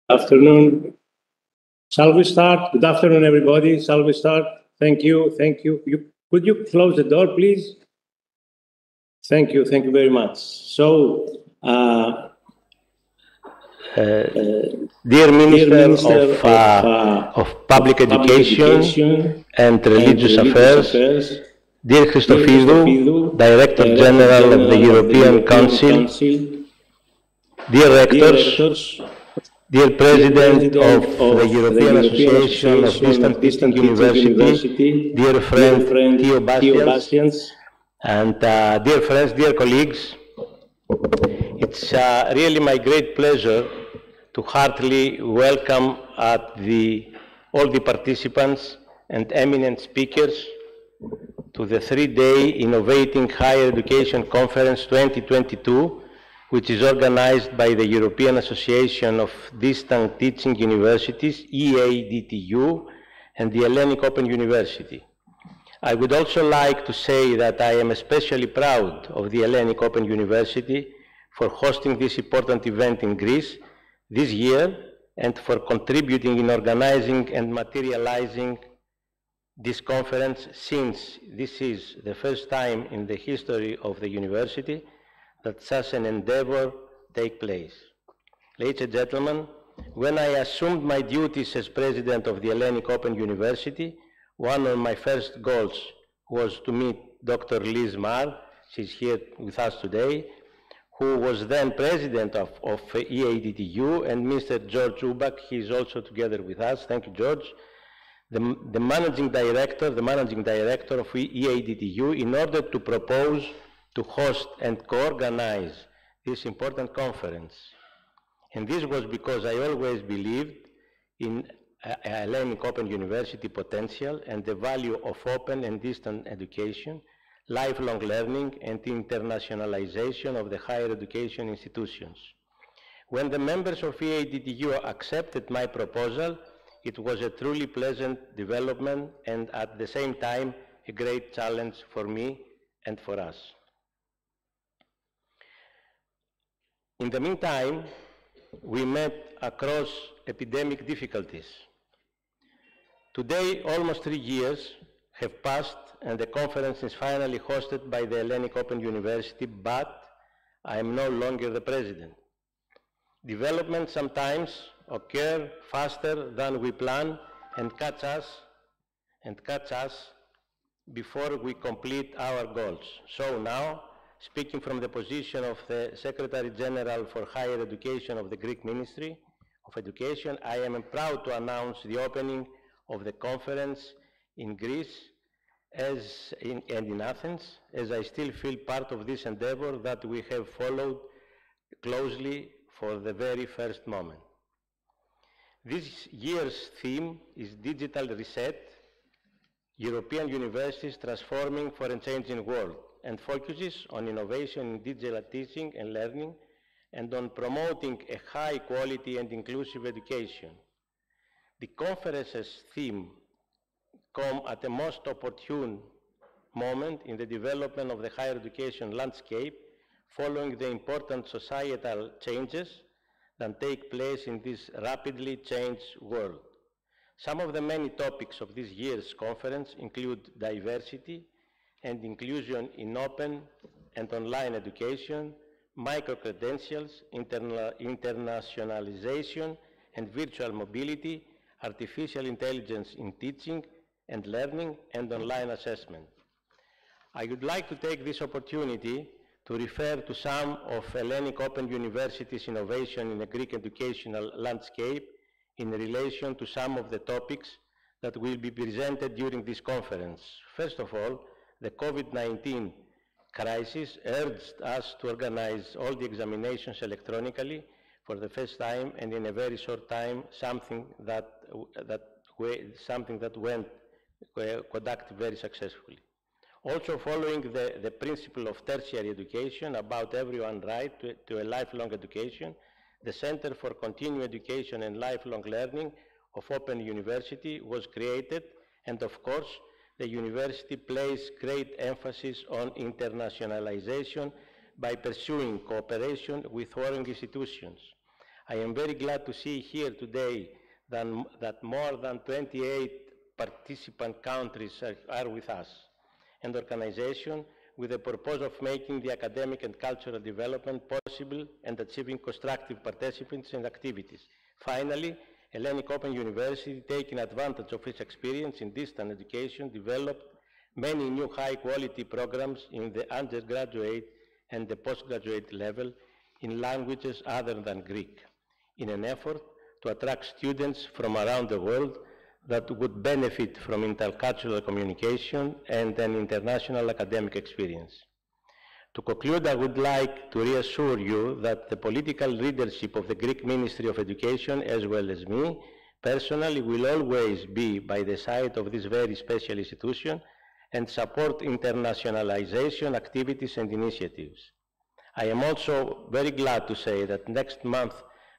Afternoon. Shall we start? Good afternoon, everybody. Shall we start? Thank you. Thank you. Could you close the door, please? Thank you. Thank you very much. So, Dear Minister of Public Education and Religious Affairs, dear Christophidou, Director General of the European Council, dear Rectors, dear President of the European Association of Distant Teaching University, dear friend Theo Bastians, and dear friends, dear colleagues, it's really my great pleasure to heartily welcome all the participants and eminent speakers to the three-day Innovating Higher Education Conference 2022, which is organized by the European Association of Distant Teaching Universities, EADTU, and the Hellenic Open University. I would also like to say that I am especially proud of the Hellenic Open University for hosting this important event in Greece this year and for contributing in organizing and materializing this conference, since this is the first time in the history of the university that such an endeavor takes place. Ladies and gentlemen, when I assumed my duties as president of the Hellenic Open University, one of my first goals was to meet Dr. Liz Marr, she's here with us today, who was then president of EADTU, and Mr. George Ubak, he is also together with us. Thank you, George. The managing director of EADTU, in order to propose to host and co-organize this important conference. And this was because I always believed in Hellenic Open University potential and the value of open and distant education, lifelong learning, and internationalization of the higher education institutions. When the members of EADTU accepted my proposal, it was a truly pleasant development and at the same time a great challenge for me and for us. In the meantime, we met across epidemic difficulties. Today, almost 3 years have passed and the conference is finally hosted by the Hellenic Open University, but I am no longer the president. Developments sometimes occur faster than we plan and catch us before we complete our goals. So now, speaking from the position of the Secretary General for Higher Education of the Greek Ministry of Education, I am proud to announce the opening of the conference in Greece and in Athens, as I still feel part of this endeavor that we have followed closely for the very first moment. This year's theme is Digital Reset, European Universities Transforming for a Changing World, and focuses on innovation in digital teaching and learning and on promoting a high quality and inclusive education. The conference's theme comes at the most opportune moment in the development of the higher education landscape following the important societal changes that take place in this rapidly changed world. Some of the many topics of this year's conference include diversity and inclusion in open and online education, micro-credentials, internationalization and virtual mobility, artificial intelligence in teaching and learning, and online assessment. I would like to take this opportunity to refer to some of Hellenic Open University's innovation in the Greek educational landscape in relation to some of the topics that will be presented during this conference. First of all, the COVID-19 crisis urged us to organize all the examinations electronically for the first time and in a very short time, something that went conducted very successfully. Also, following the principle of tertiary education about everyone's right to a lifelong education, the Center for Continuing Education and Lifelong Learning of Open University was created, and of course, the university placed great emphasis on internationalization by pursuing cooperation with foreign institutions. I am very glad to see here today that more than 28 participant countries are with us, and organizations with the purpose of making the academic and cultural development possible and achieving constructive participants and activities. Finally, Ελληνικό Open University, taking advantage of its experience in distant education, developed many new high-quality programs in the undergraduate and the postgraduate level in languages other than Greek, in an effort to attract students from around the world that would benefit from intercultural communication and an international academic experience. To conclude, I would like to reassure you that the political leadership of the Greek Ministry of Education, as well as me, personally, will always be by the side of this very special institution and support internationalization activities and initiatives. I am also very glad to say that next month,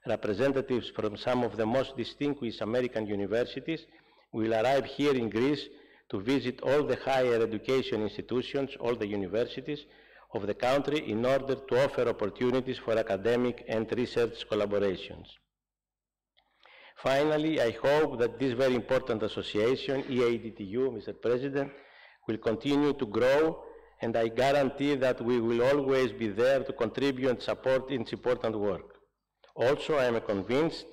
representatives from some of the most distinguished American universities will arrive here in Greece to visit all the higher education institutions, all the universities of the country, in order to offer opportunities for academic and research collaborations. Finally, I hope that this very important association, EADTU, Mr. President, will continue to grow, and I guarantee that we will always be there to contribute and support its important work. Also, I am convinced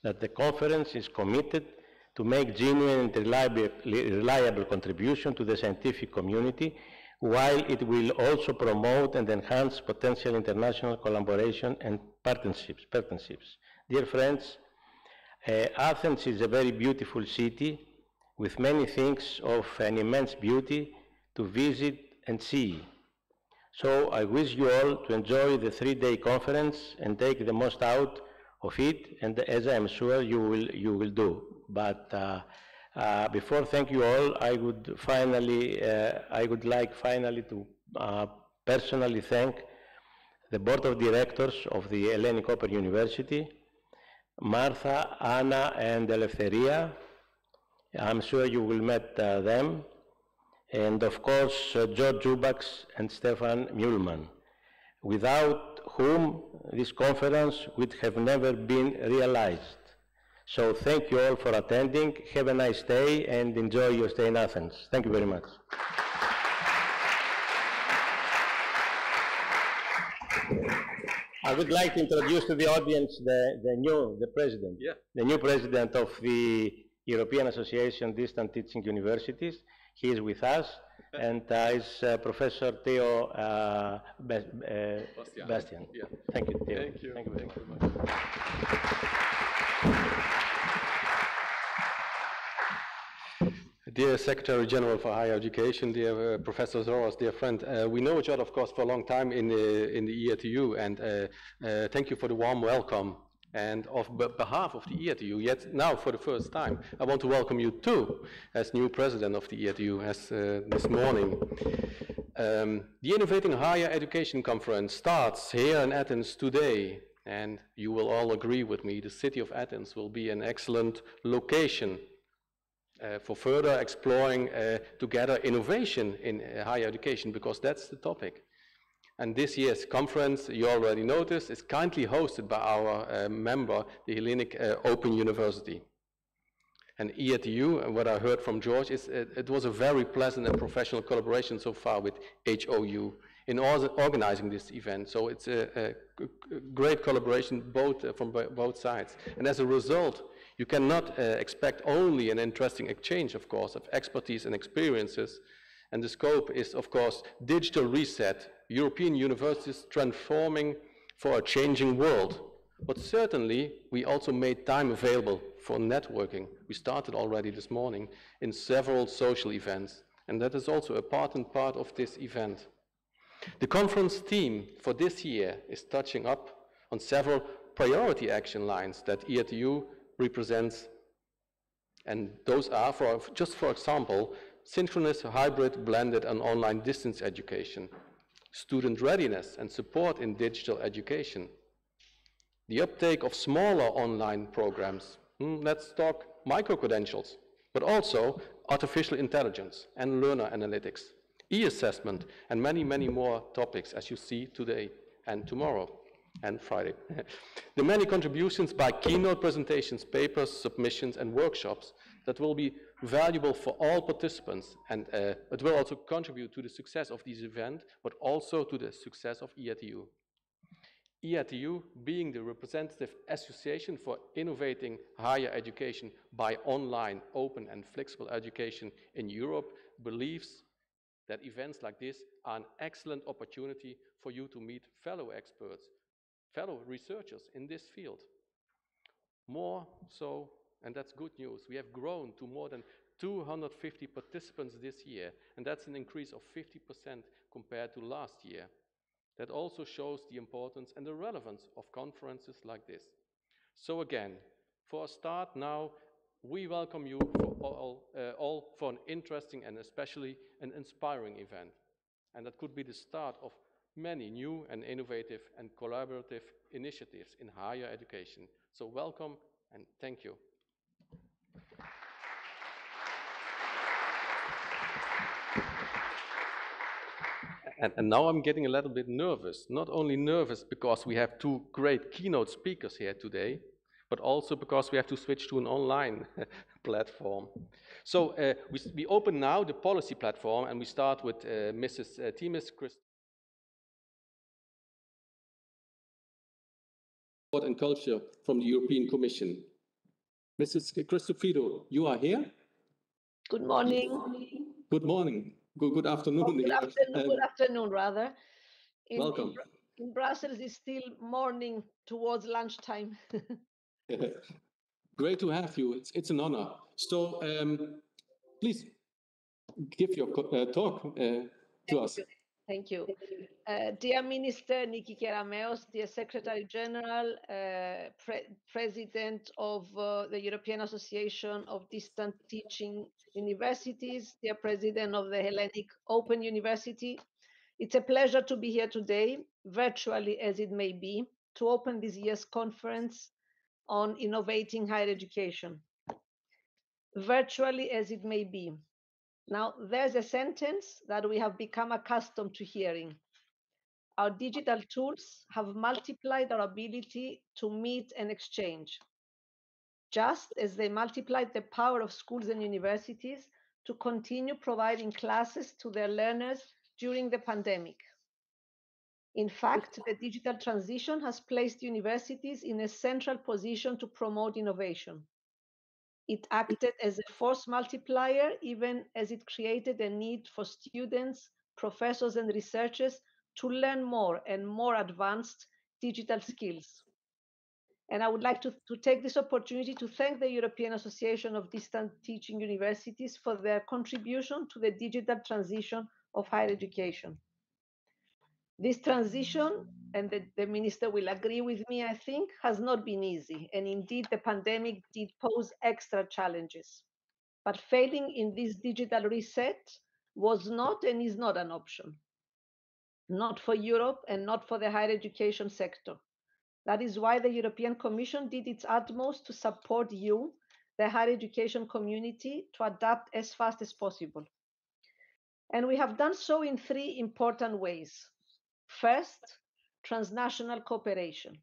that the conference is committed to make genuine and reliable contribution to the scientific community, while it will also promote and enhance potential international collaboration and partnerships. Dear friends, Athens is a very beautiful city with many things of an immense beauty to visit and see. So I wish you all to enjoy the 3-day conference and take the most out of it, and as I am sure you will do. But before thank you all, I would like finally to personally thank the Board of Directors of the Ελληνικό Open University, Martha, Anna, and Eleftheria. I'm sure you will meet them. And of course, George Jubaks and Stefan Muhlmann, without whom this conference would have never been realized. So thank you all for attending. Have a nice day and enjoy your stay in Athens. Thank you very much. I would like to introduce to the audience the president. Yeah. The new president of the European Association of Distant Teaching Universities. He is with us, and is Professor Theo Bastian. Yeah. Thank you, Theo. Thank you. Thank you very much. Dear Secretary General for Higher Education, dear Professor Zoros, dear friend, we know each other, of course, for a long time in the EADTU, and thank you for the warm welcome. And on behalf of the EADTU, yet now for the first time, I want to welcome you too, as new president of the EADTU, as this morning. The Innovating Higher Education Conference starts here in Athens today, and you will all agree with me, the city of Athens will be an excellent location for further exploring together innovation in higher education, because that's the topic. And this year's conference, you already noticed, is kindly hosted by our member, the Hellenic Open University. And EADTU, and what I heard from George, is it was a very pleasant and professional collaboration so far with HOU in organizing this event. So it's a great collaboration from both sides. And as a result, you cannot expect only an interesting exchange, of course, of expertise and experiences. And the scope is, of course, digital reset, European universities transforming for a changing world. But certainly, we also made time available for networking. We started already this morning in several social events, and that is also a part of this event. The conference theme for this year is touching up on several priority action lines that EADTU represents. And those are, just for example, synchronous, hybrid, blended, and online distance education, student readiness and support in digital education, the uptake of smaller online programs. Let's talk micro-credentials, but also artificial intelligence and learner analytics, e-assessment, and many, many more topics, as you see today and tomorrow. and Friday. The many contributions by keynote presentations, papers, submissions, and workshops that will be valuable for all participants, and it will also contribute to the success of this event, but also to the success of EADTU. EADTU, being the representative association for innovating higher education by online, open, and flexible education in Europe, believes that events like this are an excellent opportunity for you to meet fellow experts, fellow researchers in this field. More so, and that's good news, we have grown to more than 250 participants this year, and that's an increase of 50% compared to last year. That also shows the importance and the relevance of conferences like this. So again, for a start now, we welcome you for all for an interesting and especially an inspiring event. And that could be the start of many new and innovative and collaborative initiatives in higher education. So welcome and thank you. And now I'm getting a little bit nervous, not only nervous because we have two great keynote speakers here today, but also because we have to switch to an online platform. So we open now the policy platform, and we start with Mrs. Timis Christ. Sport and Culture from the European Commission. Mrs. Christofino, you are here? Good morning. Good morning. Good afternoon. Good afternoon, rather. Welcome. In Brussels, it's still morning towards lunchtime. Great to have you. It's an honor. So please give your talk to us. Thank you. Dear Minister Niki Kerameos, dear Secretary General, President of the European Association of Distant Teaching Universities, dear President of the Hellenic Open University, it's a pleasure to be here today, virtually as it may be, to open this year's conference on innovating higher education. Virtually as it may be. Now, there's a sentence that we have become accustomed to hearing. Our digital tools have multiplied our ability to meet and exchange, just as they multiplied the power of schools and universities to continue providing classes to their learners during the pandemic. In fact, the digital transition has placed universities in a central position to promote innovation. It acted as a force multiplier, even as it created a need for students, professors, and researchers to learn more and more advanced digital skills. And I would like to take this opportunity to thank the European Association of Distant Teaching Universities for their contribution to the digital transition of higher education. This transition, and the Minister will agree with me, I think, has not been easy. And indeed, the pandemic did pose extra challenges. But failing in this digital reset was not and is not an option. Not for Europe and not for the higher education sector. That is why the European Commission did its utmost to support you, the higher education community, to adapt as fast as possible. And we have done so in three important ways. First, transnational cooperation.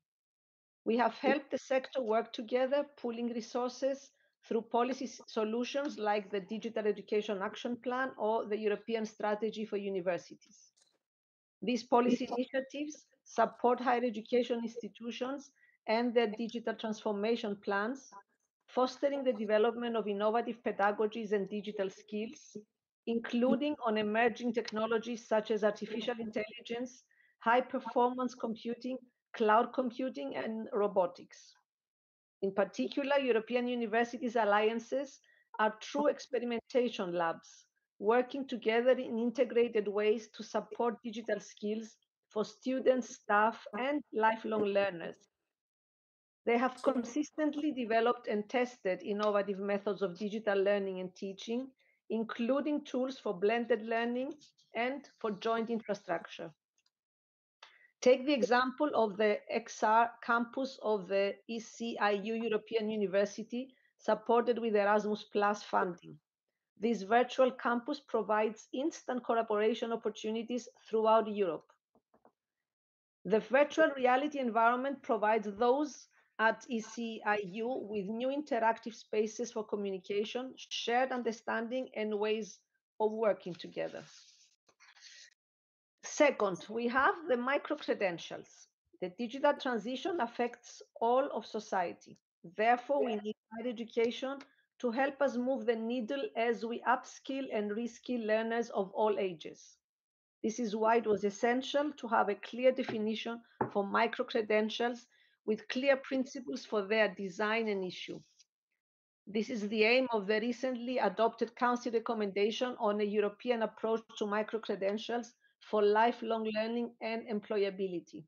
We have helped the sector work together, pooling resources through policy solutions like the Digital Education Action Plan or the European Strategy for Universities. These policy initiatives support higher education institutions and their digital transformation plans, fostering the development of innovative pedagogies and digital skills, including on emerging technologies such as artificial intelligence, high-performance computing, cloud computing, and robotics. In particular, European universities' alliances are true experimentation labs, working together in integrated ways to support digital skills for students, staff, and lifelong learners. They have consistently developed and tested innovative methods of digital learning and teaching, including tools for blended learning and for joint infrastructure. Take the example of the XR campus of the ECIU European University, supported with Erasmus Plus funding. This virtual campus provides instant collaboration opportunities throughout Europe. The virtual reality environment provides those at ECIU with new interactive spaces for communication, shared understanding, and ways of working together. Second, we have the micro-credentials. The digital transition affects all of society. Therefore, we need higher education to help us move the needle as we upskill and reskill learners of all ages. This is why it was essential to have a clear definition for micro-credentials with clear principles for their design and issue. This is the aim of the recently adopted Council recommendation on a European approach to micro-credentials for lifelong learning and employability.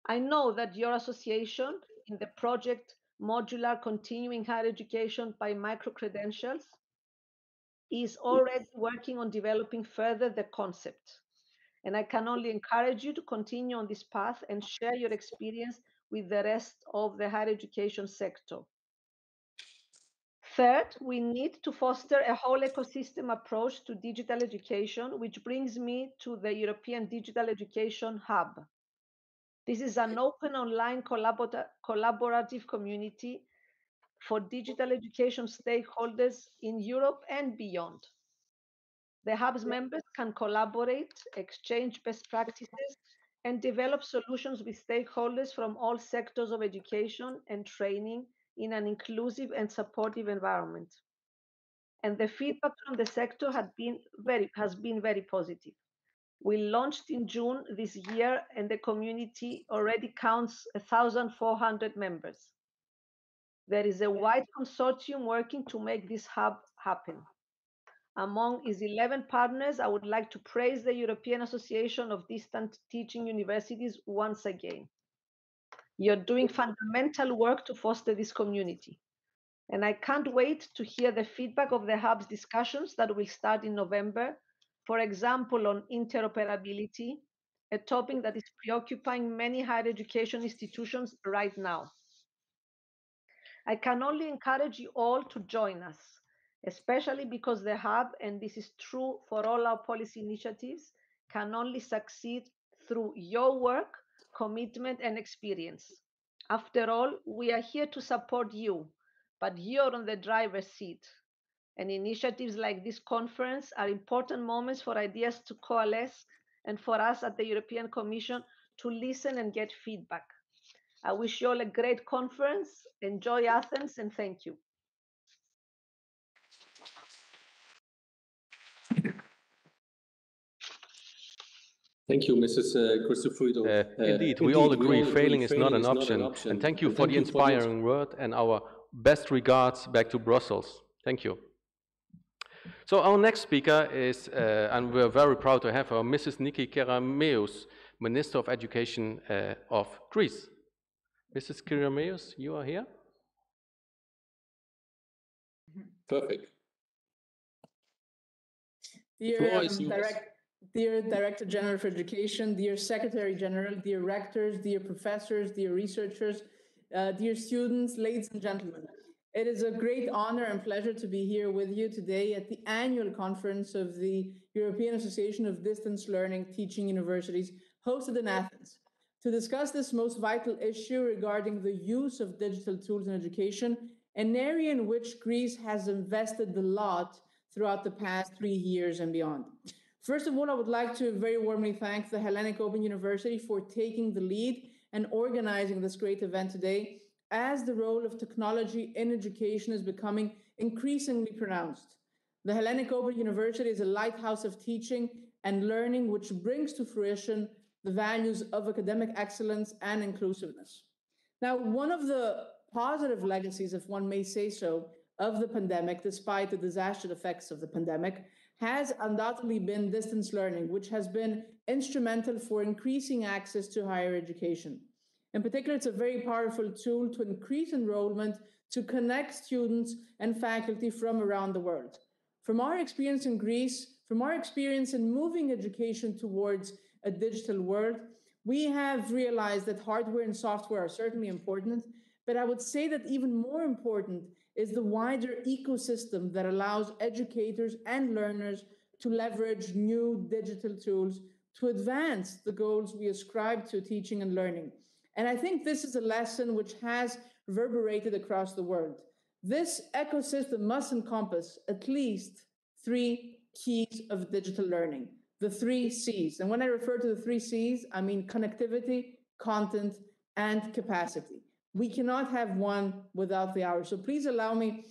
I know that your association in the project Modular Continuing Higher Education by Micro-Credentials is already working on developing further the concept. And I can only encourage you to continue on this path and share your experience with the rest of the higher education sector. Third, we need to foster a whole ecosystem approach to digital education, which brings me to the European Digital Education Hub. This is an open online collaborative community for digital education stakeholders in Europe and beyond. The Hub's members can collaborate, exchange best practices, and develop solutions with stakeholders from all sectors of education and training in an inclusive and supportive environment. And the feedback from the sector has been very positive. We launched in June this year, and the community already counts 1,400 members. There is a wide consortium working to make this hub happen. Among its 11 partners, I would like to praise the European Association of Distant Teaching Universities once again. You're doing fundamental work to foster this community. And I can't wait to hear the feedback of the Hub's discussions that will start in November, for example, on interoperability, a topic that is preoccupying many higher education institutions right now. I can only encourage you all to join us, especially because the Hub, and this is true for all our policy initiatives, can only succeed through your work, commitment, and experience. After all, we are here to support you, but you're on the driver's seat. And initiatives like this conference are important moments for ideas to coalesce and for us at the European Commission to listen and get feedback. I wish you all a great conference. Enjoy Athens, and thank you. Thank you, Mrs. Christoforidou. Indeed, we all agree failing is not an option. And thank you for the inspiring word and our best regards back to Brussels. Thank you. So our next speaker is, and we're very proud to have her, Mrs. Niki Kerameus, Minister of Education of Greece. Mrs. Kerameus, you are here? Perfect. Dear Director General for Education, dear Secretary General, dear rectors, dear professors, dear researchers, dear students, ladies and gentlemen. It is a great honor and pleasure to be here with you today at the annual conference of the European Association of Distance Learning Teaching Universities, hosted in Athens, to discuss this most vital issue regarding the use of digital tools in education, an area in which Greece has invested a lot throughout the past 3 years and beyond. First of all, I would like to very warmly thank the Hellenic Open University for taking the lead and organizing this great event today, as the role of technology in education is becoming increasingly pronounced. The Hellenic Open University is a lighthouse of teaching and learning which brings to fruition the values of academic excellence and inclusiveness. Now, one of the positive legacies, if one may say so, of the pandemic, despite the disastrous effects of the pandemic, has undoubtedly been distance learning, which has been instrumental for increasing access to higher education. In particular, it's a very powerful tool to increase enrollment, to connect students and faculty from around the world. From our experience in Greece, from our experience in moving education towards a digital world, we have realized that hardware and software are certainly important, but I would say that even more important is the wider ecosystem that allows educators and learners to leverage new digital tools to advance the goals we ascribe to teaching and learning. And I think this is a lesson which has reverberated across the world. This ecosystem must encompass at least 3 keys of digital learning, the 3 C's. And when I refer to the 3 C's, I mean connectivity, content, and capacity. We cannot have one without the other. So please allow me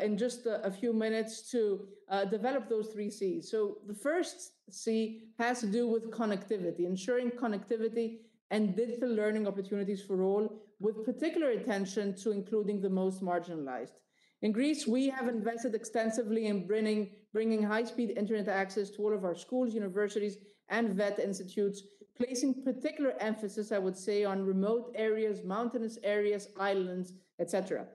in just a few minutes to develop those 3 C's. So the first C has to do with connectivity, ensuring connectivity and digital learning opportunities for all, with particular attention to including the most marginalized. In Greece, we have invested extensively in bringing high-speed internet access to all of our schools, universities, and VET institutes, placing particular emphasis, I would say, on remote areas, mountainous areas, islands, etc.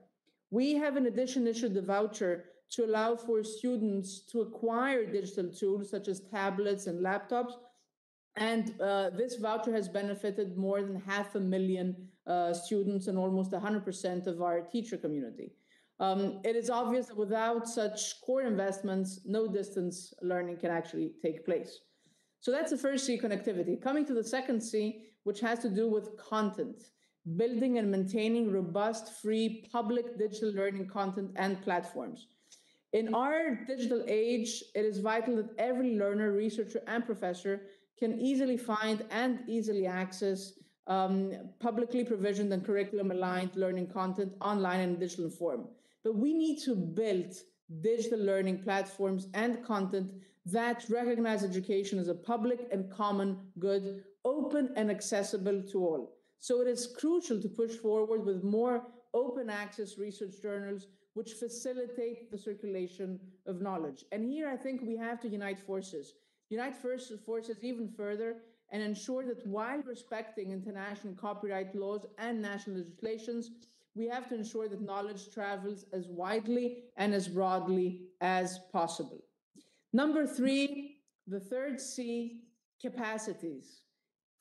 We have, in addition, issued the voucher to allow for students to acquire digital tools such as tablets and laptops. And this voucher has benefited more than 500,000 students and almost 100% of our teacher community. It is obvious that without such core investments, no distance learning can actually take place. So that's the first C, connectivity. Coming to the second C, which has to do with content, building and maintaining robust, free, public digital learning content and platforms. In our digital age, it is vital that every learner, researcher, and professor can easily find and easily access publicly provisioned and curriculum-aligned learning content online and in digital form. But we need to build digital learning platforms and content that recognize education as a public and common good, open and accessible to all. So it is crucial to push forward with more open access research journals which facilitate the circulation of knowledge. And here I think we have to unite forces even further and ensure that while respecting international copyright laws and national legislations, we have to ensure that knowledge travels as widely and as broadly as possible. Number 3, the third C, capacities.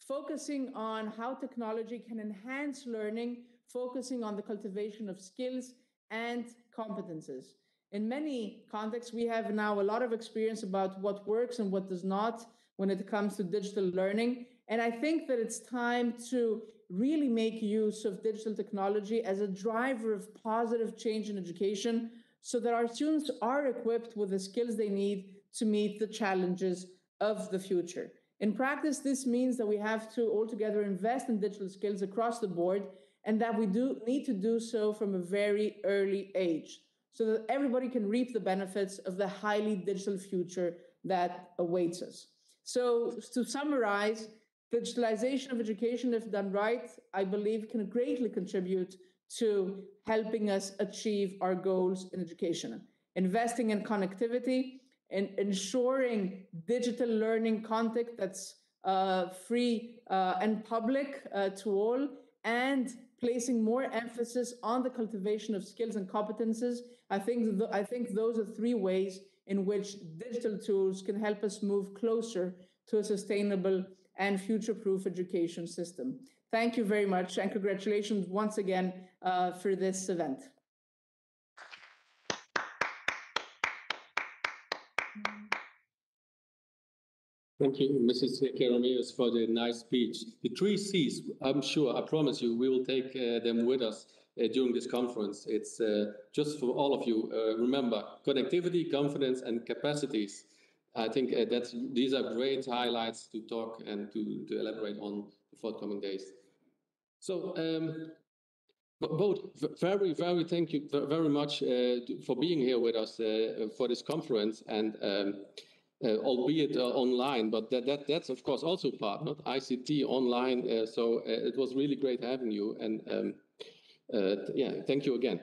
Focusing on how technology can enhance learning, focusing on the cultivation of skills and competences. In many contexts, we have now a lot of experience about what works and what does not when it comes to digital learning. And I think that it's time to really make use of digital technology as a driver of positive change in education so that our students are equipped with the skills they need to meet the challenges of the future. In practice, this means that we have to altogether invest in digital skills across the board and that we do need to do so from a very early age so that everybody can reap the benefits of the highly digital future that awaits us. So to summarize, digitalization of education, if done right, I believe can greatly contribute to helping us achieve our goals in education. Investing in connectivity and ensuring digital learning content that's free and public to all, and placing more emphasis on the cultivation of skills and competences. I think those are 3 ways in which digital tools can help us move closer to a sustainable and future-proof education system. Thank you very much, and congratulations once again for this event. Thank you, Mrs. Keromeus, for the nice speech. The 3 C's, I'm sure, I promise you, we will take them with us during this conference. It's just for all of you. Remember, connectivity, confidence, and capacities. I think these are great highlights to talk and to elaborate on the forthcoming days. So, both very thank you very much for being here with us for this conference, and albeit online, but that's of course also part, not ICT online. So it was really great having you, and yeah, thank you again.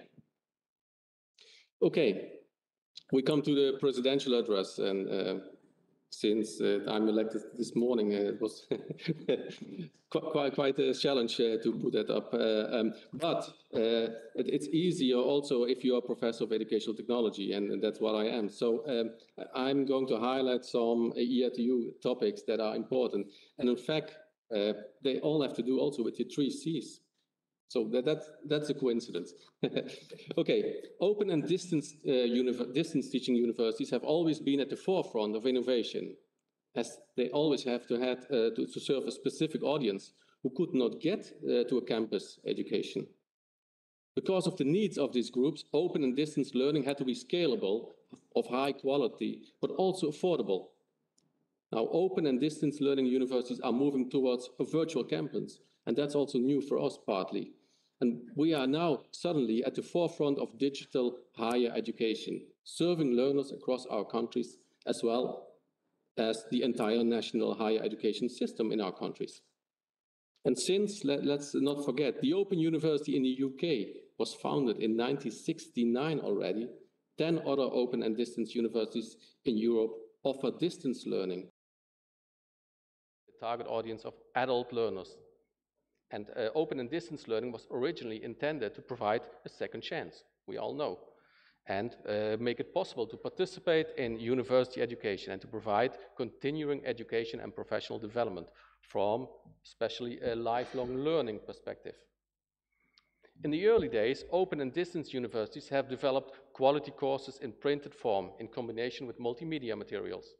Okay, we come to the presidential address, and since I'm elected this morning, it was quite a challenge to put that up. But it's easier also if you're a professor of educational technology, and that's what I am. So I'm going to highlight some EADTU topics that are important. And in fact, they all have to do also with the 3 C's. So that's a coincidence. Okay, open and distance teaching universities have always been at the forefront of innovation. as they always have to serve a specific audience who could not get to a campus education. Because of the needs of these groups, open and distance learning had to be scalable, of high quality, but also affordable. Now, open and distance learning universities are moving towards a virtual campus, and that's also new for us partly. And we are now suddenly at the forefront of digital higher education, serving learners across our countries as well as the entire national higher education system in our countries. And since, let's not forget, the Open University in the UK was founded in 1969 already, 10 other open and distance universities in Europe offer distance learning. The target audience of adult learners. And open and distance learning was originally intended to provide a second chance, we all know, and make it possible to participate in university education and to provide continuing education and professional development from especially a lifelong learning perspective. In the early days, open and distance universities have developed quality courses in printed form in combination with multimedia materials,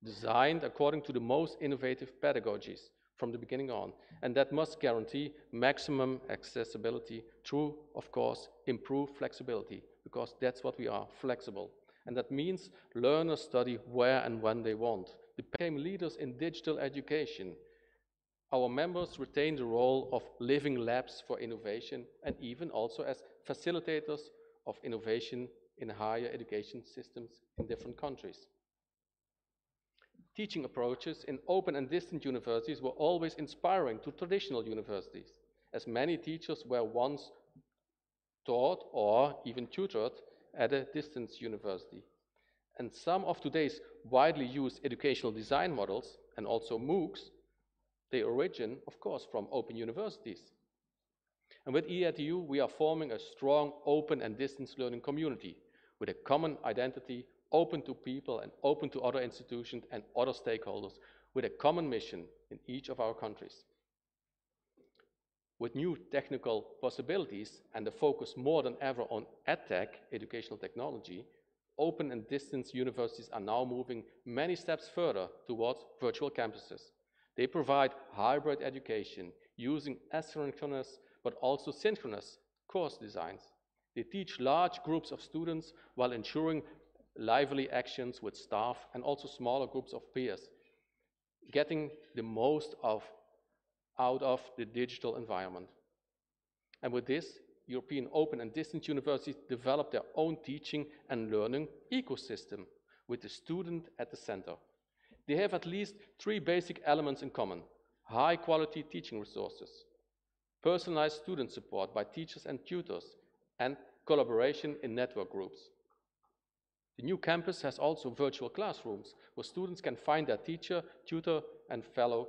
designed according to the most innovative pedagogies from the beginning on, and that must guarantee maximum accessibility through, of course, improved flexibility, because that's what we are, flexible. And that means learners study where and when they want. They became leaders in digital education. Our members retain the role of living labs for innovation and even also as facilitators of innovation in higher education systems in different countries. Teaching approaches in open and distant universities were always inspiring to traditional universities, as many teachers were once taught or even tutored at a distance university. And some of today's widely used educational design models, and also MOOCs, they origin, of course, from open universities. And with EADTU, we are forming a strong open and distance learning community with a common identity, open to people and open to other institutions and other stakeholders, with a common mission in each of our countries. With new technical possibilities and the focus more than ever on EdTech, educational technology, open and distance universities are now moving many steps further towards virtual campuses. They provide hybrid education using asynchronous but also synchronous course designs. They teach large groups of students while ensuring lively actions with staff and also smaller groups of peers, getting the most out of the digital environment. And with this, European open and distance universities develop their own teaching and learning ecosystem with the student at the center. They have at least 3 basic elements in common: high quality teaching resources, personalized student support by teachers and tutors, and collaboration in network groups. The new campus has also virtual classrooms where students can find their teacher, tutor, and fellow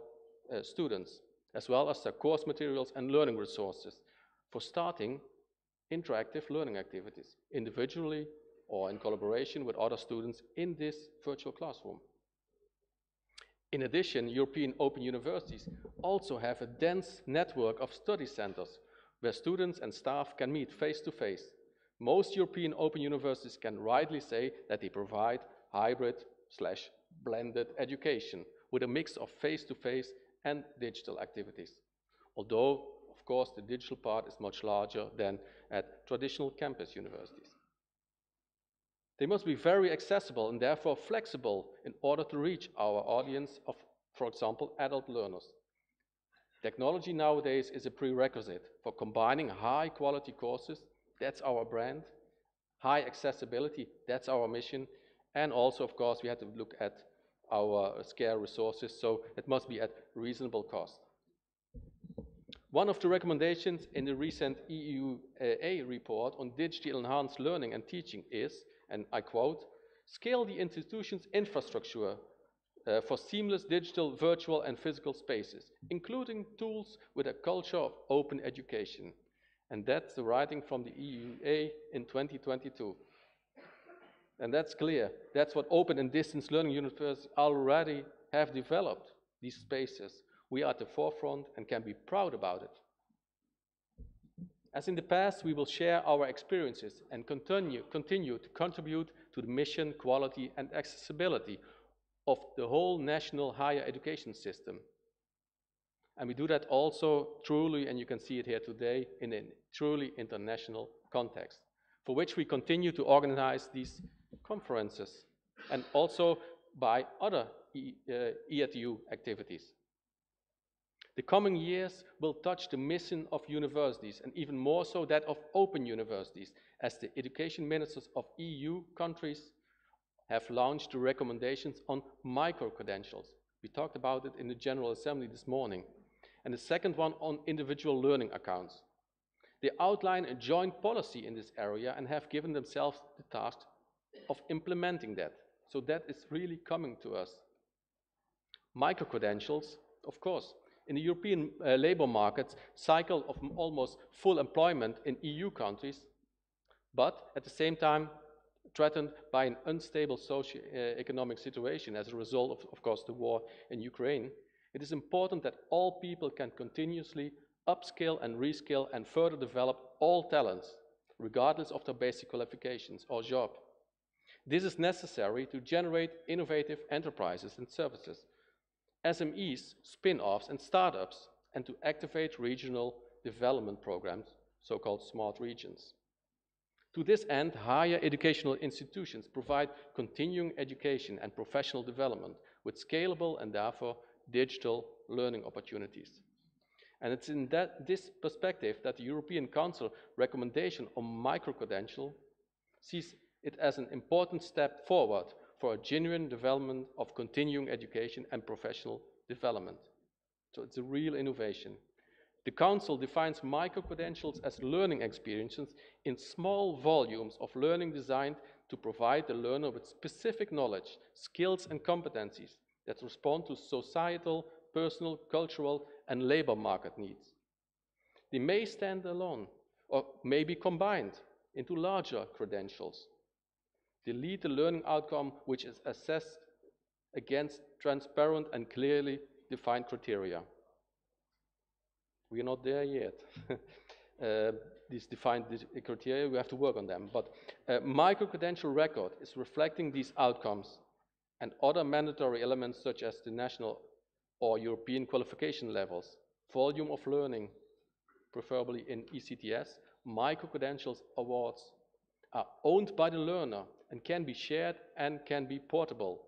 students, as well as their course materials and learning resources for starting interactive learning activities, individually or in collaboration with other students in this virtual classroom. In addition, European open universities also have a dense network of study centers where students and staff can meet face-to-face. Most European open universities can rightly say that they provide hybrid/blended education with a mix of face-to-face and digital activities. Although, of course, the digital part is much larger than at traditional campus universities. They must be very accessible and therefore flexible in order to reach our audience of, for example, adult learners. Technology nowadays is a prerequisite for combining high-quality courses, that's our brand, high accessibility, that's our mission, and also, of course, we have to look at our scarce resources, so it must be at reasonable cost. One of the recommendations in the recent EUA report on digitally enhanced learning and teaching is, and I quote, "Scale the institution's infrastructure for seamless digital, virtual, and physical spaces, including tools with a culture of open education." And that's the writing from the EUA in 2022. And that's clear. That's what open and distance learning universities already have developed, these spaces. We are at the forefront and can be proud about it. As in the past, we will share our experiences and continue to contribute to the mission, quality, and accessibility of the whole national higher education system. And we do that also truly, and you can see it here today, in a truly international context, for which we continue to organize these conferences, and also by other EADTU activities. The coming years will touch the mission of universities, and even more so that of open universities, as the education ministers of EU countries have launched the recommendations on micro-credentials. We talked about it in the General Assembly this morning. And the second one on individual learning accounts. They outline a joint policy in this area and have given themselves the task of implementing that. So that is really coming to us. Micro-credentials, of course, in the European labor market cycle of almost full employment in EU countries, but at the same time threatened by an unstable socio-economic situation as a result of course, the war in Ukraine. It is important that all people can continuously upskill and reskill and further develop all talents, regardless of their basic qualifications or job. This is necessary to generate innovative enterprises and services, SMEs, spin-offs and startups, and to activate regional development programs, so-called smart regions. To this end, higher educational institutions provide continuing education and professional development with scalable and therefore digital learning opportunities. And it's in this perspective that the European Council recommendation on micro-credential sees it as an important step forward for a genuine development of continuing education and professional development. So it's a real innovation. The Council defines micro-credentials as learning experiences in small volumes of learning designed to provide the learner with specific knowledge, skills and competencies that respond to societal, personal, cultural and labor market needs. They may stand alone or may be combined into larger credentials. They lead the learning outcome which is assessed against transparent and clearly defined criteria. We are not there yet. These defined criteria, we have to work on them. But a micro-credential record is reflecting these outcomes and other mandatory elements such as the national or European qualification levels, volume of learning, preferably in ECTS, micro-credentials awards are owned by the learner and can be shared and can be portable.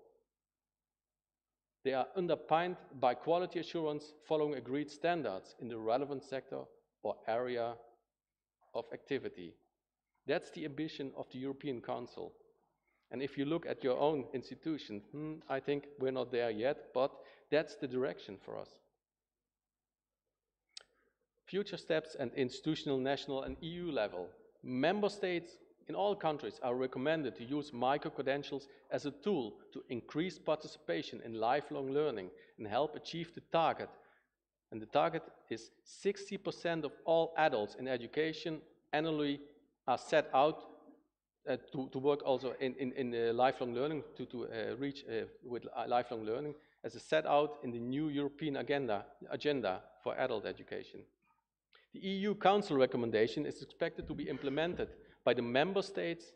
They are underpinned by quality assurance following agreed standards in the relevant sector or area of activity. That's the ambition of the European Council. And if you look at your own institution, I think we're not there yet, but that's the direction for us. Future steps at institutional, national and EU level. Member states in all countries are recommended to use micro-credentials as a tool to increase participation in lifelong learning and help achieve the target. And the target is 60% of all adults in education annually are set out to work also in lifelong learning, to reach with lifelong learning as a set out in the new European agenda for adult education. The EU Council recommendation is expected to be implemented by the member states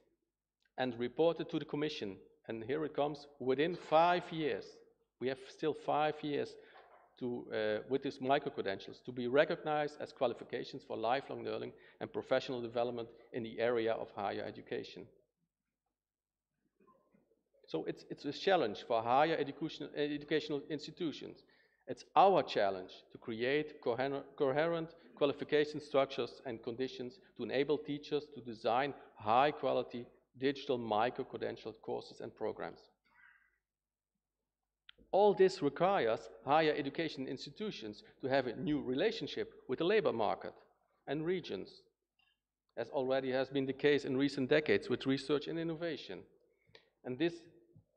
and reported to the Commission. And here it comes, within 5 years. We have still 5 years to, with these micro-credentials to be recognized as qualifications for lifelong learning and professional development in the area of higher education. So it's a challenge for higher educational institutions. It's our challenge to create coherent qualification structures and conditions to enable teachers to design high-quality digital micro-credential courses and programs. All this requires higher education institutions to have a new relationship with the labor market and regions, as already has been the case in recent decades with research and innovation. And this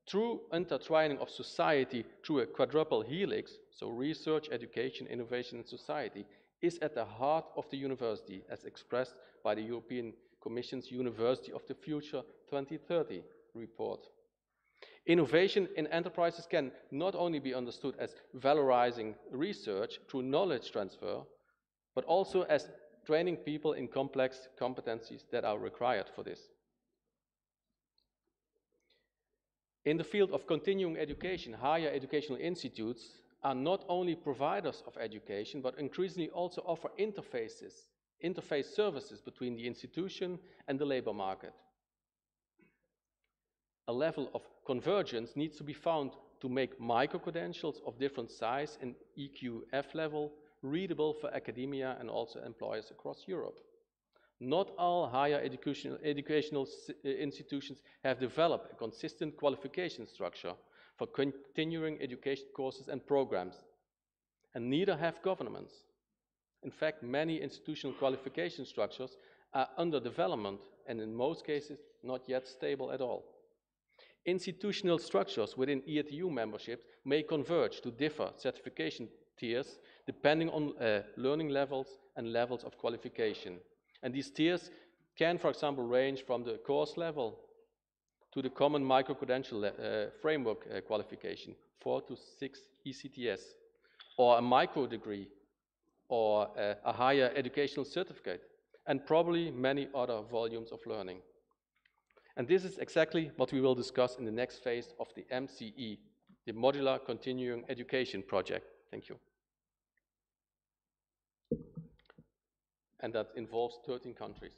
true intertwining of society through a quadruple helix, so research, education, innovation, and society, is at the heart of the university, as expressed by the European Commission's University of the Future 2030 report. Innovation in enterprises can not only be understood as valorizing research through knowledge transfer, but also as training people in complex competencies that are required for this. In the field of continuing education, higher educational institutes are not only providers of education, but increasingly also offer interface services between the institution and the labor market. A level of convergence needs to be found to make micro-credentials of different size and EQF level readable for academia and also employers across Europe. Not all higher educational institutions have developed a consistent qualification structure for continuing education courses and programs, and neither have governments. In fact, many institutional qualification structures are under development and in most cases not yet stable at all. Institutional structures within EADTU membership may converge to differ certification tiers depending on learning levels and levels of qualification. And these tiers can, for example, range from the course level to the common micro-credential framework qualification, 4 to 6 ECTS, or a micro degree, or a higher educational certificate, and probably many other volumes of learning. And this is exactly what we will discuss in the next phase of the MCE, the Modular Continuing Education Project. Thank you. And that involves 13 countries.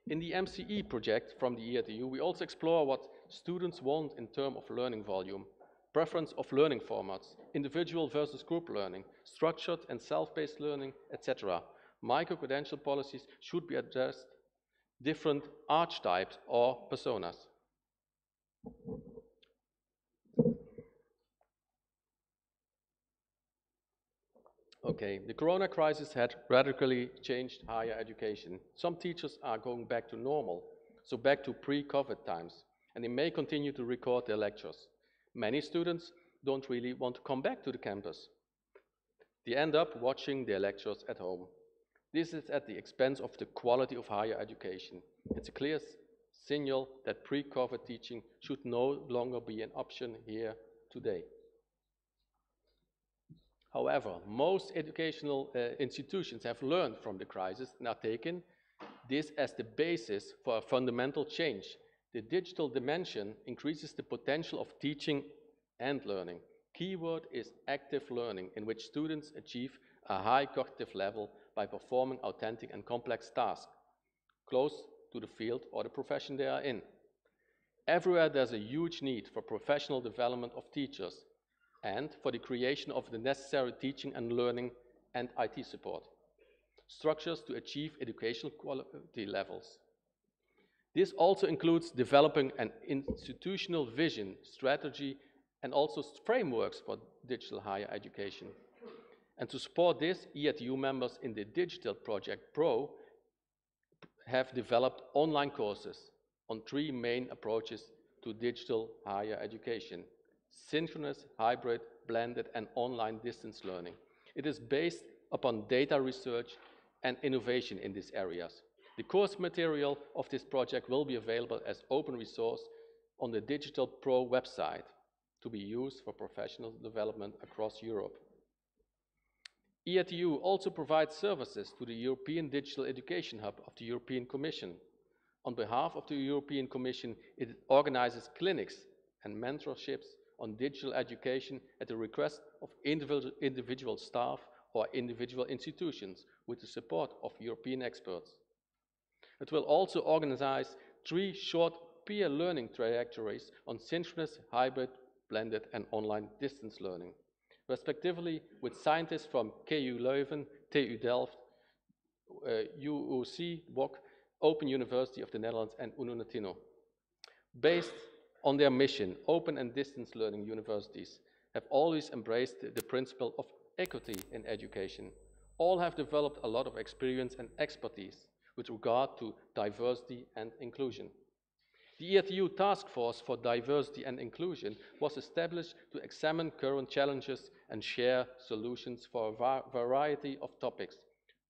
In the MCE project from the EADTU, we also explore what students want in terms of learning volume, preference of learning formats, individual versus group learning, structured and self-paced learning, etc. Micro-credential policies should be addressed different archetypes or personas. Okay, the corona crisis had radically changed higher education. Some teachers are going back to normal, so back to pre-COVID times, and they may continue to record their lectures. Many students don't really want to come back to the campus. They end up watching their lectures at home. This is at the expense of the quality of higher education. It's a clear signal that pre-COVID teaching should no longer be an option here today. However, most educational institutions have learned from the crisis and are taking this as the basis for a fundamental change. The digital dimension increases the potential of teaching and learning. Keyword is active learning, in which students achieve a high cognitive level by performing authentic and complex tasks, close to the field or the profession they are in. Everywhere there's a huge need for professional development of teachers and for the creation of the necessary teaching and learning and IT support. Structures to achieve educational quality levels. This also includes developing an institutional vision, strategy, and also frameworks for digital higher education. And to support this, EADTU members in the Digital Project Pro have developed online courses on 3 main approaches to digital higher education: synchronous, hybrid, blended, and online distance learning. It is based upon data research and innovation in these areas. The course material of this project will be available as open resource on the Digital Pro website to be used for professional development across Europe. EADTU also provides services to the European Digital Education Hub of the European Commission. On behalf of the European Commission, it organizes clinics and mentorships on digital education at the request of individual staff or individual institutions with the support of European experts. It will also organize 3 short peer learning trajectories on synchronous, hybrid, blended, and online distance learning, respectively with scientists from KU Leuven, TU Delft, UOC, WOC, Open University of the Netherlands, and UNO. Based on their mission, open and distance learning universities have always embraced the principle of equity in education. All have developed a lot of experience and expertise with regard to diversity and inclusion. The EADTU Task Force for Diversity and Inclusion was established to examine current challenges and share solutions for a variety of topics: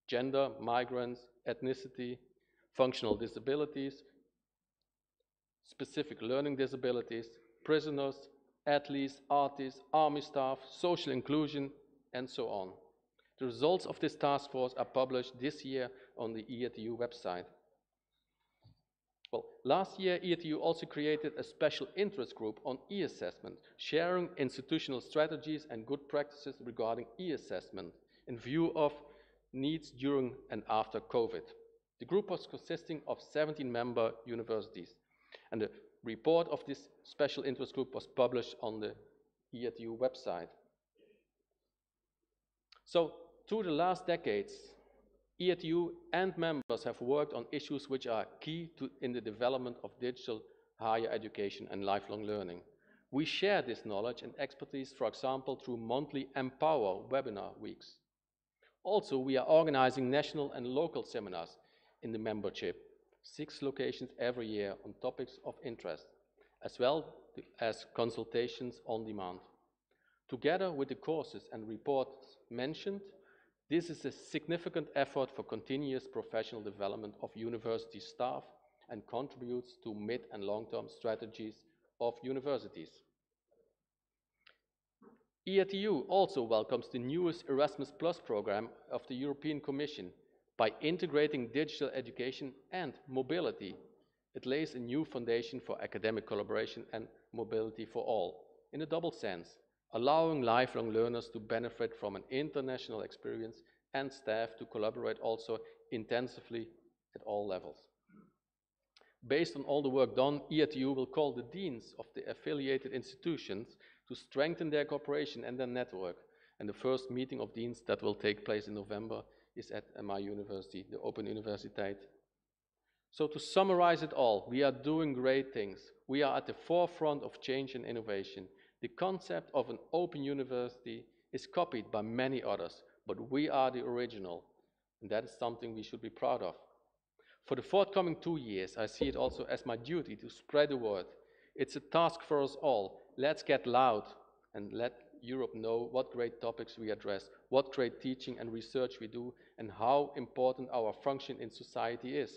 gender, migrants, ethnicity, functional disabilities, specific learning disabilities, prisoners, athletes, artists, army staff, social inclusion, and so on. The results of this task force are published this year on the EADTU website. Well, last year, EADTU also created a special interest group on e-assessment, sharing institutional strategies and good practices regarding e-assessment in view of needs during and after COVID. The group was consisting of 17 member universities, and the report of this special interest group was published on the EADTU website. So, through the last decades, EADTU and members have worked on issues which are key in the development of digital higher education and lifelong learning. We share this knowledge and expertise, for example, through monthly Empower webinar weeks. Also, we are organizing national and local seminars in the membership, 6 locations every year on topics of interest, as well as consultations on demand. Together with the courses and reports mentioned, this is a significant effort for continuous professional development of university staff and contributes to mid- and long-term strategies of universities. EADTU also welcomes the newest Erasmus Plus program of the European Commission. By integrating digital education and mobility, it lays a new foundation for academic collaboration and mobility for all, in a double sense, allowing lifelong learners to benefit from an international experience and staff to collaborate also intensively at all levels. Based on all the work done, EADTU will call the deans of the affiliated institutions to strengthen their cooperation and their network. And the first meeting of deans that will take place in November is at my university, the Open Universiteit. So to summarize it all, we are doing great things. We are at the forefront of change and innovation. The concept of an open university is copied by many others, but we are the original, and that is something we should be proud of. For the forthcoming 2 years, I see it also as my duty to spread the word. It's a task for us all. Let's get loud and let Europe know what great topics we address, what great teaching and research we do, and how important our function in society is.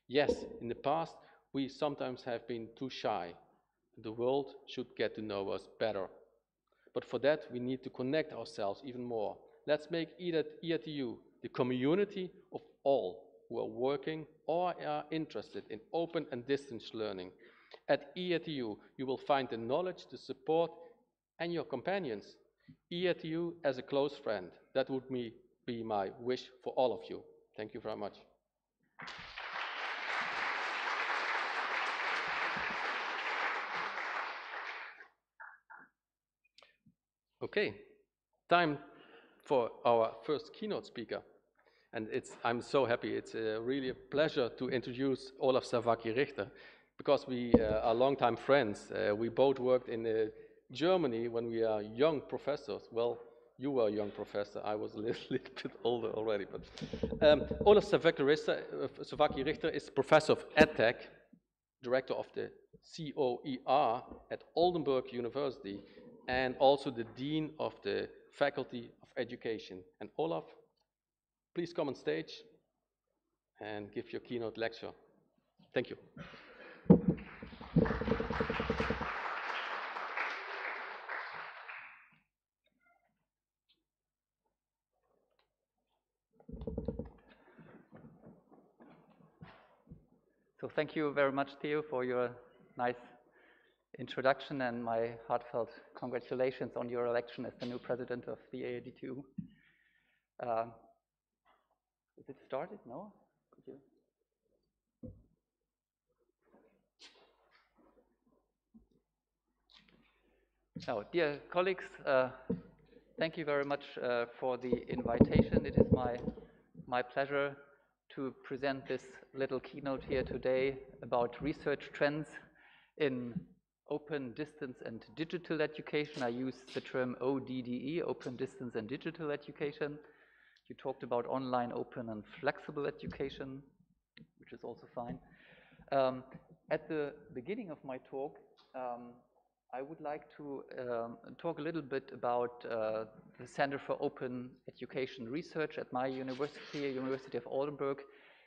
Yes, in the past, we sometimes have been too shy. The world should get to know us better. But for that, we need to connect ourselves even more. Let's make EADTU the community of all who are working or are interested in open and distance learning. At EADTU, you will find the knowledge, the support, and your companions. EADTU as a close friend. That would be my wish for all of you. Thank you very much. Okay, time for our first keynote speaker. And I'm so happy, it's really a pleasure to introduce Olaf Savaki-Richter, because we are longtime friends. We both worked in Germany when we are young professors. Well, you were a young professor, I was a little bit older already. But Olaf Savaki-Richter is professor of EdTech, director of the COER at Oldenburg University, and also the Dean of the Faculty of Education. And Olaf, please come on stage and give your keynote lecture. Thank you. So thank you very much, Theo, for your nice introduction and my heartfelt congratulations on your election as the new president of the EADTU. Is it started? No? Could you? So, dear colleagues, thank you very much for the invitation. It is my pleasure to present this little keynote here today about research trends in open, distance, and digital education. I use the term ODDE, open, distance, and digital education. You talked about online, open, and flexible education, which is also fine. At the beginning of my talk, I would like to talk a little bit about the Center for Open Education Research at my university, University of Oldenburg,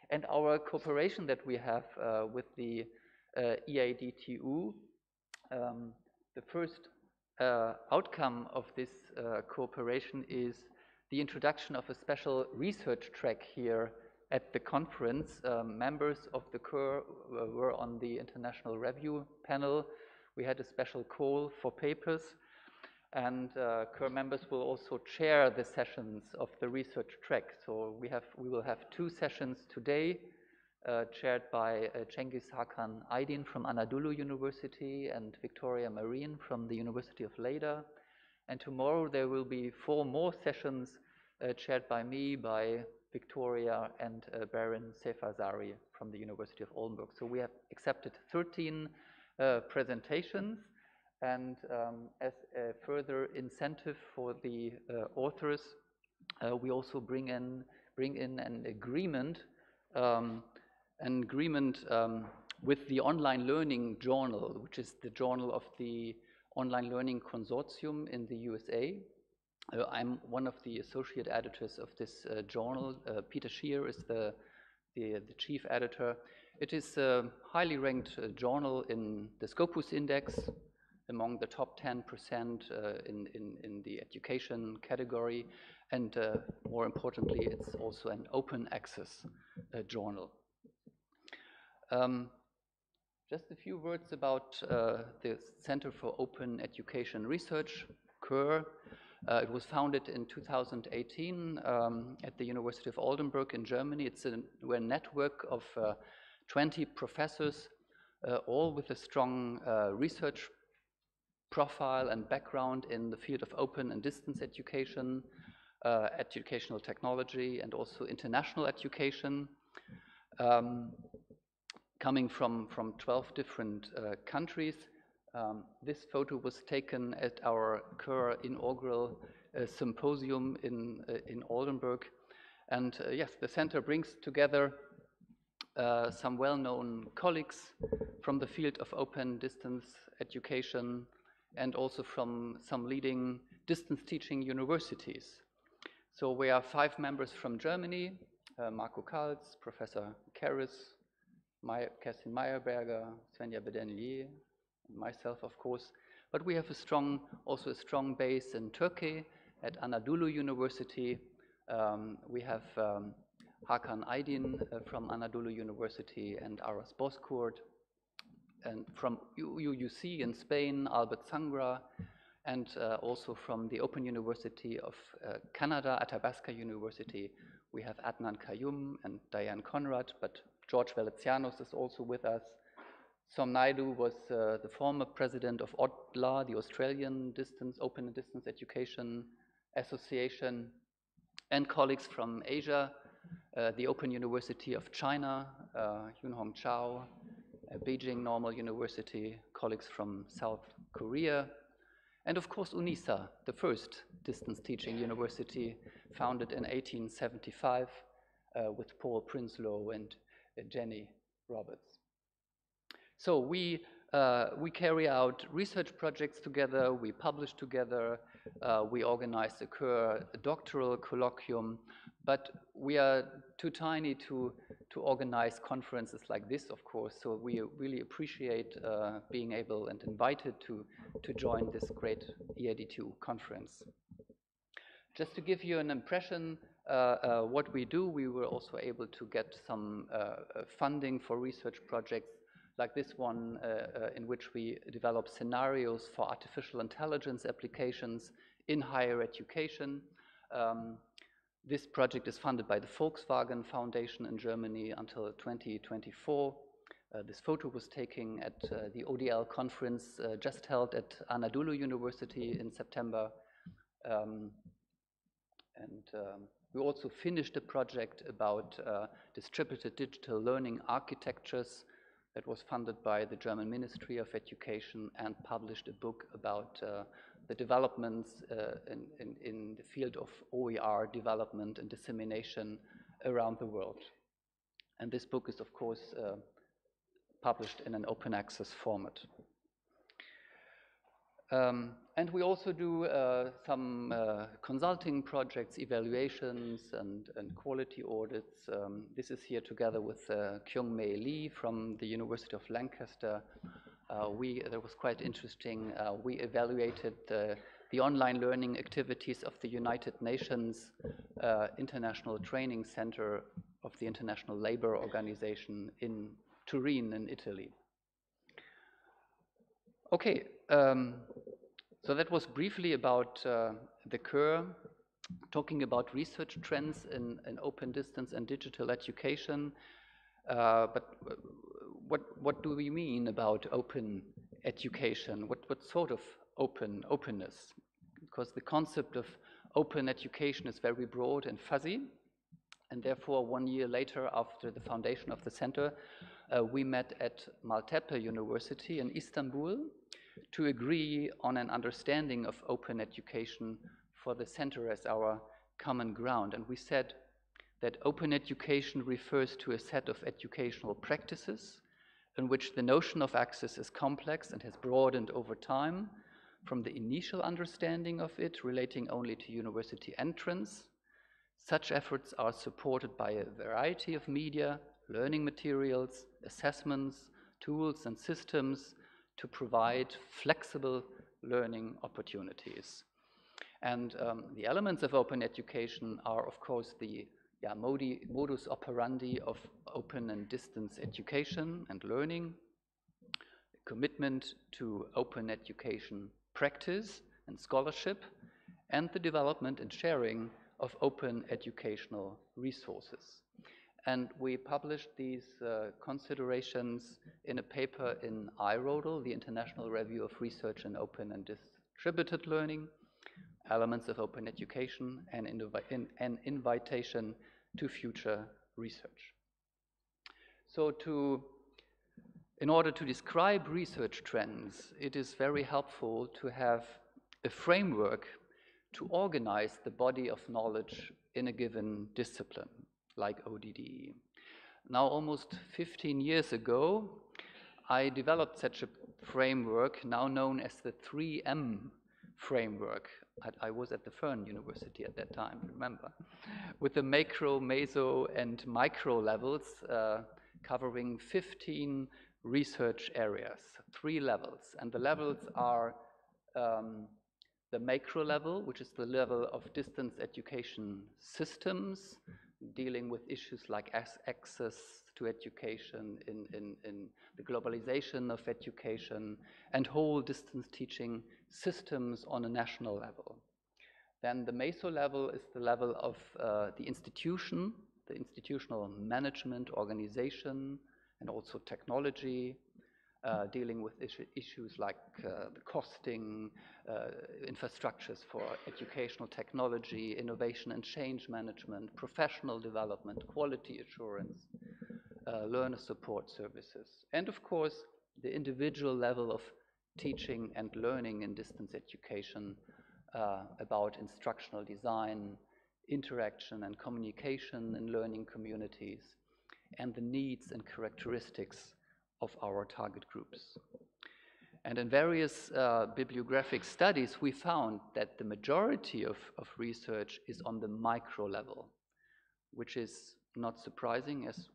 and our cooperation that we have with the EADTU. The first outcome of this cooperation is the introduction of a special research track here at the conference. Members of the KUR were on the international review panel. We had a special call for papers, and KUR members will also chair the sessions of the research track. So we will have 2 sessions today, chaired by Cengiz Hakan Aydin from Anadolu University and Victoria Marine from the University of Leida. And tomorrow there will be 4 more sessions chaired by me, by Victoria, and Baron Sefazari from the University of Oldenburg. So we have accepted 13 presentations, and as a further incentive for the authors, we also bring in an agreement with the Online Learning Journal, which is the journal of the Online Learning Consortium in the USA. I'm one of the associate editors of this journal. Peter Scheer is the chief editor. It is a highly ranked journal in the Scopus Index, among the top 10% in the education category, and more importantly, it's also an open access journal. Just a few words about the Center for Open Education Research, KUR. It was founded in 2018 at the University of Oldenburg in Germany. We're a network of 20 professors, all with a strong research profile and background in the field of open and distance education, educational technology, and also international education, coming from 12 different countries. This photo was taken at our KUR inaugural symposium in Oldenburg. And yes, the center brings together some well-known colleagues from the field of open distance education, and also from some leading distance teaching universities. So we are 5 members from Germany, Marco Kals, Professor Karras, Kerstin Meyerberger, Svenja Bedenlier, and myself, of course. But we have also a strong base in Turkey at Anadolu University. We have Hakan Aydin from Anadolu University and Aras Bozkurt, and from UUC in Spain, Albert Sangra, and also from the Open University of Canada, Athabasca University, we have Adnan Kayyum and Diane Conrad, but George Veletsianos is also with us. Som Naidu was the former president of ODLA, the Australian Open and Distance Education Association, and colleagues from Asia, the Open University of China, Yunhong Chao, Beijing Normal University, colleagues from South Korea, and of course UNISA, the first distance teaching university, founded in 1875 with Paul Prinsloo and Jenny Roberts. So we carry out research projects together, we publish together, we organize a KUR doctoral colloquium, but we are too tiny to organize conferences like this, of course, so we really appreciate being able and invited to join this great EADTU conference. Just to give you an impression what we do, we were also able to get some funding for research projects like this one, in which we develop scenarios for artificial intelligence applications in higher education. This project is funded by the Volkswagen Foundation in Germany until 2024. This photo was taken at the ODL conference just held at Anadolu University in September. We also finished a project about distributed digital learning architectures that was funded by the German Ministry of Education, and published a book about the developments in the field of OER development and dissemination around the world. And this book is, of course, published in an open access format. And we also do some consulting projects, evaluations, and quality audits. This is here together with Kyung-Mei Lee from the University of Lancaster. That was quite interesting. We evaluated the online learning activities of the United Nations International Training Center of the International Labour Organization in Turin in Italy. Okay, so that was briefly about the KUR, talking about research trends in open distance and digital education. But what do we mean about open education? What sort of openness? Because the concept of open education is very broad and fuzzy, and therefore 1 year later, after the foundation of the center, we met at Maltepe University in Istanbul to agree on an understanding of open education for the center as our common ground. And we said that open education refers to a set of educational practices in which the notion of access is complex and has broadened over time, from the initial understanding of it relating only to university entrance. Such efforts are supported by a variety of media, learning materials, assessments, tools, and systems to provide flexible learning opportunities. And the elements of open education are, of course, the modus operandi of open and distance education and learning, commitment to open education practice and scholarship, and the development and sharing of open educational resources. And we published these considerations in a paper in IRODL, the International Review of Research in Open and Distributed Learning, Elements of Open Education, and an invitation to future research. So in order to describe research trends, it is very helpful to have a framework to organize the body of knowledge in a given discipline, like ODDE. Now, almost 15 years ago, I developed such a framework, now known as the 3M framework. I was at the Fern University at that time, remember, with the macro, meso, and micro levels covering 15 research areas, 3 levels. And the levels are the macro level, which is the level of distance education systems, dealing with issues like access to education in the globalization of education, and whole distance teaching systems on a national level. Then the meso level is the level of the institution, the institutional management, organization, and also technology, dealing with issues like the costing, infrastructures for educational technology, innovation and change management, professional development, quality assurance, learner support services, and of course, the individual level of teaching and learning in distance education about instructional design, interaction and communication in learning communities, and the needs and characteristics of our target groups. And in various bibliographic studies, we found that the majority of research is on the micro level, which is not surprising, as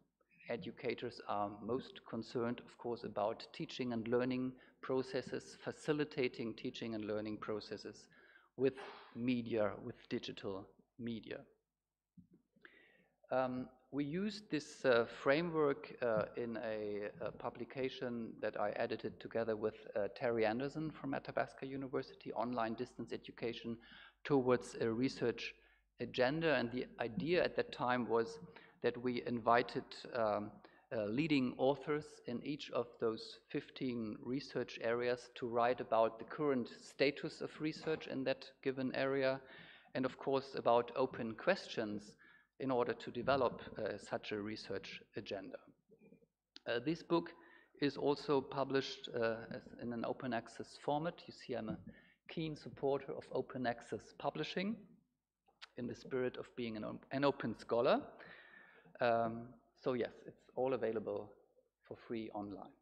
educators are most concerned, of course, about teaching and learning processes, facilitating teaching and learning processes with media, with digital media. We used this framework in a publication that I edited together with Terry Anderson from Athabasca University, Online Distance Education Towards a Research Agenda. And the idea at that time was that we invited leading authors in each of those 15 research areas to write about the current status of research in that given area, and of course about open questions in order to develop such a research agenda. This book is also published in an open access format. You see, I'm a keen supporter of open access publishing in the spirit of being an open scholar. So yes, it's all available for free online.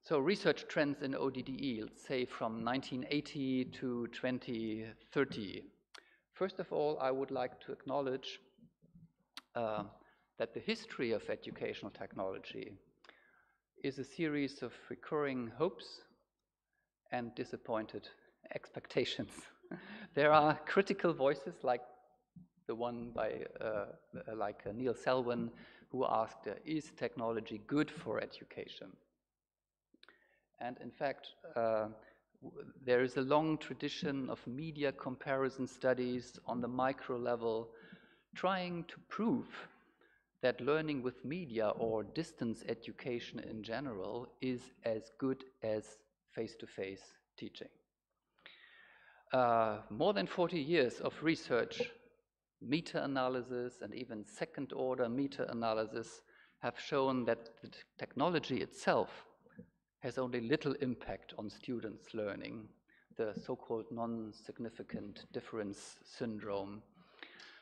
So research trends in ODDE, let's say from 1980 to 2030. First of all, I would like to acknowledge that the history of educational technology is a series of recurring hopes and disappointed expectations. There are critical voices like the one by Neil Selwyn, who asked, is technology good for education? And in fact, there is a long tradition of media comparison studies on the micro level trying to prove that learning with media or distance education in general is as good as face-to-face teaching. More than 40 years of research, meta-analysis, and even second-order meta-analysis have shown that the technology itself has only little impact on students' learning, the so-called non-significant difference syndrome.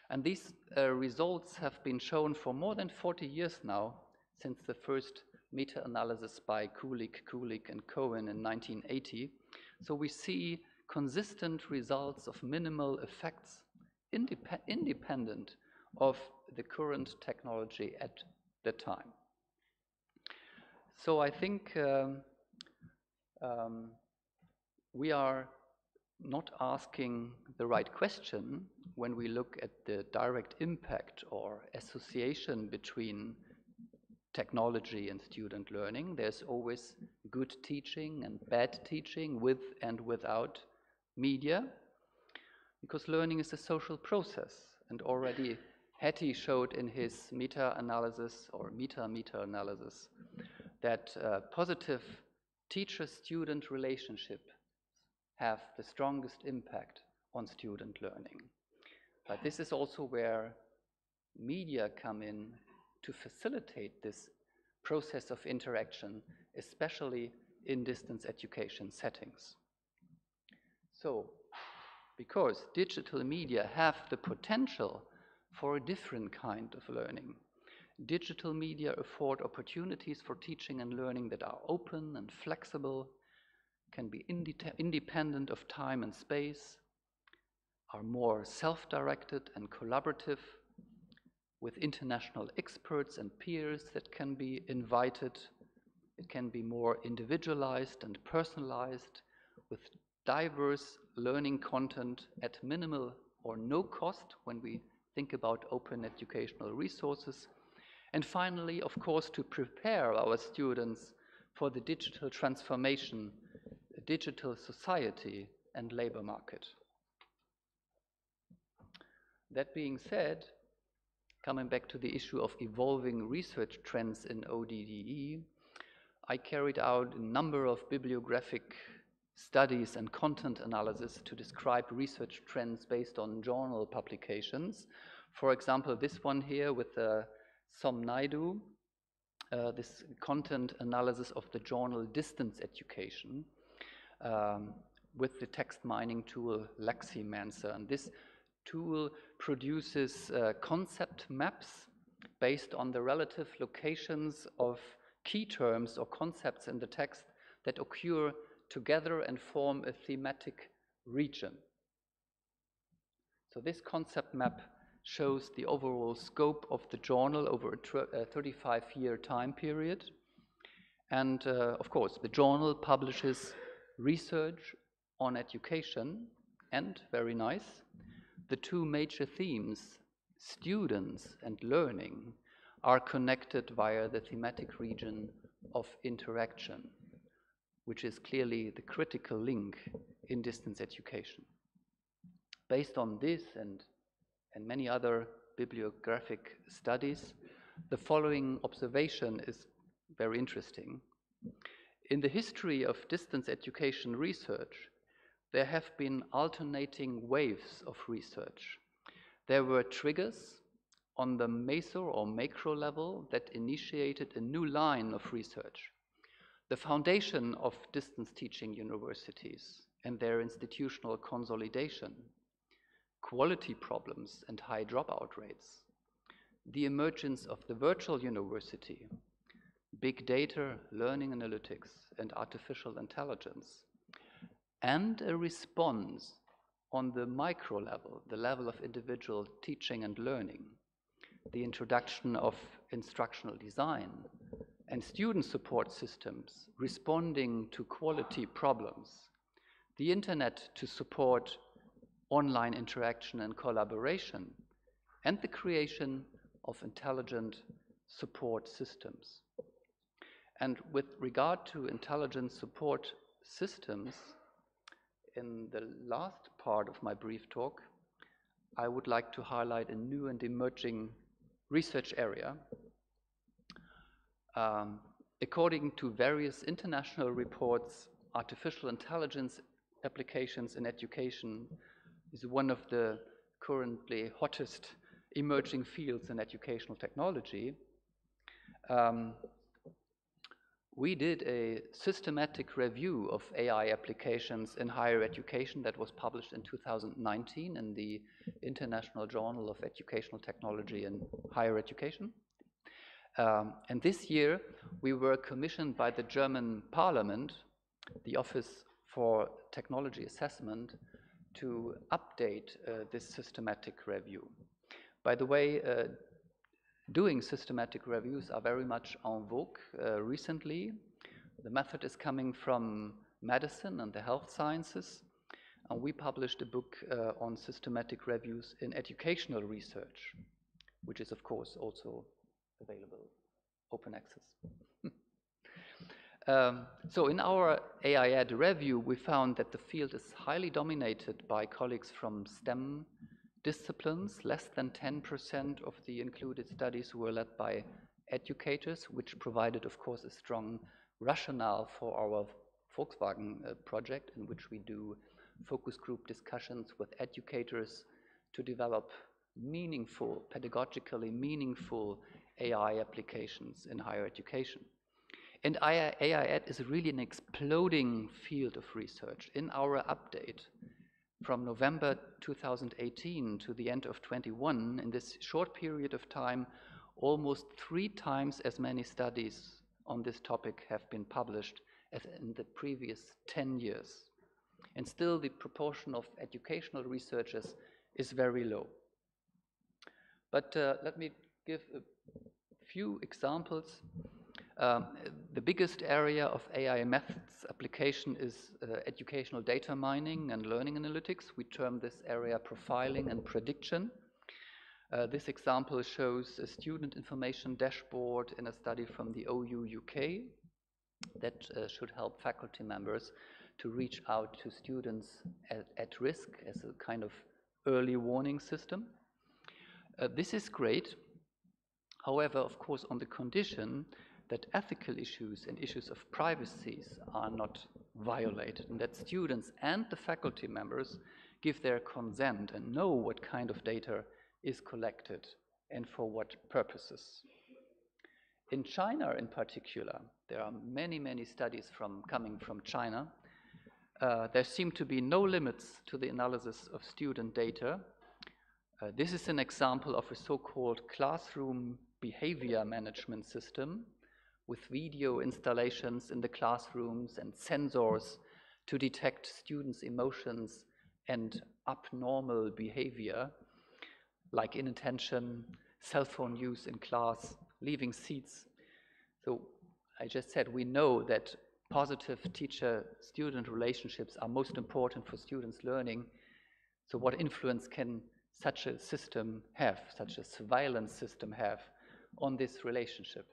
And these results have been shown for more than 40 years now, since the first meta-analysis by Kulik and Cohen in 1980. So we see consistent results of minimal effects independent of the current technology at the time. So I think we are not asking the right question when we look at the direct impact or association between technology and student learning. There's always good teaching and bad teaching with and without media, because learning is a social process. And already Hattie showed in his meta-analysis or meta-analysis that positive teacher-student relationship have the strongest impact on student learning. But this is also where media come in to facilitate this process of interaction, especially in distance education settings. So, because digital media have the potential for a different kind of learning, digital media afford opportunities for teaching and learning that are open and flexible, can be independent of time and space, are more self-directed and collaborative, with international experts and peers that can be invited. It can be more individualized and personalized, with diverse learning content at minimal or no cost when we think about open educational resources. And finally, of course, to prepare our students for the digital transformation, the digital society and labor market. That being said, coming back to the issue of evolving research trends in ODDE, I carried out a number of bibliographic studies and content analysis to describe research trends based on journal publications. For example, this one here with Som Naidu, this content analysis of the journal Distance Education with the text mining tool Leximancer. And this tool produces concept maps based on the relative locations of key terms or concepts in the text that occur together and form a thematic region. So this concept map shows the overall scope of the journal over a 35-year time period. And of course, the journal publishes research on education and, very nice, the two major themes, students and learning, are connected via the thematic region of interaction, which is clearly the critical link in distance education. Based on this and many other bibliographic studies, the following observation is very interesting. In the history of distance education research, there have been alternating waves of research. There were triggers on the meso or macro level that initiated a new line of research. The foundation of distance teaching universities and their institutional consolidation, quality problems and high dropout rates, the emergence of the virtual university, big data, learning analytics, and artificial intelligence, and a response on the micro level, the level of individual teaching and learning, the introduction of instructional design and student support systems responding to quality problems, the internet to support online interaction and collaboration, and the creation of intelligent support systems. And with regard to intelligent support systems, in the last part of my brief talk, I would like to highlight a new and emerging research area. According to various international reports, artificial intelligence applications in education is one of the currently hottest emerging fields in educational technology. We did a systematic review of AI applications in higher education that was published in 2019 in the International Journal of Educational Technology in Higher Education. And this year, we were commissioned by the German Parliament, the Office for Technology Assessment, to update this systematic review. By the way, doing systematic reviews are very much en vogue recently. The method is coming from medicine and the health sciences, and we published a book on systematic reviews in educational research, which is of course also available, open access. So in our AIED review, we found that the field is highly dominated by colleagues from STEM disciplines. Less than 10% of the included studies were led by educators, which provided, of course, a strong rationale for our Volkswagen project, in which we do focus group discussions with educators to develop meaningful, pedagogically meaningful AI applications in higher education. And AIED is really an exploding field of research. In our update from November 2018 to the end of 21, in this short period of time, almost 3 times as many studies on this topic have been published as in the previous 10 years. And still the proportion of educational researchers is very low. But let me give a few examples. The biggest area of AI methods application is educational data mining and learning analytics. We term this area profiling and prediction. This example shows a student information dashboard in a study from the OU UK that should help faculty members to reach out to students at risk as a kind of early warning system. This is great. However, of course, on the condition that ethical issues and issues of privacy are not violated, and that students and the faculty members give their consent and know what kind of data is collected and for what purposes. In China in particular, there are many, many studies coming from China. There seem to be no limits to the analysis of student data. This is an example of a so-called classroom behavior management system with video installations in the classrooms and sensors to detect students' emotions and abnormal behavior, like inattention, cell phone use in class, leaving seats. So I just said we know that positive teacher-student relationships are most important for students' learning. So what influence can such a system have, such a surveillance system have on this relationship?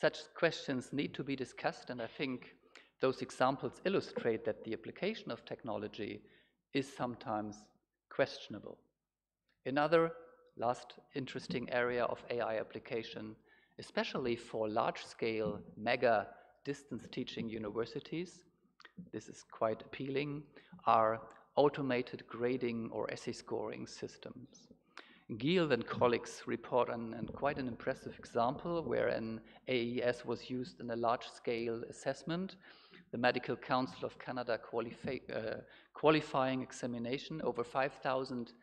Such questions need to be discussed, and I think those examples illustrate that the application of technology is sometimes questionable. Another last interesting area of AI application, especially for large-scale mega distance teaching universities, this is quite appealing, are automated grading or essay scoring systems. Giel and colleagues report on quite an impressive example where an AES was used in a large-scale assessment, the Medical Council of Canada qualifying examination. Over 5,000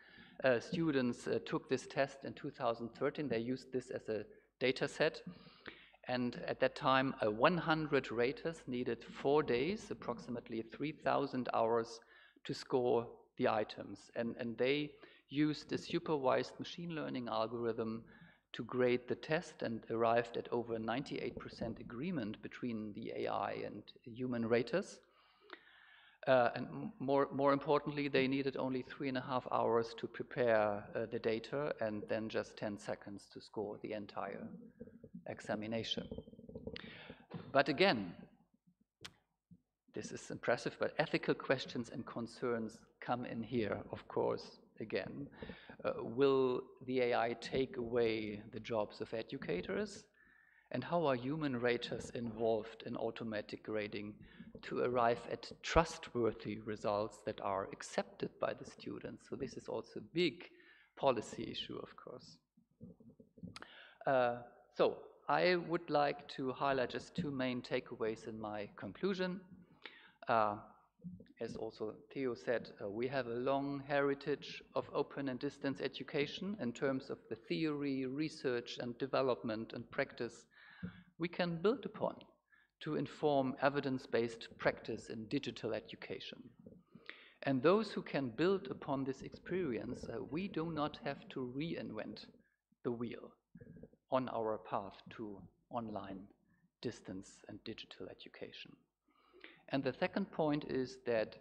students took this test in 2013. They used this as a data set. And at that time, 100 raters needed 4 days, approximately 3,000 hours to score the items. And they used a supervised machine learning algorithm to grade the test and arrived at over 98% agreement between the AI and human raters. And more importantly, they needed only 3.5 hours to prepare the data and then just 10 seconds to score the entire examination. But again, this is impressive, but ethical questions and concerns come in here, of course, again. Will the AI take away the jobs of educators? And how are human raters involved in automatic grading to arrive at trustworthy results that are accepted by the students? So this is also a big policy issue, of course. So I would like to highlight just two main takeaways in my conclusion. As also Theo said, we have a long heritage of open and distance education in terms of the theory, research, and development and practice we can build upon to inform evidence-based practice in digital education. And those who can build upon this experience, we do not have to reinvent the wheel on our path to online distance and digital education. And the second point is that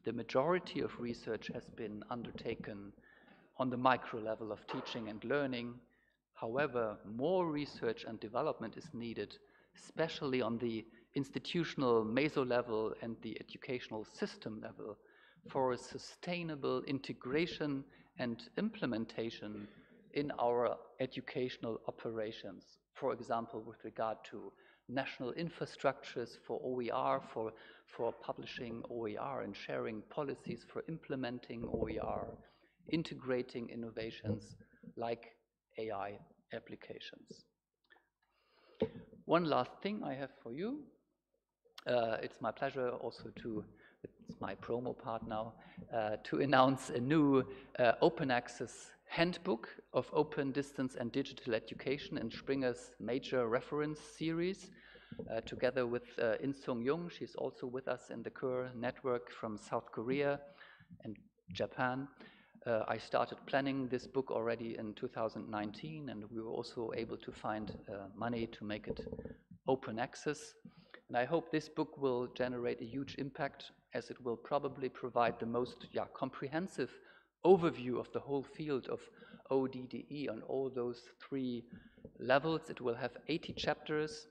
the majority of research has been undertaken on the micro level of teaching and learning. However, more research and development is needed, especially on the institutional meso level and the educational system level, for a sustainable integration and implementation in our educational operations. For example, with regard to national infrastructures for OER, for publishing OER and sharing policies for implementing OER, integrating innovations like AI applications. One last thing I have for you. It's my pleasure also to, it's my promo part now, to announce a new open access handbook of open distance and digital education in Springer's major reference series, together with In-Sung Jung. She's also with us in the KUR network from South Korea and Japan. I started planning this book already in 2019, and we were also able to find money to make it open access. And I hope this book will generate a huge impact, as it will probably provide the most comprehensive overview of the whole field of ODDE on all those three levels. It will have 80 chapters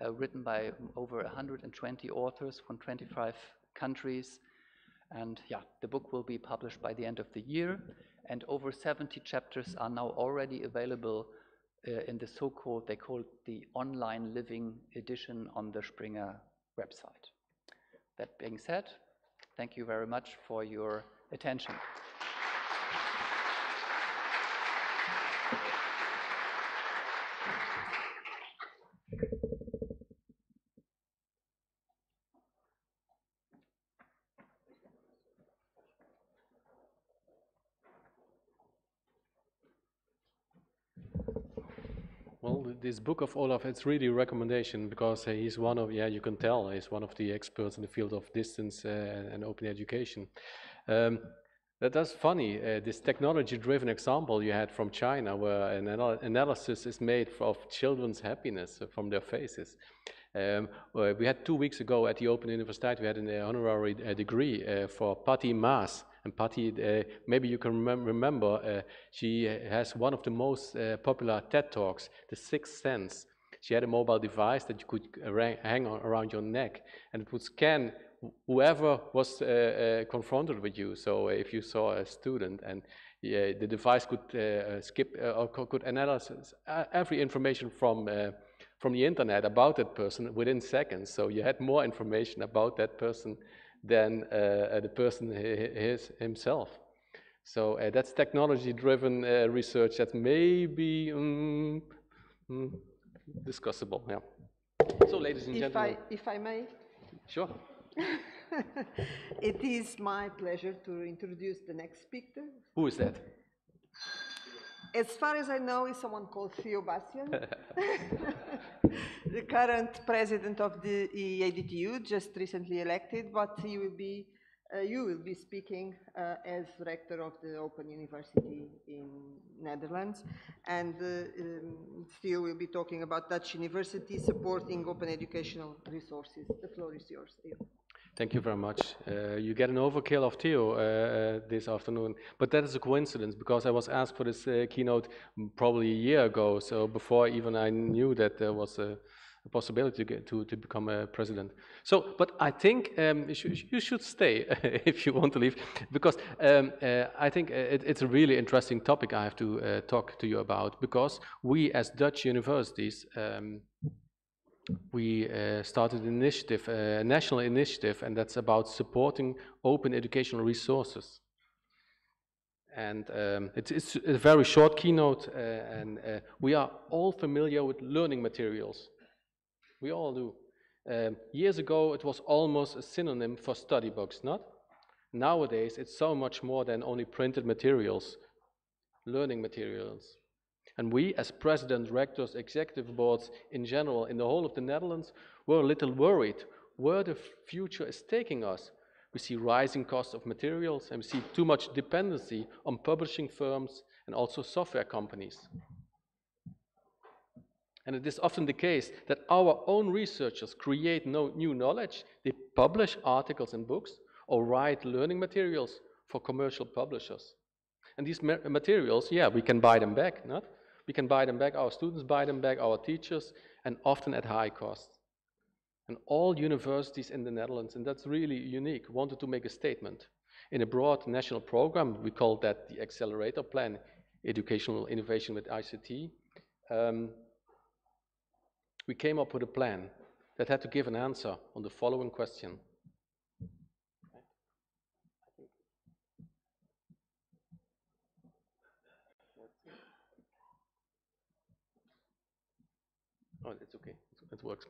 written by over 120 authors from 25 countries. And the book will be published by the end of the year. And over 70 chapters are now already available in the so-called, they call it the online living edition on the Springer website. That being said, thank you very much for your attention. Well, this book of Olaf, it's really a recommendation because he's one of, you can tell, he's one of the experts in the field of distance and open education. That's funny, this technology-driven example you had from China, where an analysis is made of children's happiness from their faces. We had 2 weeks ago at the Open University, we had an honorary degree for Patti Maas. And Patti, maybe you can remember, she has one of the most popular TED Talks, The Sixth Sense. She had a mobile device that you could hang around your neck, and it would scan whoever was confronted with you. So if you saw a student, and the device could skip or could analyze every information from the internet about that person within seconds. So you had more information about that person than the person himself. So that's technology-driven research that may be discussable. Yeah. So, ladies and gentlemen, if I may, sure. It is my pleasure to introduce the next speaker. Who is that? As far as I know, is someone called Theo Bastian, the current president of the EADTU, just recently elected, but he will be, you will be speaking as rector of the Open University in Netherlands, and Theo will be talking about Dutch University supporting open educational resources. The floor is yours, Theo. Thank you very much. You get an overkill of Theo this afternoon, but that is a coincidence because I was asked for this keynote probably a year ago, so before even I knew that there was a possibility to become a president. So, but I think you should stay if you want to leave, because I think it's a really interesting topic I have to talk to you about, because we as Dutch universities, we started an initiative, a national initiative, and that's about supporting open educational resources. And it's a very short keynote, and we are all familiar with learning materials. We all do. Years ago, it was almost a synonym for study books, not? Nowadays, it's so much more than only printed materials, learning materials. And we, as presidents, rectors, executive boards in general, in the whole of the Netherlands, were a little worried where the future is taking us. We see rising costs of materials, and we see too much dependency on publishing firms and also software companies. And it is often the case that our own researchers create new knowledge. They publish articles and books or write learning materials for commercial publishers. And these materials, yeah, we can buy them back, not? We can buy them back, our students buy them back, our teachers, and often at high cost. And all universities in the Netherlands, and that's really unique, wanted to make a statement. In a broad national program, we call that the Accelerator Plan, Educational Innovation with ICT, we came up with a plan that had to give an answer on the following question. Oh, it's okay, it works.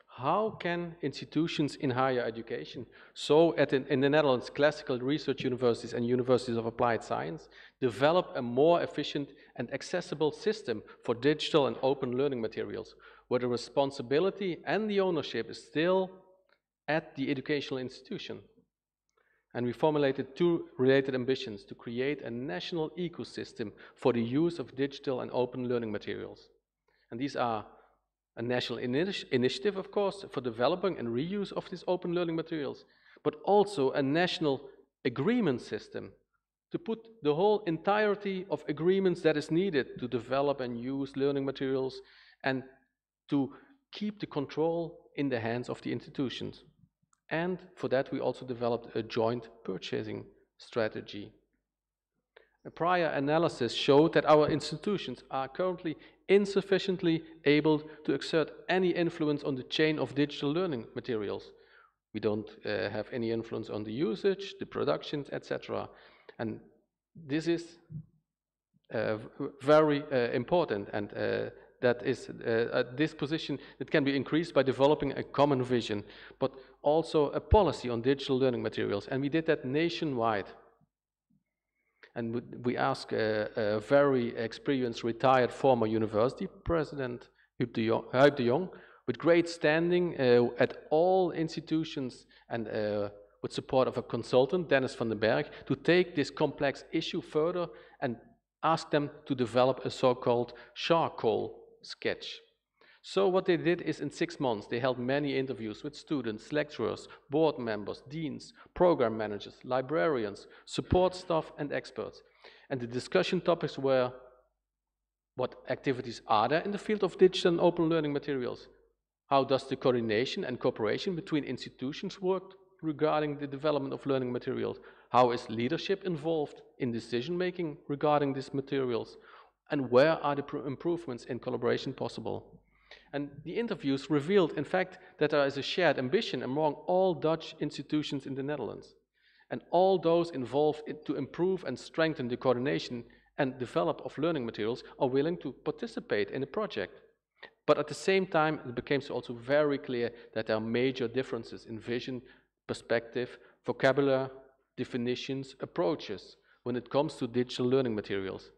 How can institutions in higher education, so in the Netherlands, classical research universities and universities of applied science, develop a more efficient and accessible system for digital and open learning materials, where the responsibility and the ownership is still at the educational institution? And we formulated two related ambitions: to create a national ecosystem for the use of digital and open learning materials. And these are a national initiative, of course, for developing and reuse of these open learning materials, but also a national agreement system to put the whole entirety of agreements that is needed to develop and use learning materials, and to keep the control in the hands of the institutions. And for that, we also developed a joint purchasing strategy. A prior analysis showed that our institutions are currently insufficiently able to exert any influence on the chain of digital learning materials. We don't have any influence on the usage, the productions, etc. And this is very important, and that is this position that can be increased by developing a common vision, but also a policy on digital learning materials. And we did that nationwide. And we asked a very experienced retired former university president, Huub de Jong, with great standing at all institutions, and with support of a consultant, Dennis van den Berg, to take this complex issue further and ask them to develop a so-called charcoal sketch. So what they did is, in 6 months, they held many interviews with students, lecturers, board members, deans, program managers, librarians, support staff, and experts. And the discussion topics were: what activities are there in the field of digital and open learning materials? How does the coordination and cooperation between institutions work regarding the development of learning materials? How is leadership involved in decision-making regarding these materials? And where are the improvements in collaboration possible? And the interviews revealed, in fact, that there is a shared ambition among all Dutch institutions in the Netherlands. And all those involved to improve and strengthen the coordination and develop of learning materials are willing to participate in the project. But at the same time, it became also very clear that there are major differences in vision, perspective, vocabulary, definitions, approaches when it comes to digital learning materials.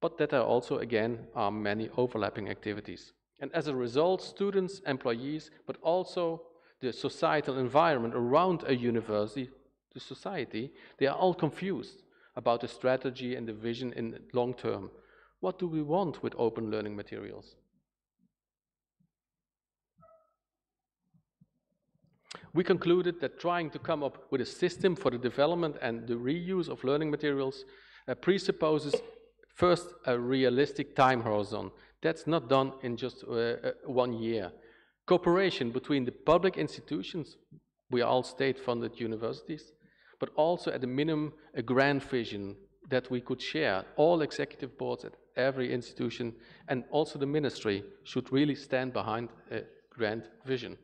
But that there also, again, are many overlapping activities. And as a result, students, employees, but also the societal environment around a university, the society, they are all confused about the strategy and the vision in the long term. What do we want with open learning materials? we concluded that trying to come up with a system for the development and the reuse of learning materials presupposes first a realistic time horizon. That's not done in just 1 year. Cooperation between the public institutions, we are all state-funded universities, but also at a minimum a grand vision that we could share. All executive boards at every institution and also the ministry should really stand behind a grand vision.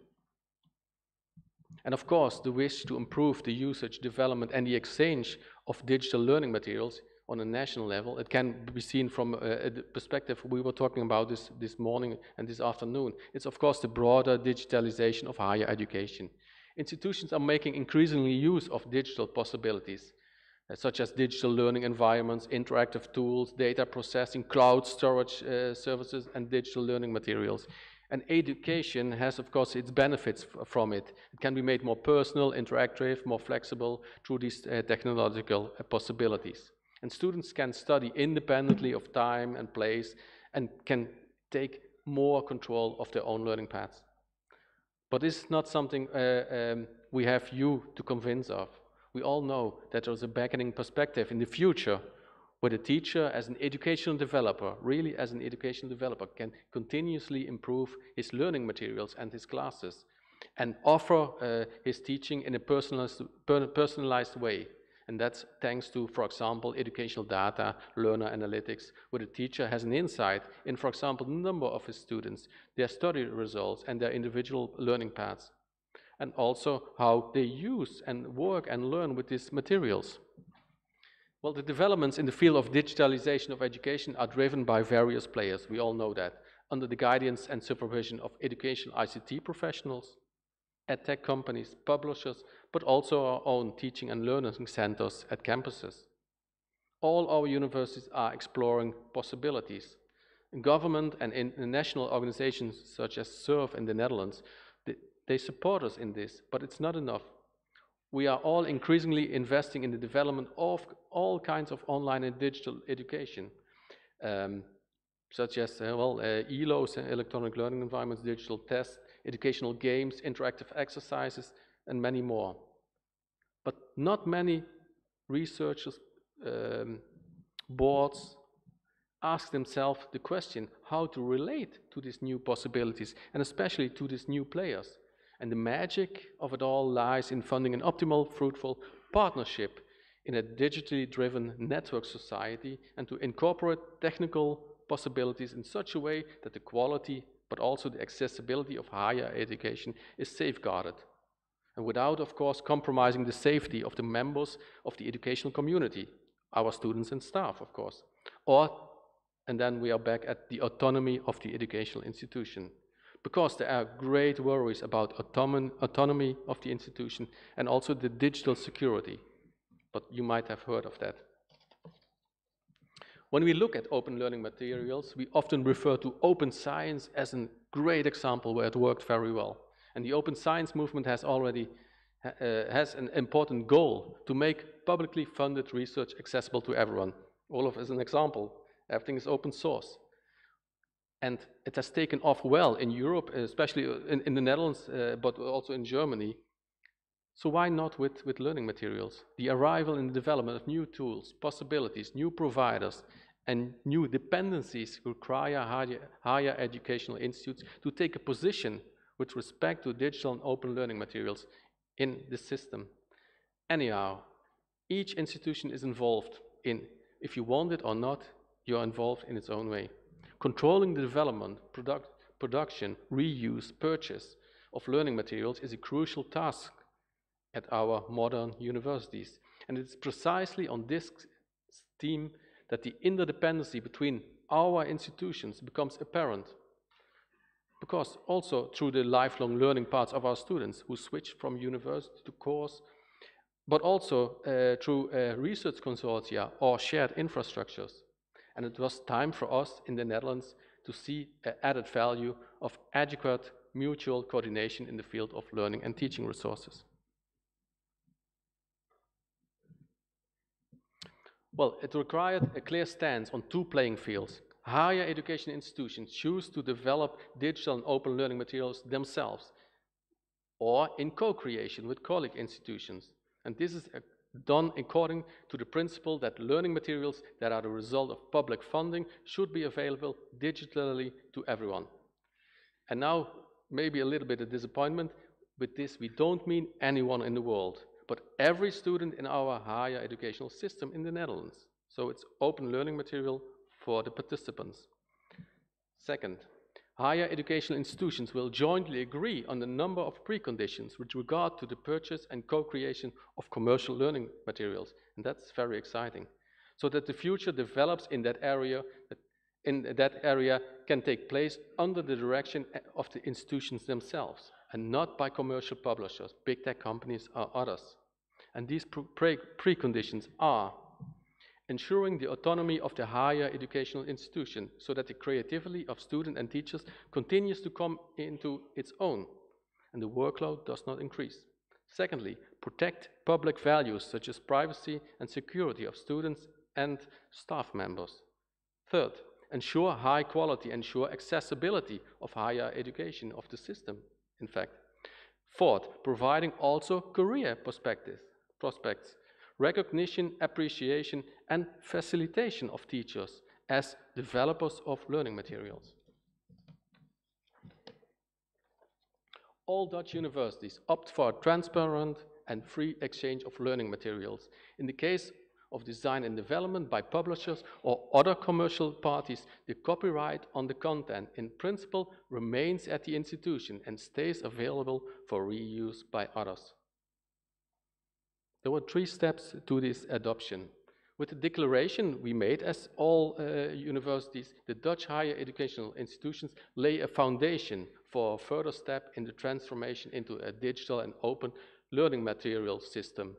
And of course, the wish to improve the usage, development, and the exchange of digital learning materials on a national level. It can be seen from a perspective we were talking about this morning and this afternoon. It's of course the broader digitalization of higher education. Institutions are making increasingly use of digital possibilities, such as digital learning environments, interactive tools, data processing, cloud storage services, and digital learning materials. And education has, of course, its benefits from it. It can be made more personal, interactive, more flexible through these technological possibilities. And students can study independently of time and place and can take more control of their own learning paths. But this is not something we have you to convince of. We all know that there's a beckoning perspective in the future where the teacher as an educational developer, really as an educational developer, can continuously improve his learning materials and his classes and offer his teaching in a personalized way. And that's thanks to, for example, educational data, learner analytics, where the teacher has an insight in, for example, the number of his students, their study results, and their individual learning paths, and also how they use and work and learn with these materials. Well, the developments in the field of digitalization of education are driven by various players, we all know that, under the guidance and supervision of educational ICT professionals, edtech companies, publishers, but also our own teaching and learning centers at campuses. All our universities are exploring possibilities. Government and international organizations such as SURF in the Netherlands, they support us in this, but it's not enough. We are all increasingly investing in the development of all kinds of online and digital education, such as ELOs, electronic learning environments, digital tests, educational games, interactive exercises, and many more. But not many researchers, boards, ask themselves the question how to relate to these new possibilities, and especially to these new players. And the magic of it all lies in funding an optimal, fruitful partnership in a digitally driven network society and to incorporate technical possibilities in such a way that the quality but also the accessibility of higher education is safeguarded. And without, of course, compromising the safety of the members of the educational community, our students and staff, of course. And then we are back at the autonomy of the educational institution. Because there are great worries about autonomy of the institution and also the digital security. But you might have heard of that. When we look at open learning materials, we often refer to open science as a great example where it worked very well. And the open science movement has already has an important goal to make publicly funded research accessible to everyone. Olaf is an example. Everything is open source. And it has taken off well in Europe, especially in the Netherlands, but also in Germany. So why not with learning materials? The arrival and the development of new tools, possibilities, new providers, and new dependencies require higher educational institutes to take a position with respect to digital and open learning materials in the system. Anyhow, each institution is involved in, if you want it or not, you're involved in its own way. Controlling the development, production, reuse, purchase of learning materials is a crucial task at our modern universities. And it's precisely on this theme that the interdependency between our institutions becomes apparent. Because also through the lifelong learning paths of our students who switch from university to course, but also through research consortia or shared infrastructures. And it was time for us in the Netherlands to see an added value of adequate mutual coordination in the field of learning and teaching resources. Well, it required a clear stance on two playing fields. Higher education institutions choose to develop digital and open learning materials themselves. or in co-creation with colleague institutions. And this is done according to the principle that learning materials that are the result of public funding should be available digitally to everyone. And now, maybe a little bit of disappointment, with this we don't mean anyone in the world, but every student in our higher educational system in the Netherlands. So it's open learning material for the participants. Second, higher educational institutions will jointly agree on the number of preconditions with regard to the purchase and co-creation of commercial learning materials. And that's very exciting. So that the future develops in that area, can take place under the direction of the institutions themselves and not by commercial publishers, big tech companies or others. And these preconditions are ensuring the autonomy of the higher educational institution so that the creativity of students and teachers continues to come into its own and the workload does not increase. Secondly, protect public values such as privacy and security of students and staff members. Third, ensure high quality, ensure accessibility of higher education of the system, in fact. Fourth, providing also career prospects, recognition, appreciation, and facilitation of teachers as developers of learning materials. All Dutch universities opt for a transparent and free exchange of learning materials. In the case of design and development by publishers or other commercial parties, the copyright on the content in principle remains at the institution and stays available for reuse by others. There were 3 steps to this adoption. With the declaration we made, as all universities, the Dutch higher educational institutions lay a foundation for a further step in the transformation into a digital and open learning material system.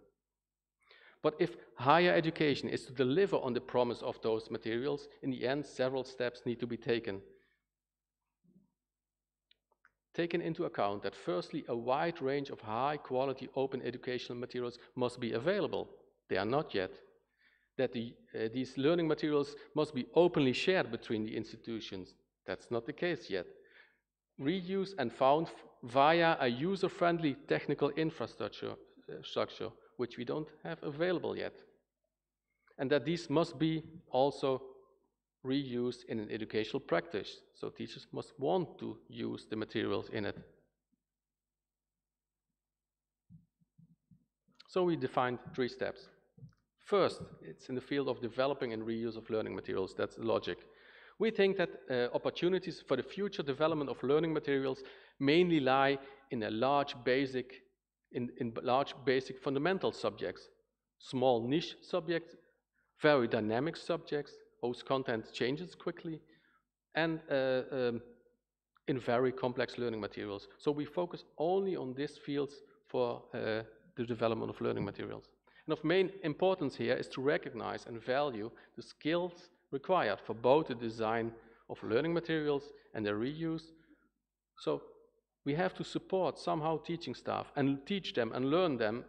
But if higher education is to deliver on the promise of those materials, in the end, several steps need to be taken. Taken into account that firstly, a wide range of high-quality open educational materials must be available. They are not yet. That these learning materials must be openly shared between the institutions. That's not the case yet. Reuse and found via a user-friendly technical infrastructure, which we don't have available yet. And that these must be also reused in an educational practice. So teachers must want to use the materials in it. So we defined 3 steps. First, it's in the field of developing and reuse of learning materials. That's the logic. We think that opportunities for the future development of learning materials mainly lie in large basic fundamental subjects, small niche subjects, very dynamic subjects, whose content changes quickly, and in very complex learning materials. So we focus only on these fields for the development of learning materials. And of main importance here is to recognize and value the skills required for both the design of learning materials and their reuse. So we have to support somehow teaching staff and teach them and learn them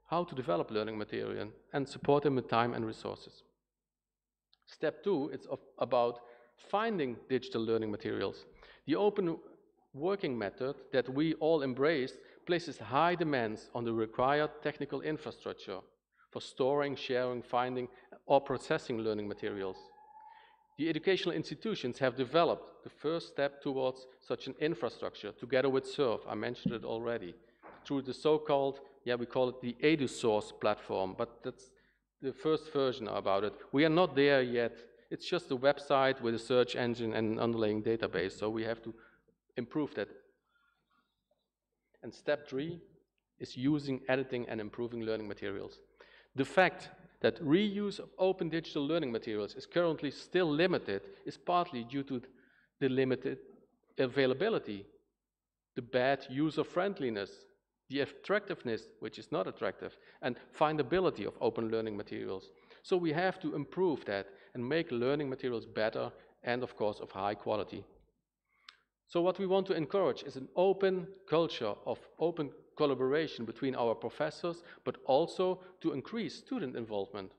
how to develop learning material and support them with time and resources. Step 2 is about finding digital learning materials. The open working method that we all embrace places high demands on the required technical infrastructure for storing, sharing, finding, or processing learning materials. The educational institutions have developed the first step towards such an infrastructure together with SURF, I mentioned it already, through the so-called, we call it the EduSource platform, but that's the first version about it. We are not there yet. It's just a website with a search engine and an underlying database, so we have to improve that. And step 3 is using, editing, and improving learning materials. The fact that reuse of open digital learning materials is currently still limited is partly due to the limited availability, the bad user-friendliness, the attractiveness, which is not attractive, and findability of open learning materials. So we have to improve that and make learning materials better and, of course, of high quality. So what we want to encourage is an open culture of open collaboration between our professors, but also to increase student involvement.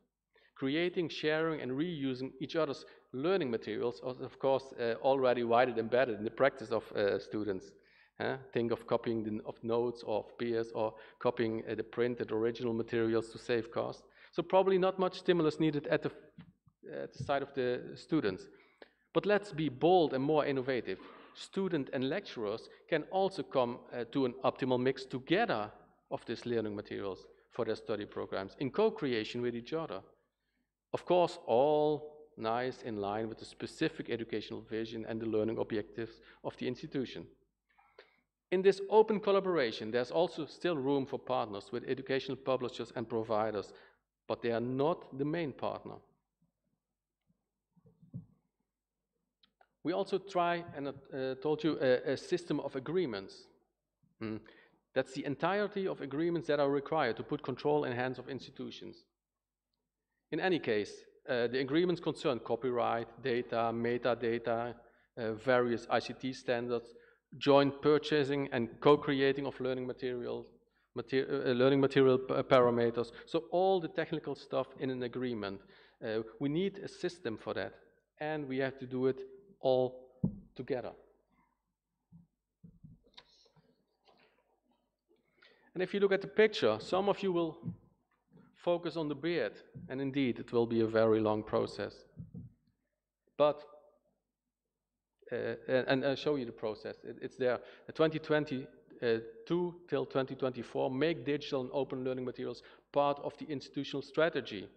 Creating, sharing, and reusing each other's learning materials is, of course, already widely embedded in the practice of students. Think of copying of notes or of peers, or copying the printed original materials to save cost. So probably not much stimulus needed at the side of the students. But let's be bold and more innovative. Students and lecturers can also come to an optimal mix together of these learning materials for their study programs in co-creation with each other. Of course, all nice in line with the specific educational vision and the learning objectives of the institution. In this open collaboration, there's also still room for partners with educational publishers and providers, but they are not the main partner. We also try, and I told you, a system of agreements. That's the entirety of agreements that are required to put control in hands of institutions. In any case, the agreements concern copyright, data, metadata, various ICT standards, joint purchasing and co-creating of learning material parameters. So all the technical stuff in an agreement. We need a system for that, and we have to do it all together. And if you look at the picture, some of you will focus on the beard, and indeed it will be a very long process. But, and I'll show you the process. It's there. 2022 till 2024, make digital and open learning materials part of the institutional strategy.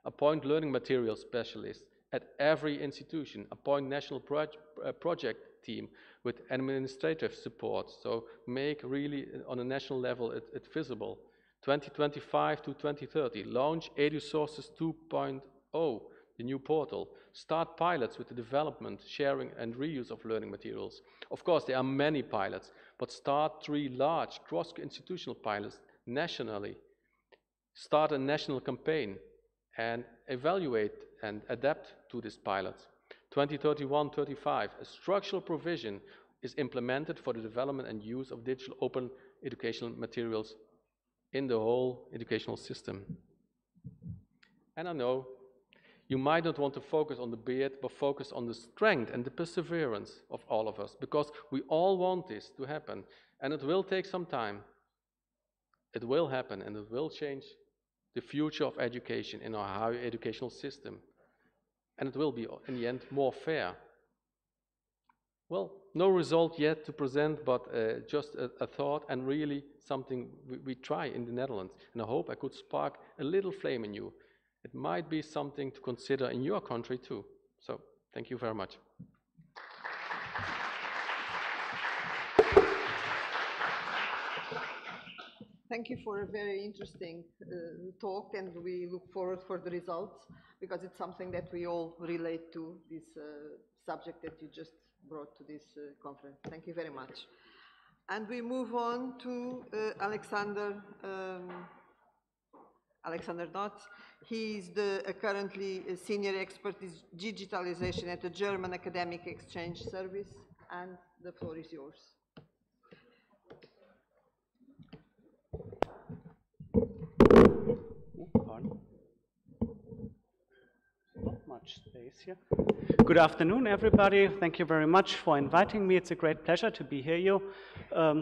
Appoint learning materials specialists at every institution. Appoint national project team with administrative support. So make really on a national level it visible. 2025 to 2030, launch EduSources 2.0, the new portal. Start pilots with the development, sharing and reuse of learning materials. Of course, there are many pilots, but start 3 large cross-institutional pilots nationally. Start a national campaign and evaluate and adapt to these pilots. 2031-35, a structural provision is implemented for the development and use of digital open educational materials in the whole educational system. And I know you might not want to focus on the beard, but focus on the strength and the perseverance of all of us, because we all want this to happen, and it will take some time. It will happen, and it will change the future of education in our higher educational system. And it will be, in the end, more fair. Well, no result yet to present, but just a thought, and really something we try in the Netherlands. And I hope I could spark a little flame in you. It might be something to consider in your country too. So, thank you very much. Thank you for a very interesting talk, and we look forward for the results, because it's something that we all relate to, this subject that you just brought to this conference. Thank you very much. And we move on to Alexander Notz. He is currently a senior expert in digitalization at the German Academic Exchange Service, and the floor is yours. Not much space here. Good afternoon, everybody. Thank you very much for inviting me. It's a great pleasure to be here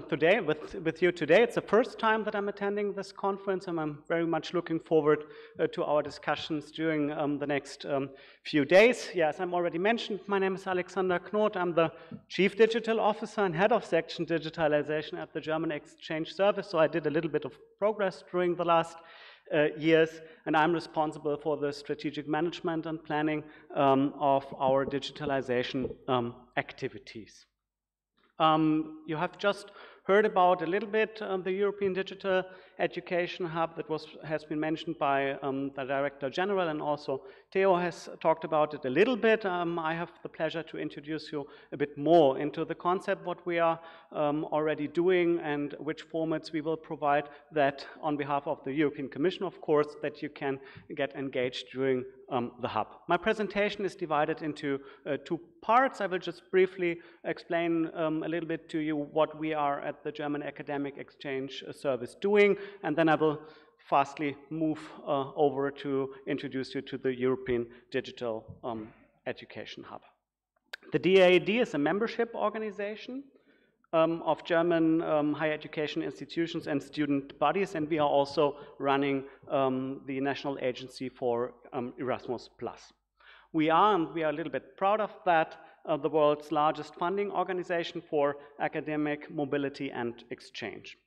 today with you today. It's the first time that I'm attending this conference, and I'm very much looking forward to our discussions during the next few days. Yes, I'm already mentioned. My name is Alexander Knoth. I'm the Chief Digital Officer and Head of Section Digitalization at the German Exchange Service. So I did a little bit of progress during the last years, and I'm responsible for the strategic management and planning of our digitalization activities. You have just heard about a little bit the European Digital Education Hub that has been mentioned by the Director General, and also Theo has talked about it a little bit. I have the pleasure to introduce you a bit more into the concept, what we are already doing, and which formats we will provide that on behalf of the European Commission, of course, that you can get engaged during the hub. My presentation is divided into 2 parts. I will just briefly explain a little bit to you what we are at the German Academic Exchange Service doing, and then I will fastly move over to introduce you to the European Digital Education Hub. The DAAD is a membership organization of German higher education institutions and student bodies, and we are also running the national agency for Erasmus+. We are a little bit proud of that, the world's largest funding organization for academic mobility and exchange.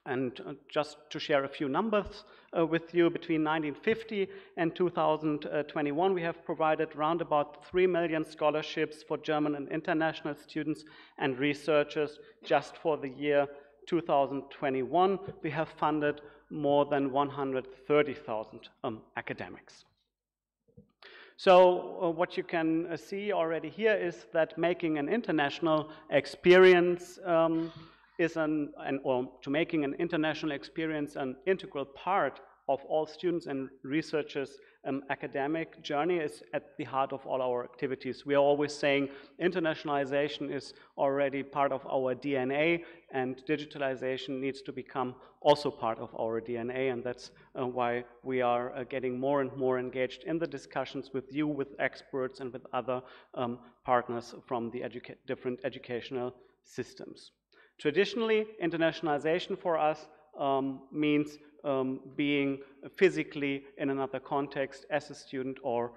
And just to share a few numbers with you, between 1950 and 2021, we have provided around about 3 million scholarships for German and international students and researchers. Just for the year 2021, we have funded more than 130,000 academics. So what you can see already here is that making an international experience to making an international experience an integral part of all students and researchers' academic journey is at the heart of all our activities. We are always saying internationalization is already part of our DNA, and digitalization needs to become also part of our DNA, and that's why we are getting more and more engaged in the discussions with you, with experts, and with other partners from the different educational systems. Traditionally, internationalization for us means being physically in another context as a student or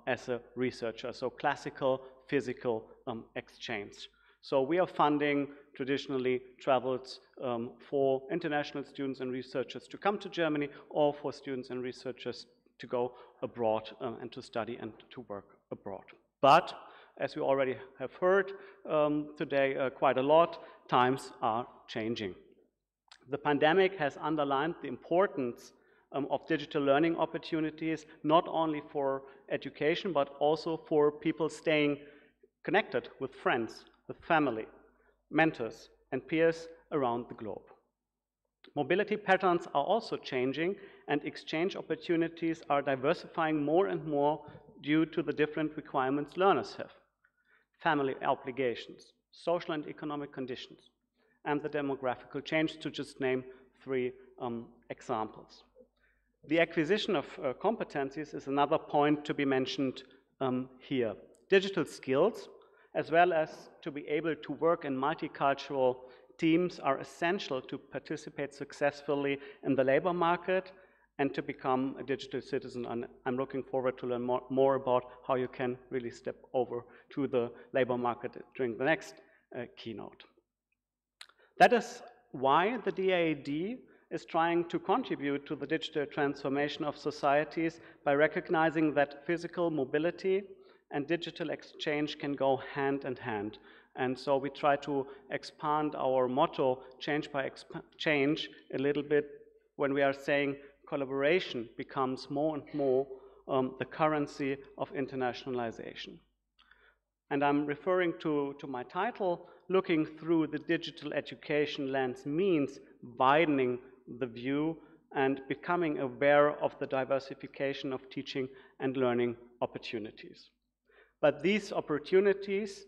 as a researcher, so classical physical exchange. So we are funding traditionally travels for international students and researchers to come to Germany, or for students and researchers to go abroad and to study and to work abroad. But as we already have heard today quite a lot, times are changing. The pandemic has underlined the importance of digital learning opportunities, not only for education, but also for people staying connected with friends, with family, mentors, and peers around the globe. Mobility patterns are also changing, and exchange opportunities are diversifying more and more due to the different requirements learners have. Family obligations, social and economic conditions, and the demographical change, to just name 3 examples. The acquisition of competencies is another point to be mentioned here. Digital skills, as well as to be able to work in multicultural teams, are essential to participate successfully in the labor market and to become a digital citizen. And I'm looking forward to learn more about how you can really step over to the labor market during the next keynote. That is why the DAAD is trying to contribute to the digital transformation of societies by recognizing that physical mobility and digital exchange can go hand in hand. And so we try to expand our motto, change by exchange, a little bit when we are saying collaboration becomes more and more the currency of internationalization. And I'm referring to my title, looking through the digital education lens means widening the view and becoming aware of the diversification of teaching and learning opportunities. But these opportunities,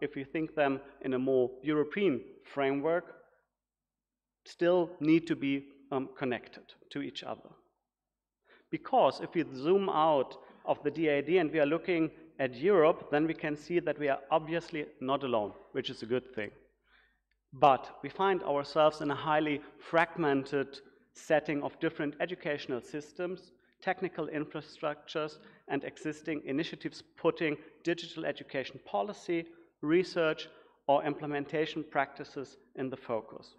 if we think them in a more European framework, still need to be connected to each other. Because if we zoom out of the DAD and we are looking at Europe, then we can see that we are obviously not alone, which is a good thing. But we find ourselves in a highly fragmented setting of different educational systems, technical infrastructures, and existing initiatives putting digital education policy, research, or implementation practices in the focus.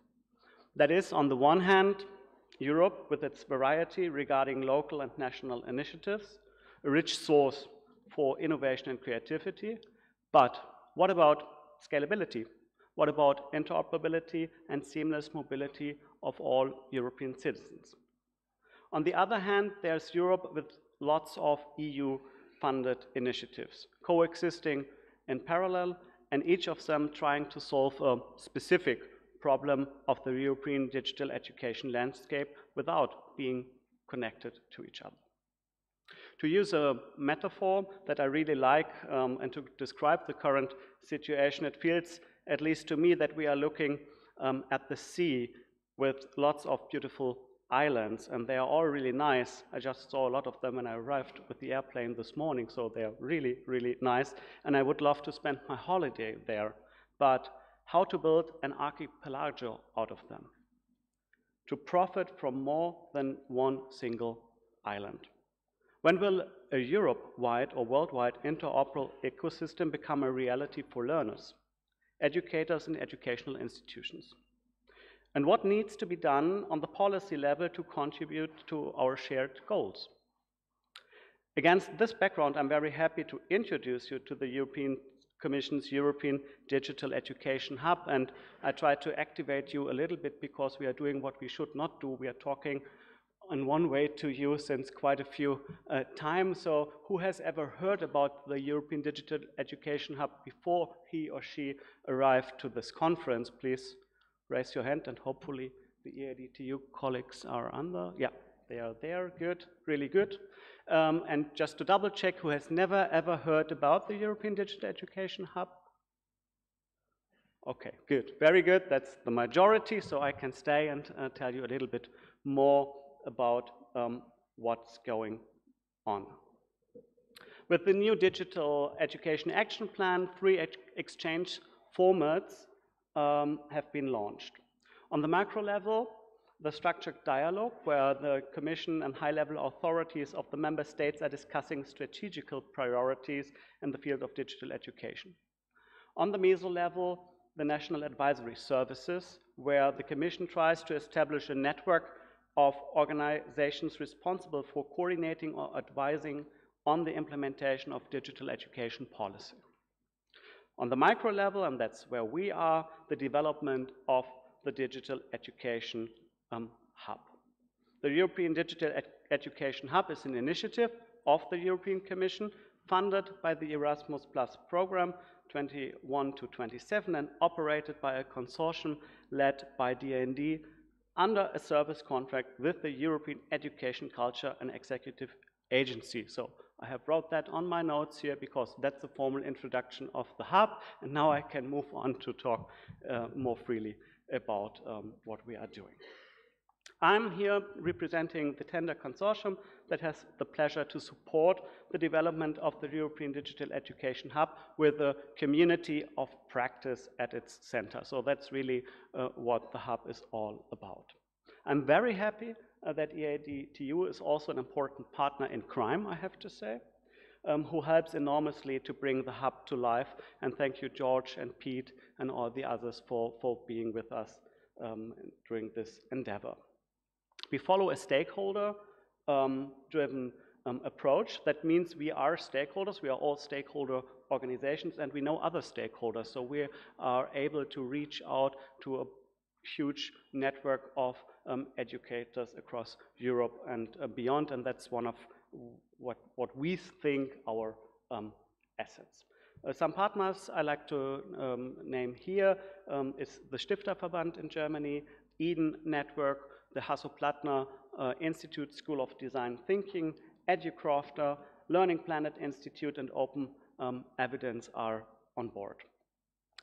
That is, on the one hand, Europe with its variety regarding local and national initiatives, a rich source for innovation and creativity. But what about scalability? What about interoperability and seamless mobility of all European citizens? On the other hand, there's Europe with lots of EU-funded initiatives coexisting in parallel, and each of them trying to solve a specific problem of the European digital education landscape without being connected to each other. To use a metaphor that I really like and to describe the current situation, it feels, at least to me, that we are looking at the sea with lots of beautiful islands, and they are all really nice. I just saw a lot of them when I arrived with the airplane this morning, so they are really, really nice, and I would love to spend my holiday there. But how to build an archipelago out of them, to profit from more than one single island. When will a Europe-wide or worldwide interoperable ecosystem become a reality for learners, educators, and educational institutions? And what needs to be done on the policy level to contribute to our shared goals? Against this background, I'm very happy to introduce you to the European Commission's European Digital Education Hub, and I try to activate you a little bit because we are doing what we should not do. We are talking in one way to you since quite a few times. So who has ever heard about the European Digital Education Hub before he or she arrived to this conference? Please raise your hand, and hopefully the EADTU colleagues are under. Yeah, they are there. Good, really good. And just to double check, who has never ever heard about the European Digital Education Hub? Okay, good, very good. That's the majority, so I can stay and tell you a little bit more about what's going on. With the new Digital Education Action Plan, 3 exchange formats have been launched. On the macro level, the structured dialogue, where the Commission and high-level authorities of the member states are discussing strategical priorities in the field of digital education. On the meso level, the national advisory services, where the Commission tries to establish a network of organizations responsible for coordinating or advising on the implementation of digital education policy. On the micro level, and that's where we are, the development of the Digital Education Hub. The European Digital Education Hub is an initiative of the European Commission funded by the Erasmus Plus program 21 to 27 and operated by a consortium led by DND under a service contract with the European Education, Culture and Executive Agency. So I have wrote that on my notes here because that's the formal introduction of the hub, and now I can move on to talk more freely about what we are doing. I'm here representing the tender consortium that has the pleasure to support the development of the European Digital Education Hub with a community of practice at its center. So that's really what the hub is all about. I'm very happy that EADTU is also an important partner in crime, I have to say, who helps enormously to bring the hub to life. And thank you, George and Pete and all the others for being with us during this endeavor. We follow a stakeholder-driven approach. That means we are stakeholders, we are all stakeholder organizations, and we know other stakeholders. So we are able to reach out to a huge network of educators across Europe and beyond, and that's one of what we think our assets. Some partners I like to name here is the Stifterverband in Germany, Eden Network, the Hasso-Plattner Institute School of Design Thinking, EduCrafter, Learning Planet Institute, and Open Evidence are on board.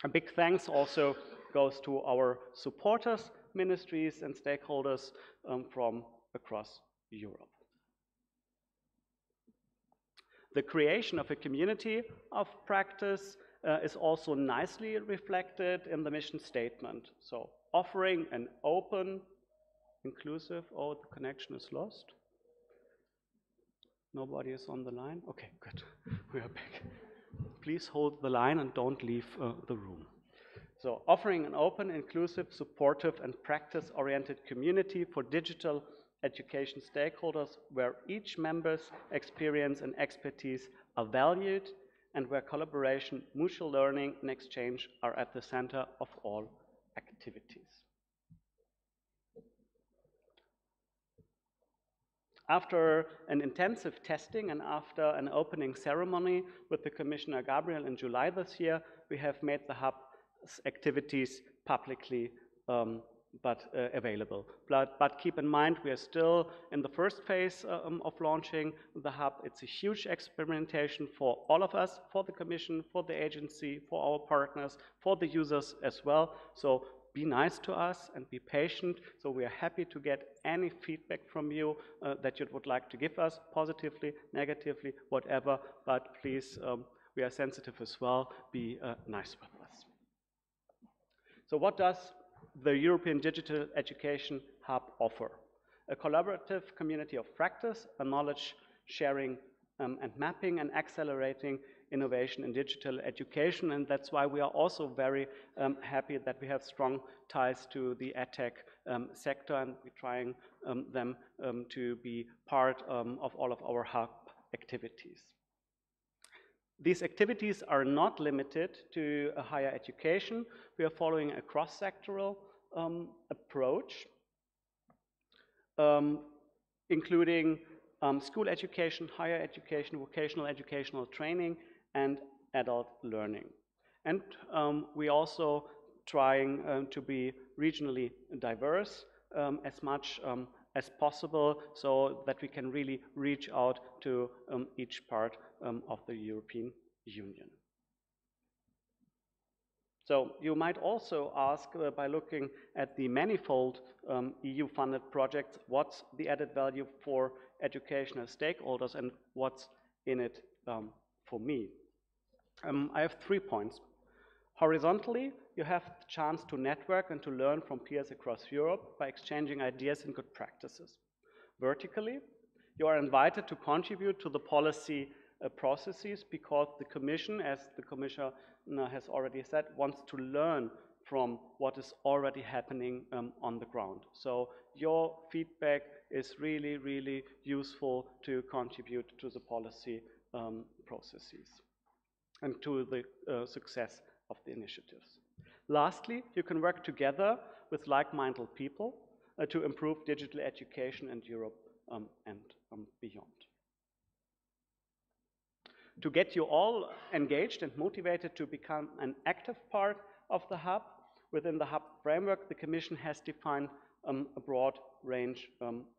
A big thanks also goes to our supporters, ministries, and stakeholders from across Europe. The creation of a community of practice is also nicely reflected in the mission statement. So offering an open, inclusive, oh, the connection is lost. Nobody is on the line? Okay, good, we are back. Please hold the line and don't leave the room. So offering an open, inclusive, supportive, and practice-oriented community for digital education stakeholders where each member's experience and expertise are valued and where collaboration, mutual learning, and exchange are at the center of all activities. After an intensive testing and after an opening ceremony with the Commissioner Gabriel in July this year, we have made the hub's activities publicly available. But keep in mind, we are still in the first phase of launching the hub. It's a huge experimentation for all of us, for the Commission, for the agency, for our partners, for the users as well. So be nice to us and be patient. So we are happy to get any feedback from you that you would like to give us, positively, negatively, whatever. But please, we are sensitive as well. Be nice with us. So what does the European Digital Education Hub offer? A collaborative community of practice, a knowledge sharing and mapping and accelerating innovation in digital education, and that's why we are also very happy that we have strong ties to the EdTech sector, and we're trying them to be part of all of our hub activities. These activities are not limited to higher education. We are following a cross-sectoral approach, including school education, higher education, vocational educational training, and adult learning. And we also trying to be regionally diverse as much as possible, so that we can really reach out to each part of the European Union. So you might also ask, by looking at the manifold EU-funded projects, what's the added value for educational stakeholders and what's in it for me? I have 3 points. Horizontally, you have the chance to network and to learn from peers across Europe by exchanging ideas and good practices. Vertically, you are invited to contribute to the policy processes, because the Commission, as the Commissioner has already said, wants to learn from what is already happening on the ground. So your feedback is really, really useful to contribute to the policy processes and to the success of the initiatives. Lastly, you can work together with like-minded people to improve digital education in Europe and beyond. To get you all engaged and motivated to become an active part of the Hub, within the Hub framework, the Commission has defined a broad range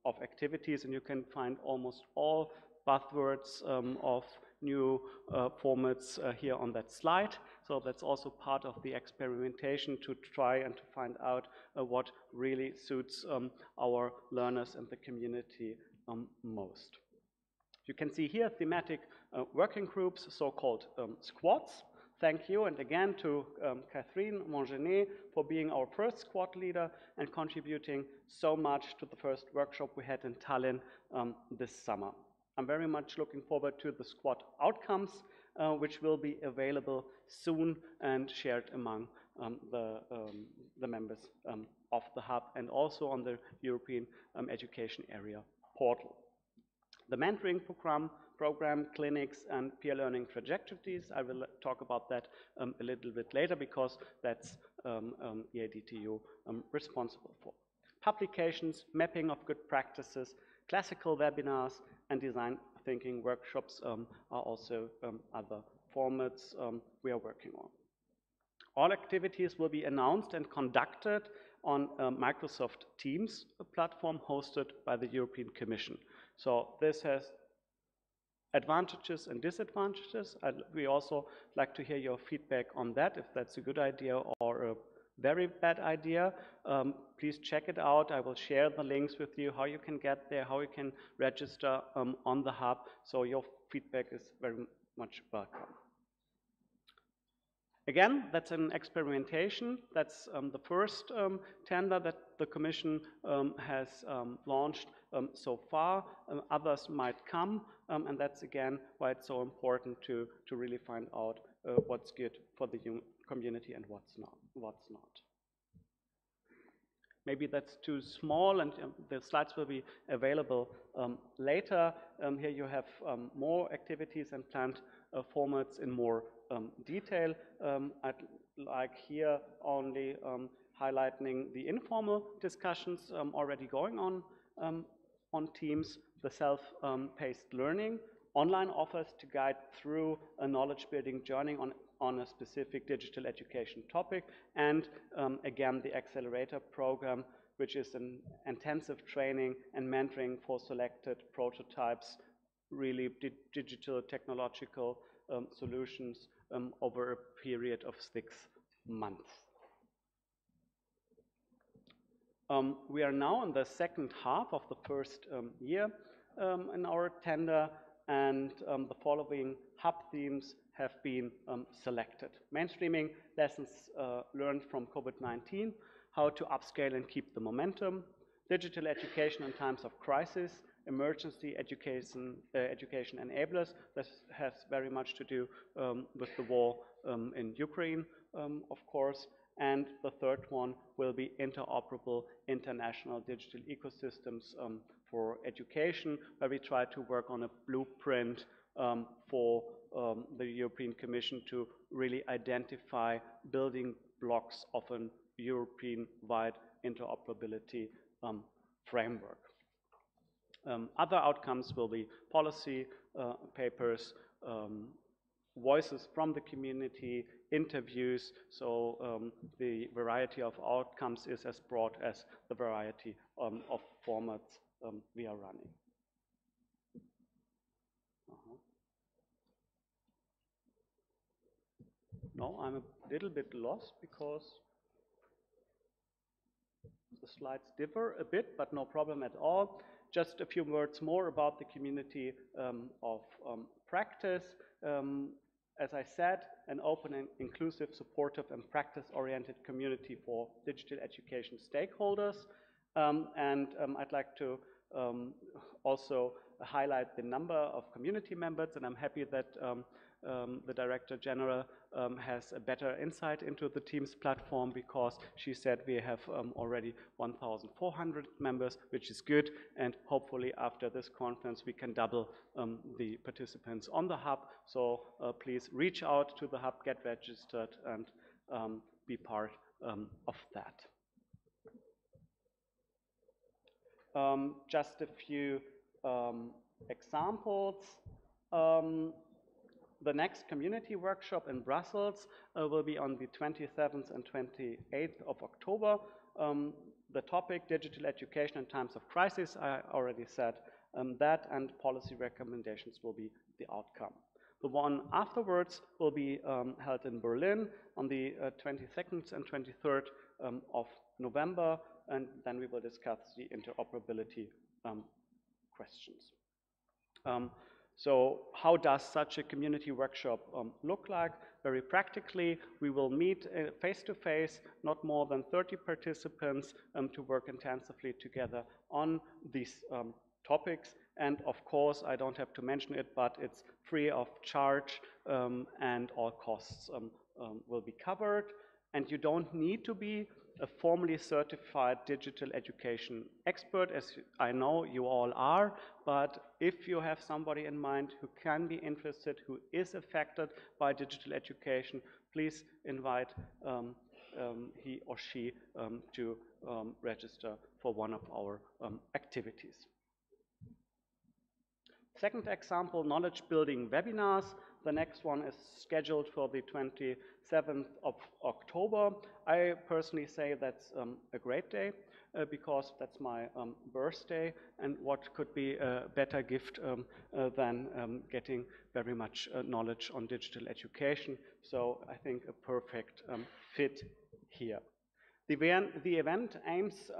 of activities, and you can find almost all buzzwords of new formats here on that slide. So that's also part of the experimentation, to try and to find out what really suits our learners and the community most. You can see here thematic working groups, so-called squads. Thank you, and again to Catherine Mongenet for being our first squad leader and contributing so much to the first workshop we had in Tallinn this summer. I'm very much looking forward to the squad outcomes, which will be available soon and shared among the members of the Hub, and also on the European Education Area portal. The mentoring program, clinics, and peer learning trajectories, I will talk about that a little bit later, because that's EADTU responsible for. Publications, mapping of good practices, classical webinars, and design thinking workshops are also other formats we are working on. All activities will be announced and conducted on Microsoft Teams, a platform hosted by the European Commission. So this has advantages and disadvantages. We also like to hear your feedback on that, if that's a good idea or a very bad idea. Please check it out. I will share the links with you, how you can get there, how you can register on the Hub. So your feedback is very much welcome. Again, that's an experimentation. That's the first tender that the Commission has launched so far. Others might come, and that's again why it's so important to really find out what's good for the community and what's not. Maybe that's too small, and the slides will be available later. Here you have more activities and planned formats in more detail. I'd like here only highlighting the informal discussions already going on Teams, the self-paced learning, online offers to guide through a knowledge-building journey on a specific digital education topic, and again, the accelerator program, which is an intensive training and mentoring for selected prototypes, really digital technological solutions over a period of 6 months. We are now in the second half of the first year in our tender and the following hub themes have been selected. Mainstreaming lessons learned from COVID-19, how to upscale and keep the momentum, digital education in times of crisis, emergency education enablers. This has very much to do with the war in Ukraine, of course. And the third one will be interoperable international digital ecosystems for education, where we try to work on a blueprint for the European Commission to really identify building blocks of an European-wide interoperability framework. Other outcomes will be policy papers, voices from the community, interviews, so the variety of outcomes is as broad as the variety of formats we are running. No, I'm a little bit lost because the slides differ a bit, but no problem at all. Just a few words more about the community of practice. As I said, an open and inclusive, supportive, and practice-oriented community for digital education stakeholders. I'd like to also highlight the number of community members, and I'm happy that the Director General has a better insight into the Teams platform, because she said we have already 1,400 members, which is good, and hopefully after this conference we can double the participants on the hub. So please reach out to the hub, get registered, and be part of that. Just a few examples. The next community workshop in Brussels will be on the 27th and 28th of October. The topic, digital education in times of crisis, I already said that, and policy recommendations will be the outcome. The one afterwards will be held in Berlin on the 22nd and 23rd of November, and then we will discuss the interoperability questions. So how does such a community workshop look like? Very practically, we will meet face-to-face, not more than 30 participants to work intensively together on these topics. And of course, I don't have to mention it, but it's free of charge and all costs will be covered. And you don't need to be a formally certified digital education expert, as I know you all are, but if you have somebody in mind who can be interested, who is affected by digital education, please invite he or she to register for one of our activities. Second example, knowledge building webinars. The next one is scheduled for the 27th of October. I personally say that's a great day because that's my birthday, and what could be a better gift than getting very much knowledge on digital education. So I think a perfect fit here. The event aims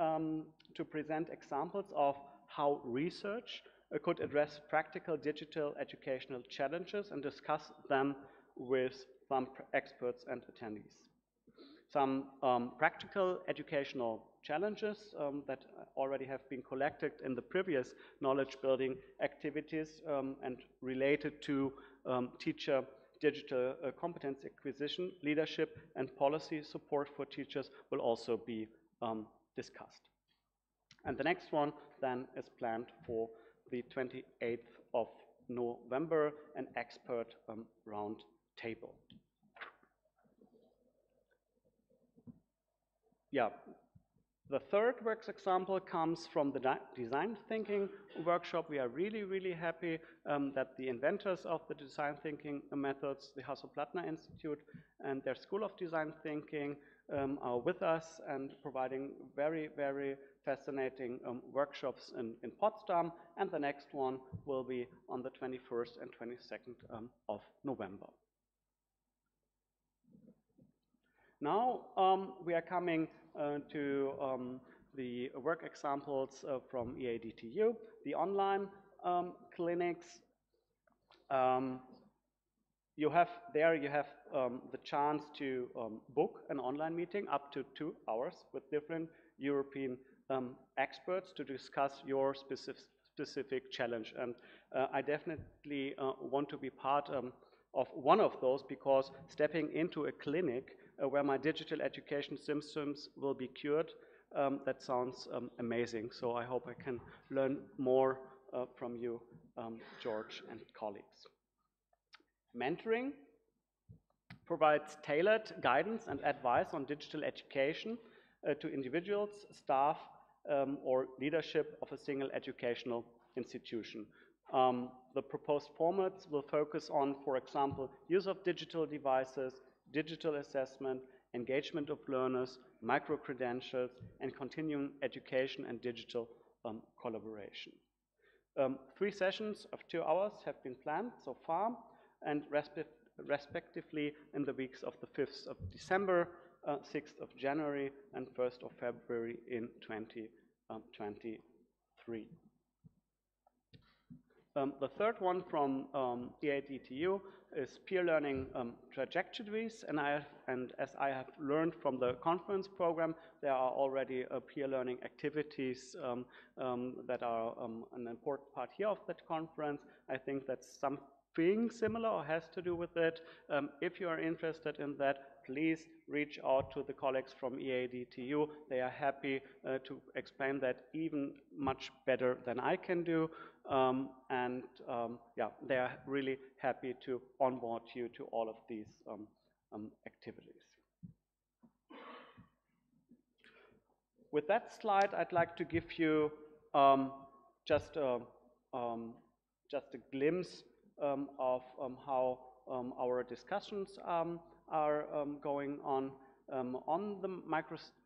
to present examples of how research could address practical digital educational challenges and discuss them with some experts and attendees. Some practical educational challenges that already have been collected in the previous knowledge building activities and related to teacher digital competence acquisition, leadership, and policy support for teachers will also be discussed. And the next one then is planned for the 28th of November, an expert round table. Yeah, the third works example comes from the design thinking workshop. We are really, really happy that the inventors of the design thinking methods, the Hasso-Plattner Institute and their School of Design Thinking are with us and providing very, very fascinating workshops in Potsdam, and the next one will be on the 21st and 22nd of November. Now we are coming to the work examples from EADTU, the online clinics. You have the chance to book an online meeting up to 2 hours with different European experts to discuss your specific challenge. And I definitely want to be part of one of those, because stepping into a clinic where my digital education systems will be cured, that sounds amazing. So I hope I can learn more from you, George and colleagues. Mentoring provides tailored guidance and advice on digital education to individuals, staff, or leadership of a single educational institution. The proposed formats will focus on, for example, use of digital devices, digital assessment, engagement of learners, micro-credentials, and continuing education and digital collaboration. 3 sessions of 2 hours have been planned so far, and respectively in the weeks of the 5th of December, 6th of January, and 1st of February in 2023. The third one from EADTU is peer learning trajectories, and as I have learned from the conference program, there are already peer learning activities that are an important part here of that conference. I think that's something similar or has to do with it. If you are interested in that, please reach out to the colleagues from EADTU. They are happy to explain that even much better than I can do. Yeah, they are really happy to onboard you to all of these activities. With that slide, I'd like to give you just a glimpse of how our discussions are going on the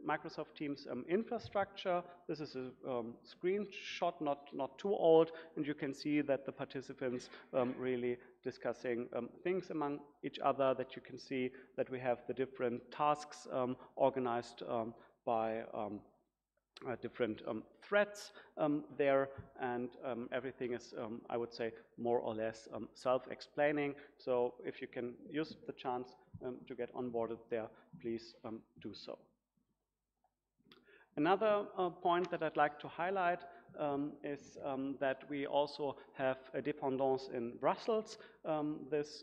Microsoft Teams infrastructure. This is a screenshot, not too old, and you can see that the participants really discussing things among each other, that you can see that we have the different tasks organized by different threads there, and everything is, I would say, more or less self-explaining. So if you can use the chance to get onboarded there, please do so. Another point that I'd like to highlight is that we also have a dependance in Brussels. This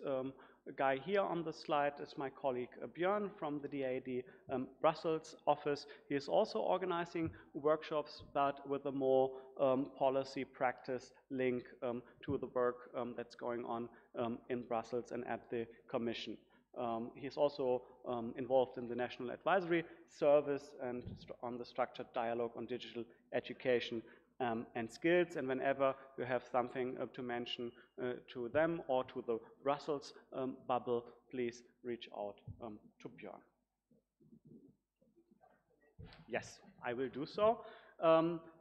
guy here on the slide is my colleague Björn from the DAAD Brussels office. He is also organizing workshops, but with a more policy practice link to the work that's going on in Brussels and at the Commission. He's also involved in the National Advisory Service and on the structured dialogue on digital education and skills, and whenever you have something to mention to them or to the Brussels bubble, please reach out to Björn. Yes, I will do so.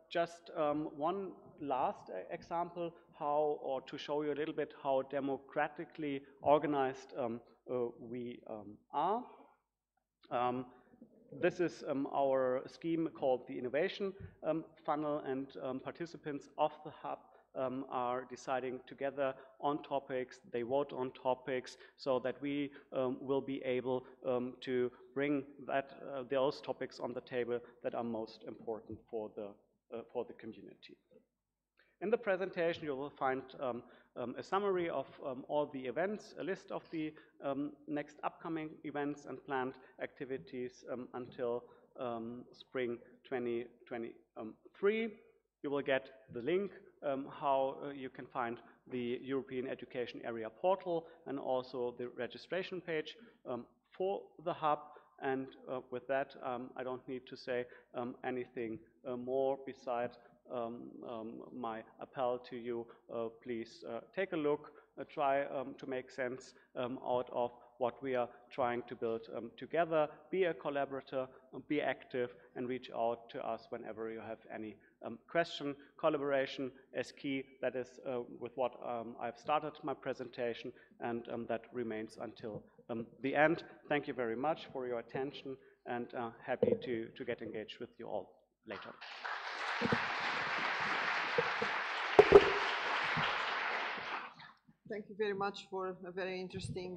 Just one last example or to show you a little bit how democratically organized we are. This is our scheme called the Innovation Funnel, and participants of the hub are deciding together on topics. They vote on topics so that we will be able to bring those topics on the table that are most important for the community. In the presentation, you will find a summary of all the events, a list of the next upcoming events and planned activities until spring 2023. You will get the link how you can find the European Education Area portal and also the registration page for the hub. And with that, I don't need to say anything more besides my appel to you. Please take a look, try to make sense out of what we are trying to build together. Be a collaborator, be active, and reach out to us whenever you have any question. Collaboration is key. That is with what I've started my presentation, and that remains until the end. Thank you very much for your attention, and happy to get engaged with you all later. Thank you very much for a very interesting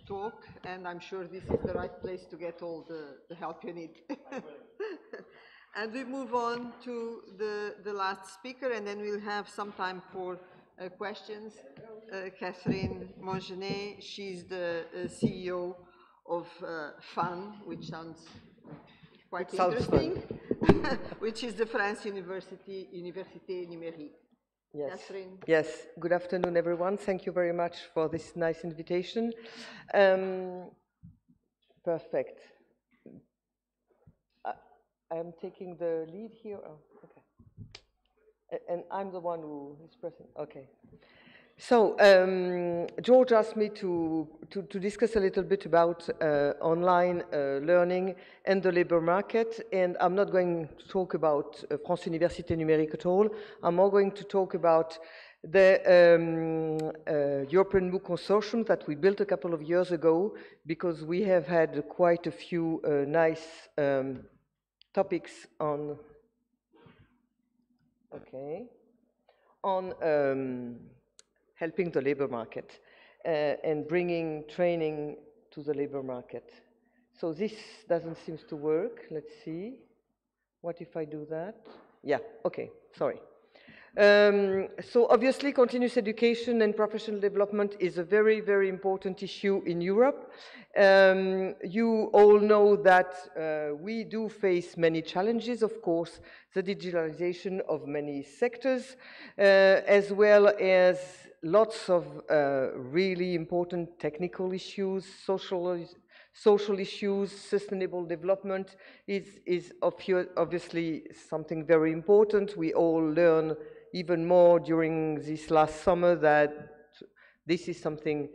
talk, and I'm sure this is the right place to get all the help you need. And we move on to the last speaker, and then we'll have some time for questions. Catherine Mongenet, she's the CEO of FAN, which sounds quite interesting, which is the France Université Numérique. Yes. Catherine. Yes. Good afternoon, everyone. Thank you very much for this nice invitation. Perfect. I am taking the lead here. Oh, okay. And I'm the one who is pressing. Okay. So George asked me to discuss a little bit about online learning and the labor market, and I'm not going to talk about France Université Numérique at all. I'm more going to talk about the European MOOC consortium that we built a couple of years ago, because we have had quite a few nice topics on, helping the labor market and bringing training to the labor market. So this doesn't seem to work. Let's see. What if I do that? Yeah, okay, sorry. So obviously continuous education and professional development is a very, very important issue in Europe. You all know that we do face many challenges, of course, the digitalization of many sectors, as well as lots of really important technical issues, social issues. Sustainable development is obviously something very important. We all learn even more during this last summer that this is something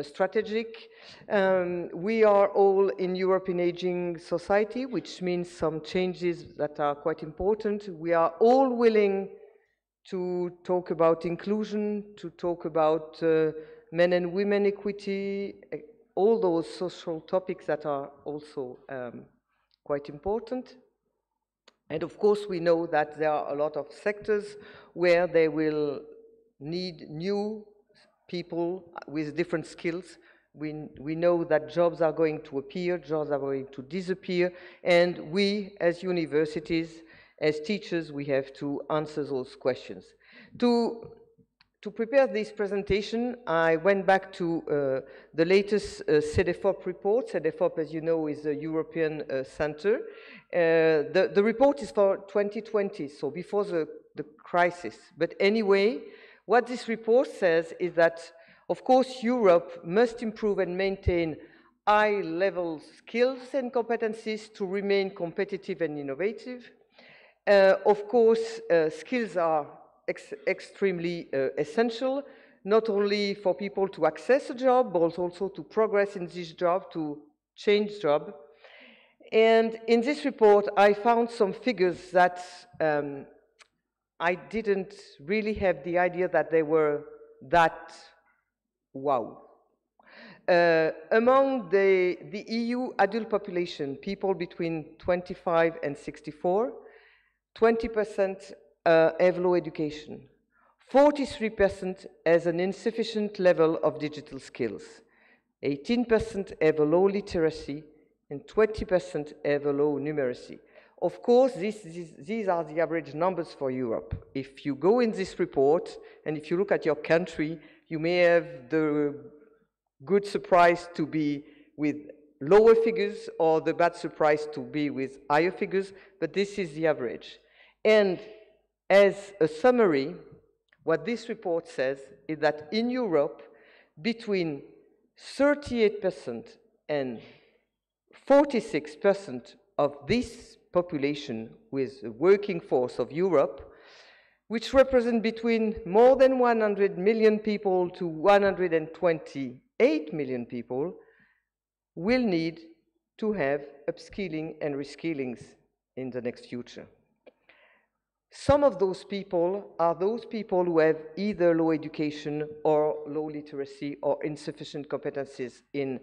strategic. We are all in Europe in aging society, which means some changes that are quite important. We are all willing to talk about inclusion, to talk about men and women equity, all those social topics that are also quite important. And of course, we know that there are a lot of sectors where they will need new people with different skills. We know that jobs are going to appear, jobs are going to disappear, and we, as universities, as teachers, we have to answer those questions. To prepare this presentation, I went back to the latest CEDEFOP report. CEDEFOP, as you know, is a European center. The report is for 2020, so before the crisis. But anyway, what this report says is that, of course, Europe must improve and maintain high-level skills and competencies to remain competitive and innovative. Of course, skills are extremely essential, not only for people to access a job, but also to progress in this job, to change job. And in this report, I found some figures that I didn't really have the idea that they were that wow. Among the EU adult population, people between 25 and 64, 20% have low education. 43% has an insufficient level of digital skills. 18% have a low literacy, and 20% have a low numeracy. Of course, these are the average numbers for Europe. If you go in this report, and if you look at your country, you may have the good surprise to be with lower figures, or the bad surprise to be with higher figures, but this is the average. And as a summary, what this report says is that in Europe, between 38% and 46% of this population with the working force of Europe, which represent between more than 100 million people to 128 million people, will need to have upskilling and reskillings in the next future. Some of those people are those people who have either low education or low literacy or insufficient competencies in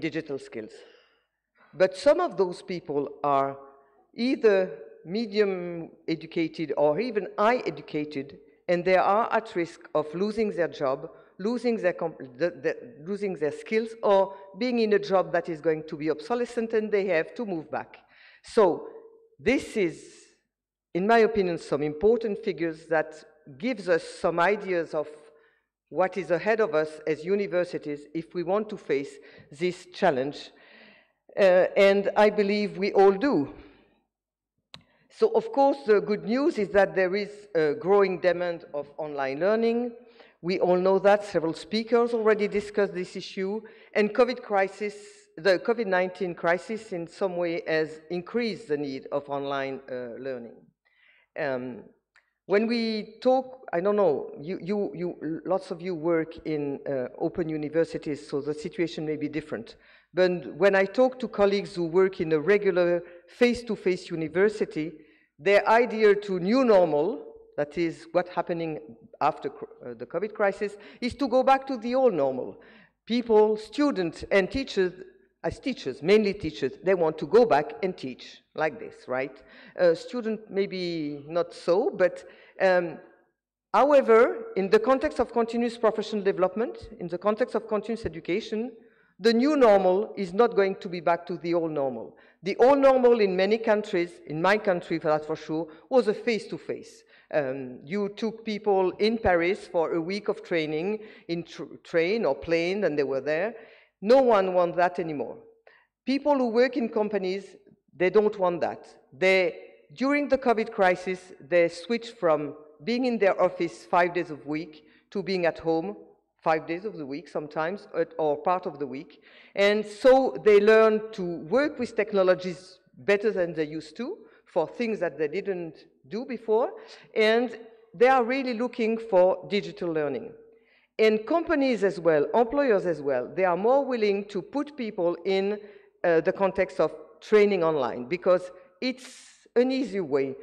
digital skills. But some of those people are either medium educated or even high educated, and they are at risk of losing their job, losing their skills, or being in a job that is going to be obsolescent and they have to move back. So this is, in my opinion, some important figures that gives us some ideas of what is ahead of us as universities if we want to face this challenge. And I believe we all do. So, of course, the good news is that there is a growing demand of online learning. We all know that. Several speakers already discussed this issue. And the COVID-19 crisis in some way has increased the need of online learning. When we talk, I don't know, lots of you work in open universities, so the situation may be different. But when I talk to colleagues who work in a regular face-to-face university, their idea to new normal, that is what's happening after the COVID crisis, is to go back to the old normal. People, students and teachers, as teachers, mainly teachers, they want to go back and teach like this, right? Students maybe not so, but however, in the context of continuous professional development, in the context of continuous education, the new normal is not going to be back to the old normal. The old normal in many countries, in my country, that's for sure, was a face-to-face. You took people in Paris for a week of training in train or plane, and they were there. No one wants that anymore. People who work in companies, they don't want that. During the COVID crisis, they switched from being in their office 5 days a week to being at home 5 days of the week sometimes, or part of the week. And so they learned to work with technologies better than they used to for things that they didn't do before. And they are really looking for digital learning. And companies as well, employers as well, they are more willing to put people in the context of training online because it's an easy way.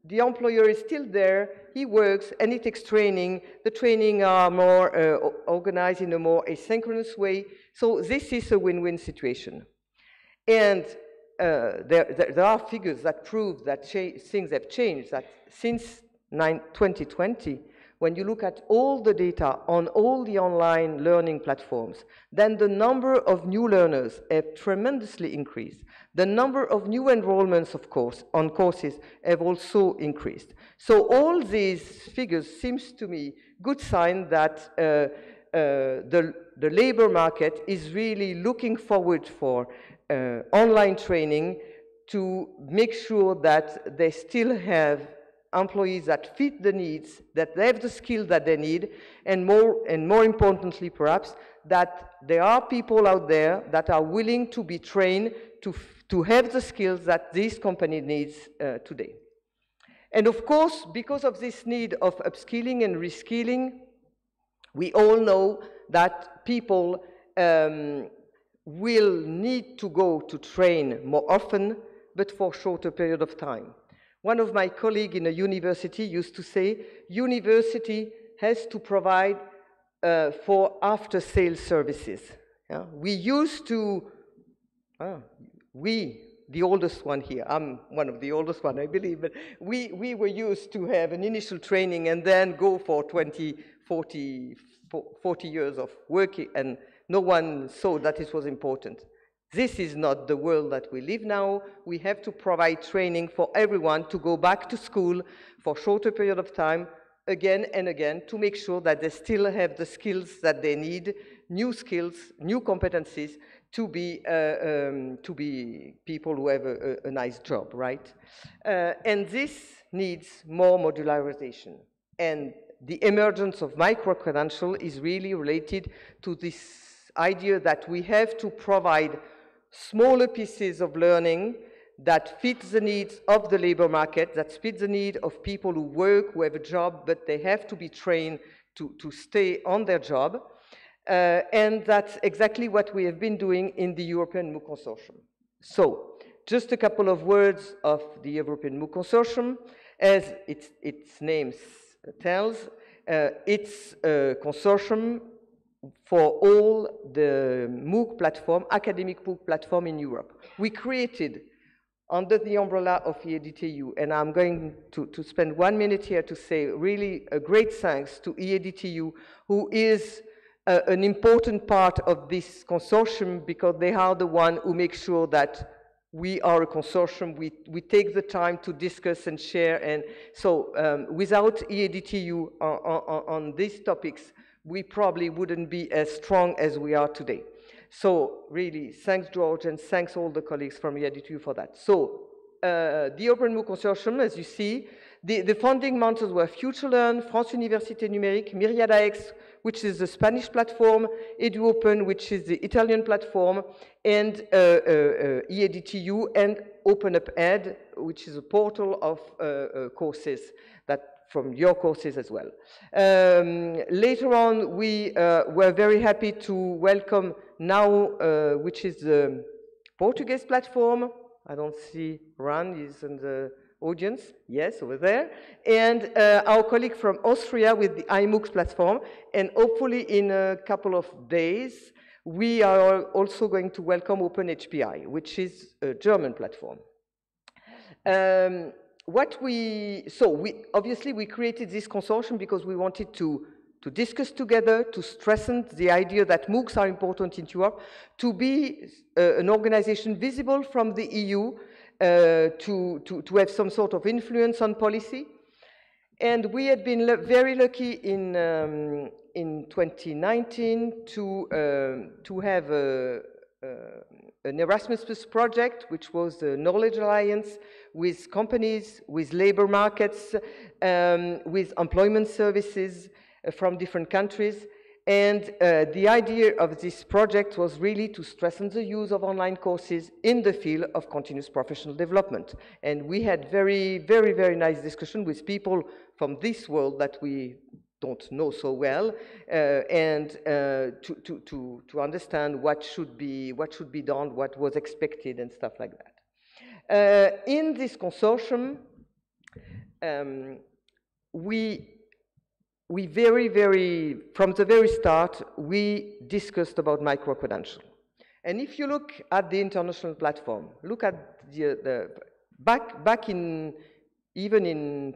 The employer is still there, he works, and he takes training. The training are more organized in a more asynchronous way. So this is a win-win situation. And there are figures that prove that things have changed, that since 2020, when you look at all the data on all the online learning platforms, then the number of new learners have tremendously increased. The number of new enrollments, of course, on courses have also increased. So all these figures seems to me good sign that the labor market is really looking forward for online training to make sure that they still have employees that fit the needs, that they have the skill that they need, and more importantly perhaps, that there are people out there that are willing to be trained to have the skills that this company needs today. And of course, because of this need of upskilling and reskilling, we all know that people will need to go to train more often, but for a shorter period of time. One of my colleagues in a university used to say, university has to provide for after-sales services. Yeah? We used to, the oldest one here, I'm one of the oldest one, I believe, but we were used to have an initial training and then go for 20, 40 years of working, and no one saw that it was important. This is not the world that we live now. We have to provide training for everyone to go back to school for a shorter period of time, again and again, to make sure that they still have the skills that they need, new skills, new competencies, to be people who have a nice job, right? And this needs more modularization. And the emergence of micro-credential is really related to this idea that we have to provide smaller pieces of learning that fit the needs of the labor market, that fit the need of people who work, who have a job, but they have to be trained to stay on their job. And that's exactly what we have been doing in the European MOOC Consortium. So, just a couple of words of the European MOOC Consortium. As its name tells, it's a consortium for all the MOOC platform, academic MOOC platform in Europe. We created under the umbrella of EADTU. And I'm going to spend 1 minute here to say really a great thanks to EADTU, who is an important part of this consortium, because they are the one who make sure that we are a consortium, we take the time to discuss and share, and so without EADTU on these topics, we probably wouldn't be as strong as we are today. So really, thanks George, and thanks all the colleagues from EADTU for that. So the Open MOOC Consortium, as you see, the founding mentors were FutureLearn, France Université Numérique, Myriadax, which is the Spanish platform, EduOpen, which is the Italian platform, and EADTU, and OpenUpEd, which is a portal of courses that from your courses as well. Later on, we were very happy to welcome now, which is the Portuguese platform. I don't see Ran is in the audience. Yes, over there. And our colleague from Austria with the iMOOCs platform. And hopefully in a couple of days, we are also going to welcome OpenHPI, which is a German platform. Obviously we created this consortium because we wanted to discuss together, to strengthen the idea that MOOCs are important in Europe, to be an organization visible from the EU, to have some sort of influence on policy. And we had been very lucky in 2019 to have an Erasmus Plus project, which was the Knowledge Alliance, with companies, with labor markets, with employment services from different countries. And the idea of this project was really to strengthen the use of online courses in the field of continuous professional development. And we had very, very, very nice discussion with people from this world that we don't know so well, and to understand what should be done, what was expected, and stuff like that. In this consortium, we very, from the very start, we discussed about micro-credential. And if you look at the international platform, look at back in, even in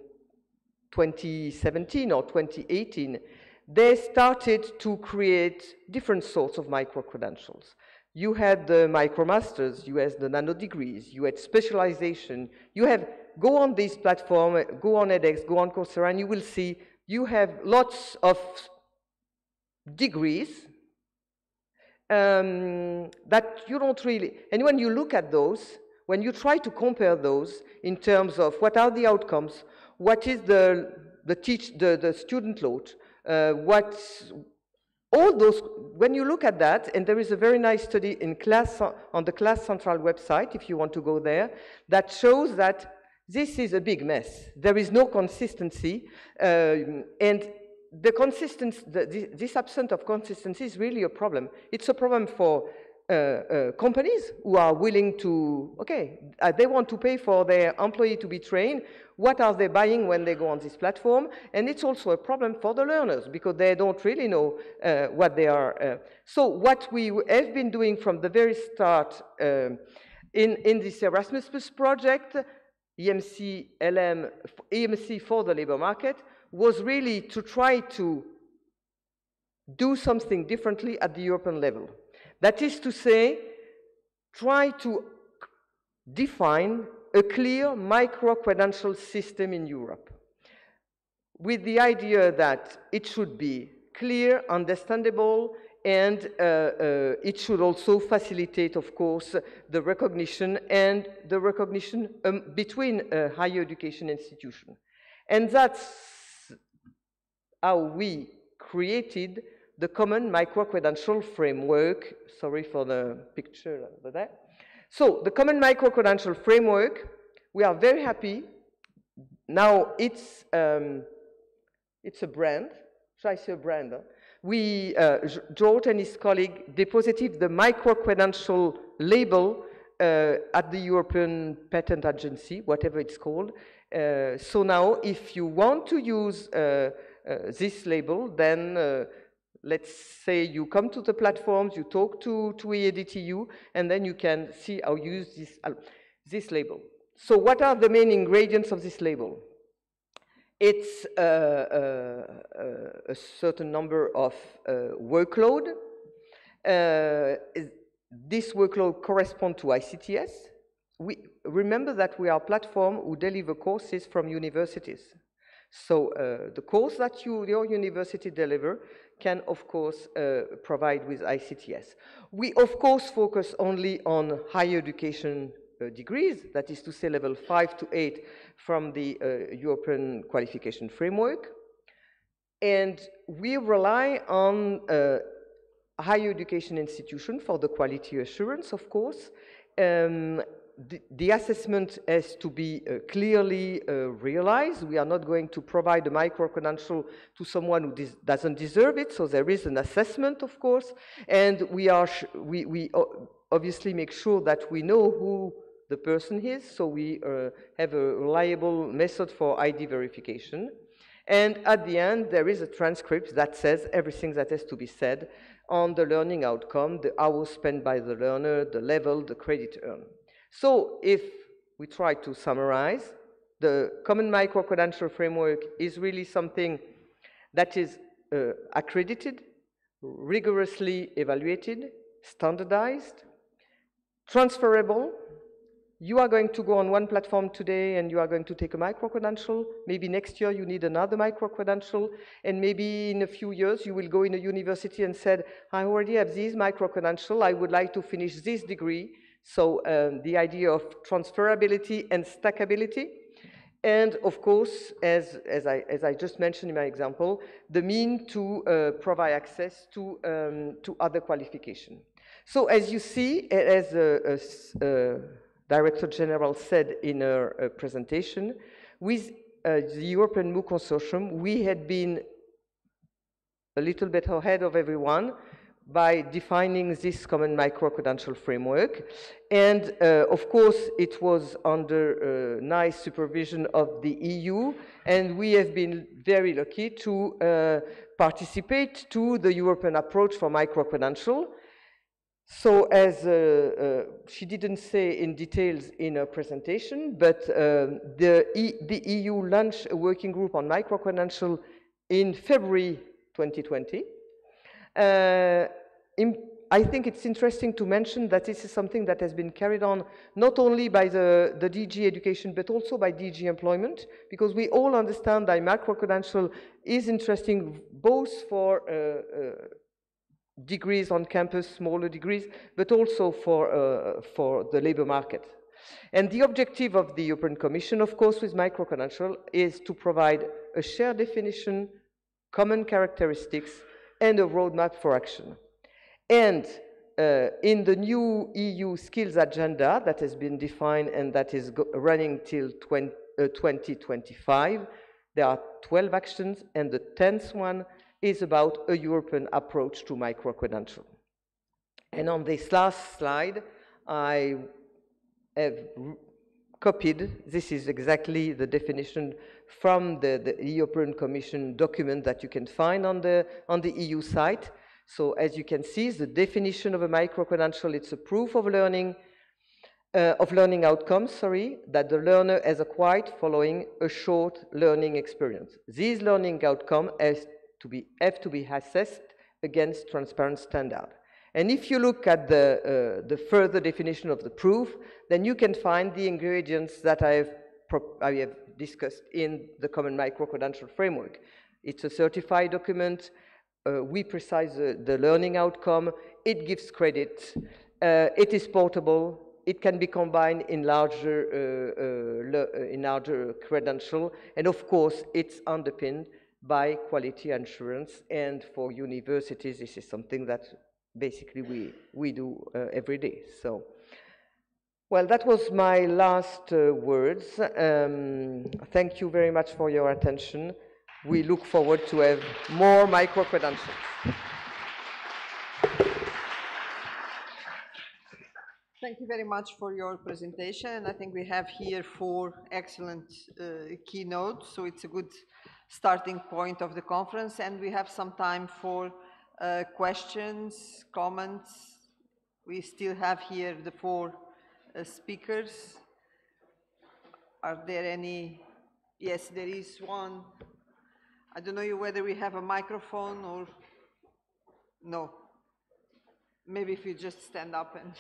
2017 or 2018, they started to create different sorts of micro-credentials. You had the micro-masters, you had the nano degrees, you had specialization, you have, go on this platform, go on edX, go on Coursera, and you will see you have lots of degrees that you don't really, and when you look at those, when you try to compare those in terms of what are the outcomes, what is the student load, all those, when you look at that, and there is a very nice study in on the Class Central website, if you want to go there, that shows that this is a big mess. There is no consistency, and the consistency, this absence of consistency is really a problem. It's a problem for companies who are willing to, okay, they want to pay for their employee to be trained. What are they buying when they go on this platform? And it's also a problem for the learners because they don't really know what they are. So what we have been doing from the very start in this Erasmus Plus project, EMC for the labor market, was really to try to do something differently at the European level. That is to say, try to define a clear micro-credential system in Europe, with the idea that it should be clear, understandable, and it should also facilitate, of course, the recognition between higher education institutions. And that's how we created the common micro-credential framework. Sorry for the picture over there. So the common micro-credential framework, we are very happy. Now it's a brand. Should I say a brand? Huh? George and his colleague deposited the micro-credential label at the European Patent Agency, whatever it's called. So now if you want to use this label, then let's say you come to the platforms, you talk to EADTU, and then you can see how you use this. this label. So what are the main ingredients of this label? It's a certain number of workload. This workload corresponds to ICTS. We remember that we are a platform who deliver courses from universities. So the course that your university deliver can, of course, provide with ICTS. We, of course, focus only on higher education degrees, that is to say level 5 to 8 from the European qualification framework. And we rely on higher education institution for the quality assurance, of course. The assessment has to be clearly realized. We are not going to provide a micro-credential to someone who doesn't deserve it, so there is an assessment, of course, and we obviously make sure that we know who the person is, so we have a reliable method for ID verification. And at the end, there is a transcript that says everything that has to be said on the learning outcome, the hours spent by the learner, the level, the credit earned. So if we try to summarize, the Common Micro-Credential Framework is really something that is accredited, rigorously evaluated, standardized, transferable. You are going to go on one platform today and you are going to take a micro-credential. Maybe next year you need another micro-credential, and maybe in a few years you will go in a university and said, I already have this micro-credential, I would like to finish this degree. So the idea of transferability and stackability. And of course, as I just mentioned in my example, the mean to provide access to other qualification. So as you see, as Director General said in her presentation, with the European MOOC Consortium, we had been a little bit ahead of everyone by defining this common micro-credential framework. And of course, it was under nice supervision of the EU, and we have been very lucky to participate to the European approach for micro-credential. So as she didn't say in details in her presentation, but the EU launched a working group on micro-credential in February 2020. I think it's interesting to mention that this is something that has been carried on not only by the DG Education, but also by DG Employment, because we all understand that micro-credential is interesting both for degrees on campus, smaller degrees, but also for the labor market. And the objective of the European Commission, of course, with micro-credential is to provide a shared definition, common characteristics, and a roadmap for action. And in the new EU skills agenda that has been defined and that is running till 2025, there are 12 actions, and the 10th one is about a European approach to micro-credential. And on this last slide, I have copied, this is exactly the definition from the European Commission document that you can find on the EU site. So as you can see, the definition of a micro-credential, it's a proof of learning outcomes, that the learner has acquired following a short learning experience. These learning outcomes have to be assessed against transparent standard. And if you look at the further definition of the proof, then you can find the ingredients that I have discussed in the Common Micro-Credential Framework. It's a certified document. We precise the learning outcome. It gives credit. It is portable. It can be combined in larger credential. And of course, it's underpinned by quality assurance. And for universities, this is something that basically we do every day. So, well, that was my last words. Thank you very much for your attention. We look forward to have more micro-credentials. Thank you very much for your presentation. I think we have here 4 excellent keynotes, so it's a good starting point of the conference, and we have some time for questions, comments. We still have here the 4 speakers. Are there any? Yes, there is one. I don't know whether we have a microphone or no. Maybe if you just stand up and.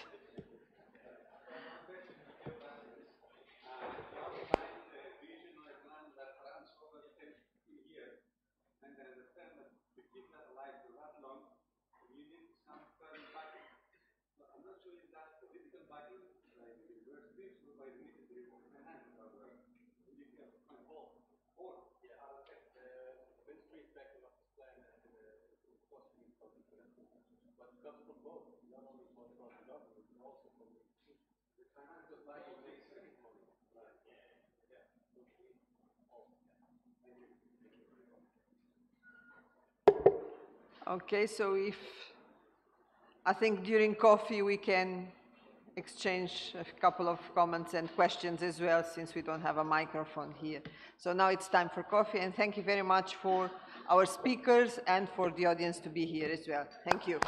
Okay, so I think during coffee we can exchange a couple of comments and questions as well, since we don't have a microphone here. So now it's time for coffee, and thank you very much for our speakers and for the audience to be here as well. Thank you.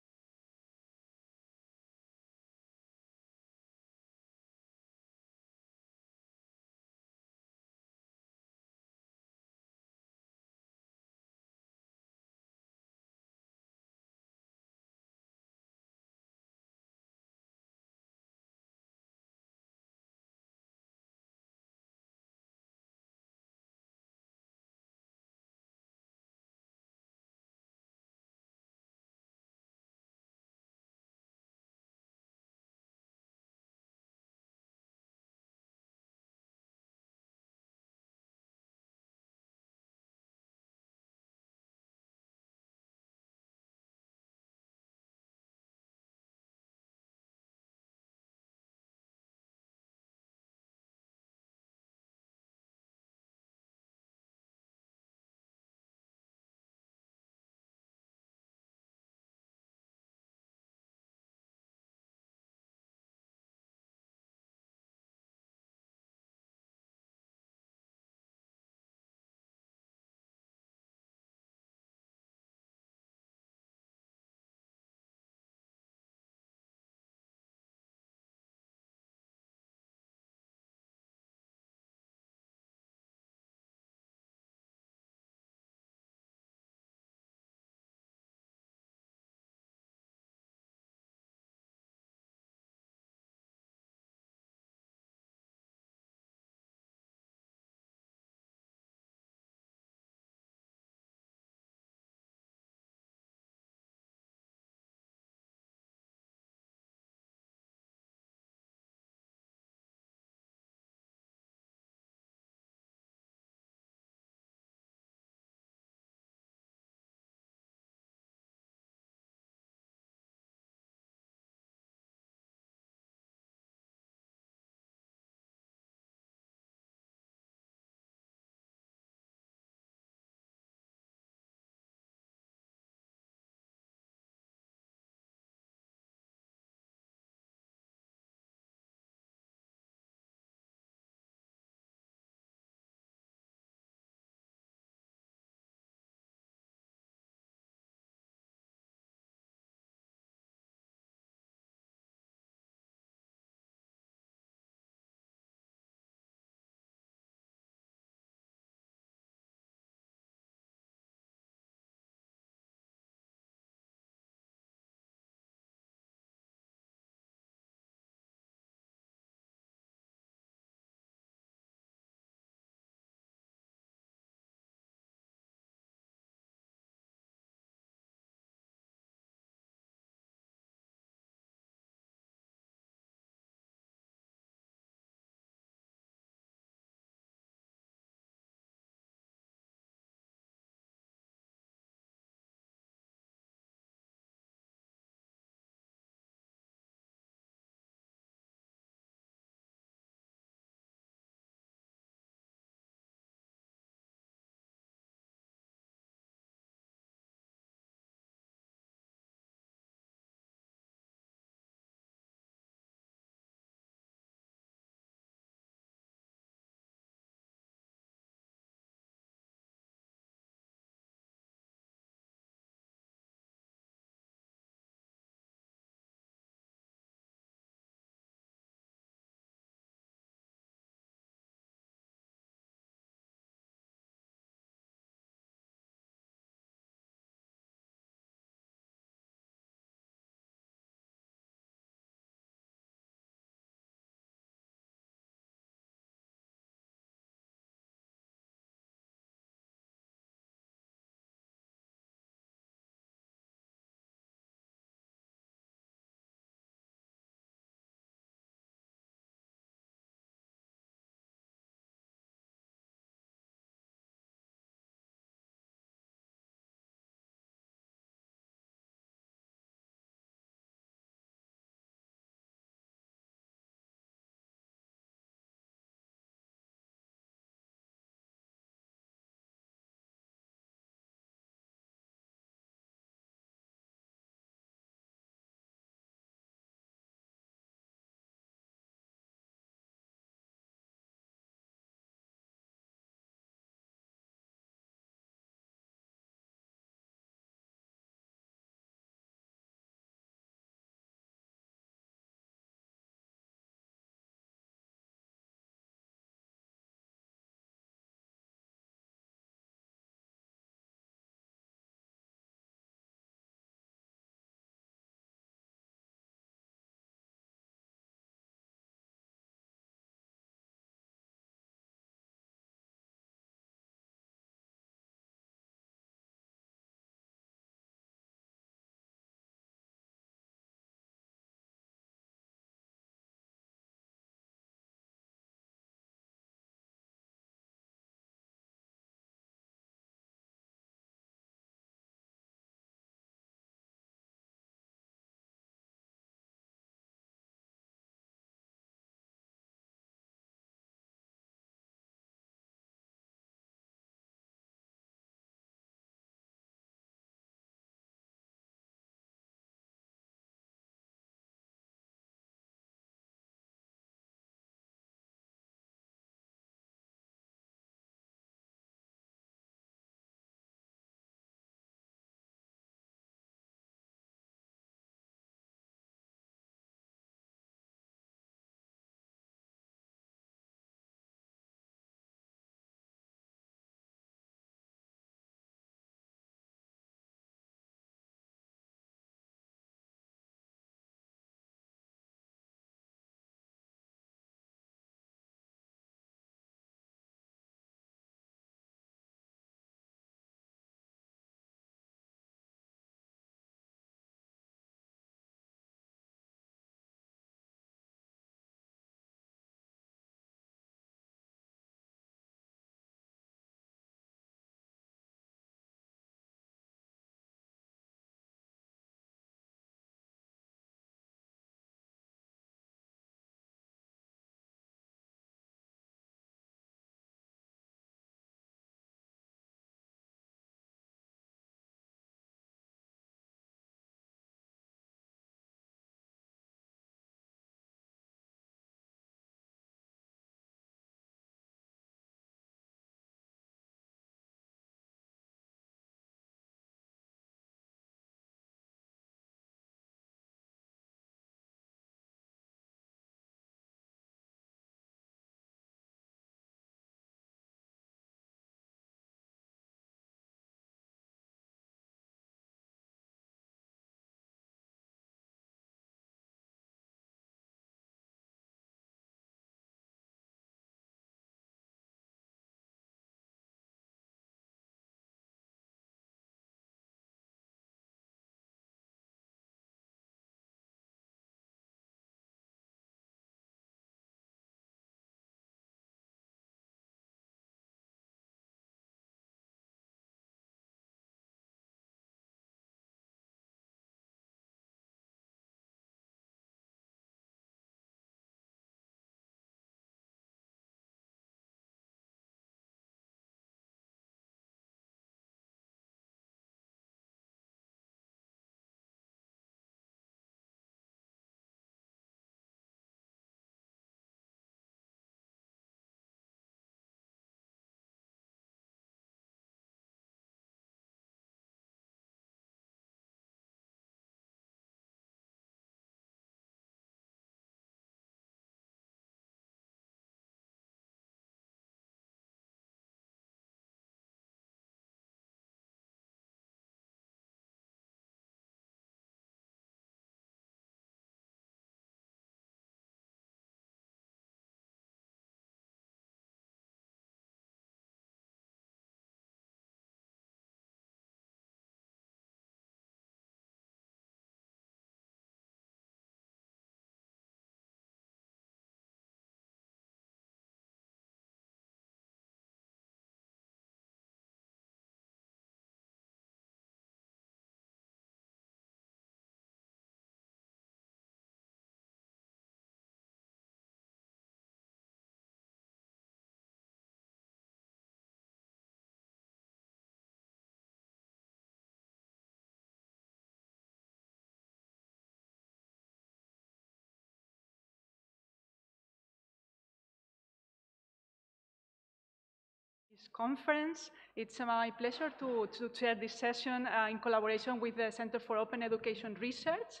conference. It's my pleasure to chair this session in collaboration with the Center for Open Education Research.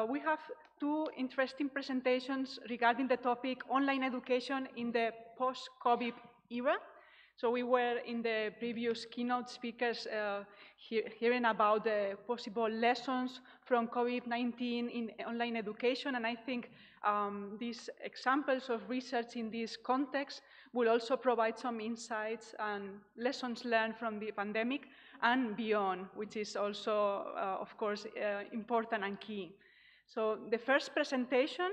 We have two interesting presentations regarding the topic online education in the post-COVID era. So we were in the previous keynote speakers hearing about the possible lessons from COVID-19 in online education, and I think these examples of research in this context will also provide some insights and lessons learned from the pandemic and beyond, which is also, of course, important and key. So the first presentation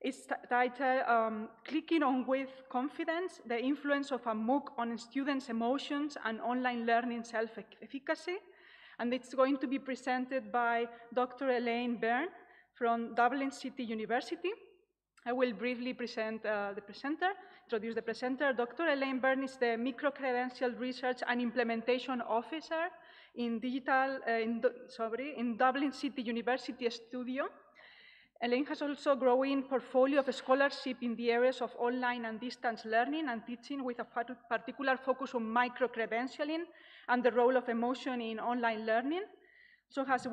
is titled Clicking on with Confidence, the Influence of a MOOC on Students' Emotions and Online Learning Self-Efficacy. And it's going to be presented by Dr. Elaine Byrne from Dublin City University. I will briefly present introduce the presenter. Dr. Elaine Byrne is the Micro-Credential Research and Implementation Officer in Dublin City University Studio. Elaine has also a growing portfolio of scholarship in the areas of online and distance learning and teaching, with a particular focus on micro-credentialing and the role of emotion in online learning. So has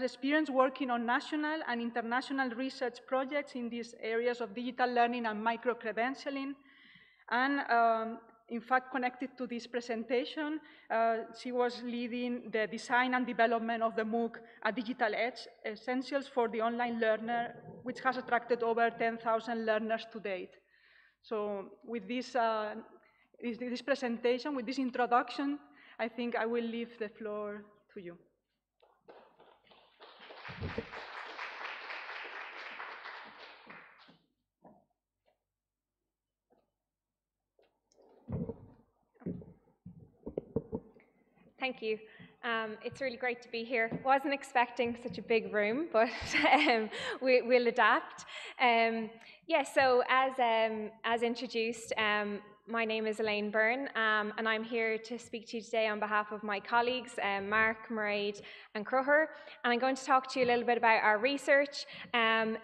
experience working on national and international research projects in these areas of digital learning and micro-credentialing. And in fact, connected to this presentation, she was leading the design and development of the MOOC, A Digital Edge, Essentials for the Online Learner, which has attracted over 10,000 learners to date. So with this presentation, with this introduction, I think I will leave the floor to you. Thank you. It's really great to be here. Wasn't expecting such a big room, but we'll adapt. Yeah, so as introduced, my name is Elaine Byrne, and I'm here to speak to you today on behalf of my colleagues, Mark, Mairead, and Cruther. And I'm going to talk to you a little bit about our research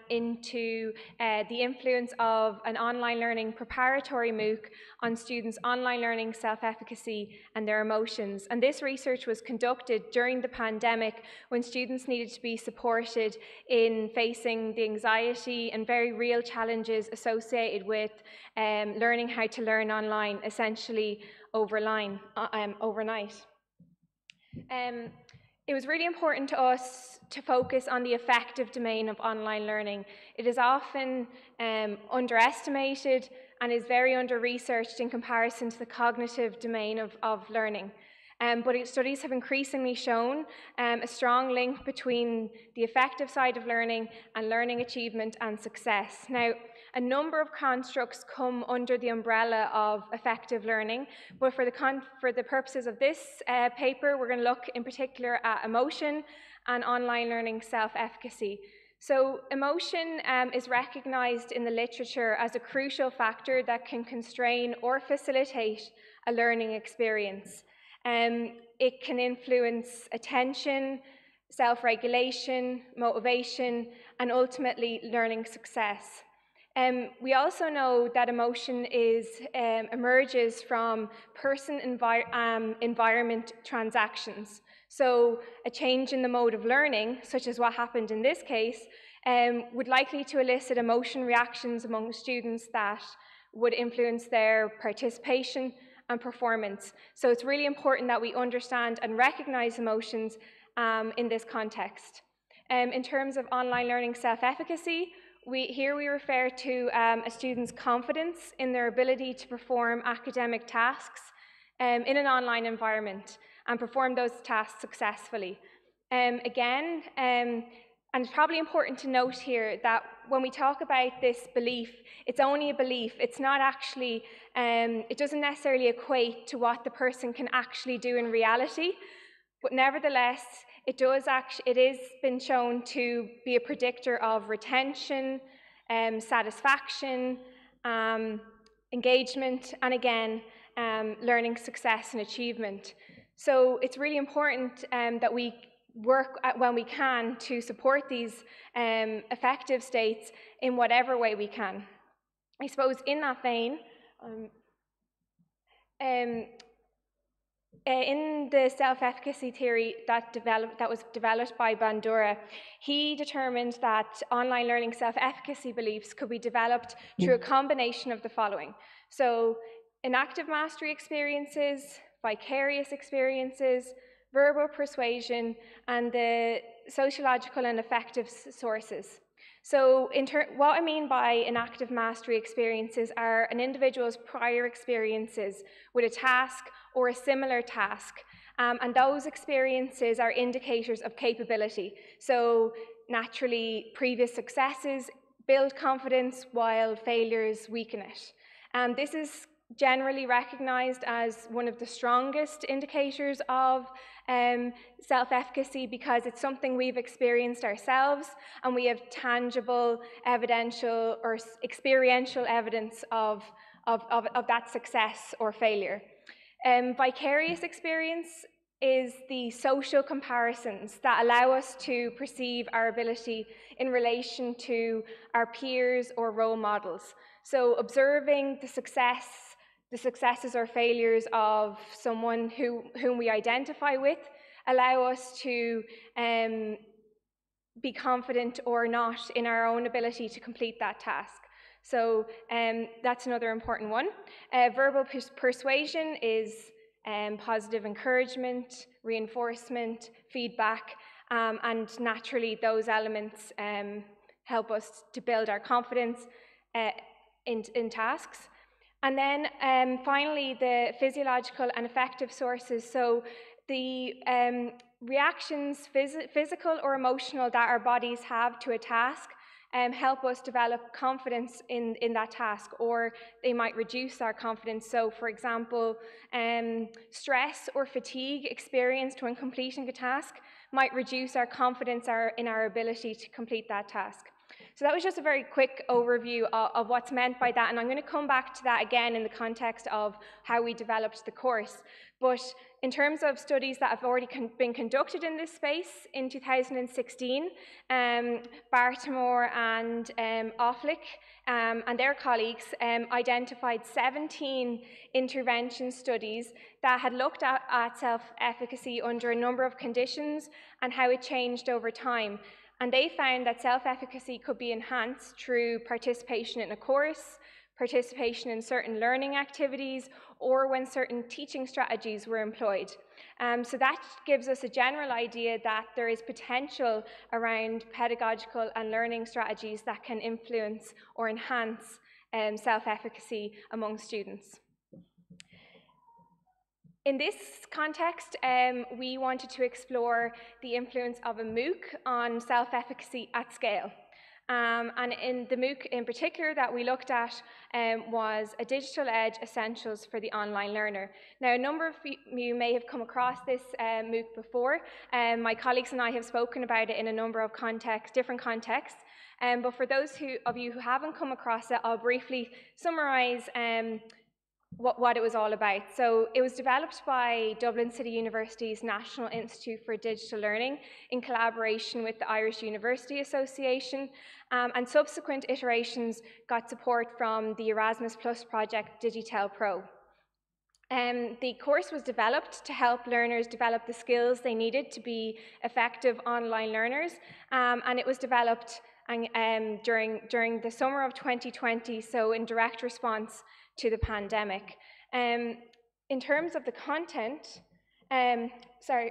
into the influence of an online learning preparatory MOOC on students' online learning self-efficacy and their emotions. And this research was conducted during the pandemic, when students needed to be supported in facing the anxiety and very real challenges associated with learning how to learn online, essentially overnight. It was really important to us to focus on the affective domain of online learning. It is often underestimated and is very under-researched in comparison to the cognitive domain of learning. But studies have increasingly shown a strong link between the affective side of learning and learning achievement and success. Now, a number of constructs come under the umbrella of affective learning, but for the purposes of this paper, we're going to look in particular at emotion and online learning self-efficacy. So emotion is recognized in the literature as a crucial factor that can constrain or facilitate a learning experience. It can influence attention, self-regulation, motivation, and ultimately learning success. We also know that emotion emerges from person-environment transactions. So a change in the mode of learning, such as what happened in this case, would likely to elicit emotion reactions among students that would influence their participation and performance. So it's really important that we understand and recognize emotions in this context. In terms of online learning self-efficacy, here we refer to a student's confidence in their ability to perform academic tasks in an online environment and perform those tasks successfully. And it's probably important to note here that when we talk about this belief, it's only a belief. It's not actually, it doesn't necessarily equate to what the person can actually do in reality, but nevertheless, it is been shown to be a predictor of retention, satisfaction, engagement, and again, learning success and achievement. So it's really important that we work when we can to support these affective states in whatever way we can. I suppose in that vein, in the self-efficacy theory that was developed by Bandura, he determined that online learning self-efficacy beliefs could be developed through a combination of the following. So, enactive mastery experiences, vicarious experiences, verbal persuasion, and the sociological and affective sources. So what I mean by enactive mastery experiences are an individual's prior experiences with a task or a similar task, and those experiences are indicators of capability. So naturally, previous successes build confidence while failures weaken it. This is generally recognized as one of the strongest indicators of self-efficacy because it's something we've experienced ourselves and we have tangible, evidential or experiential evidence of that success or failure. Vicarious experience is the social comparisons that allow us to perceive our ability in relation to our peers or role models. So observing the successes or failures of someone whom we identify with allow us to be confident or not in our own ability to complete that task. So that's another important one. Verbal persuasion is positive encouragement, reinforcement, feedback, and naturally those elements help us to build our confidence in tasks. And then finally, the physiological and affective sources. So the reactions, physical or emotional, that our bodies have to a task help us develop confidence in that task, or they might reduce our confidence. So for example, stress or fatigue experienced when completing a task might reduce our confidence in our ability to complete that task. So that was just a very quick overview of what's meant by that, and I'm going to come back to that again in the context of how we developed the course. But in terms of studies that have already been conducted in this space, in 2016, Bartemore and Offlick and their colleagues identified 17 intervention studies that had looked at self-efficacy under a number of conditions and how it changed over time. And they found that self-efficacy could be enhanced through participation in a course, participation in certain learning activities, or when certain teaching strategies were employed. So that gives us a general idea that there is potential around pedagogical and learning strategies that can influence or enhance self-efficacy among students. In this context, we wanted to explore the influence of a MOOC on self-efficacy at scale. And in the MOOC in particular that we looked at was a Digital Edge Essentials for the Online Learner. Now, a number of you may have come across this MOOC before. My colleagues and I have spoken about it in a number of different contexts. But for those of you who haven't come across it, I'll briefly summarize what it was all about. So it was developed by Dublin City University's National Institute for Digital Learning in collaboration with the Irish University Association, and subsequent iterations got support from the Erasmus Plus project Digitel Pro. The course was developed to help learners develop the skills they needed to be effective online learners, and it was developed during the summer of 2020, so in direct response to the pandemic. In terms of the content, so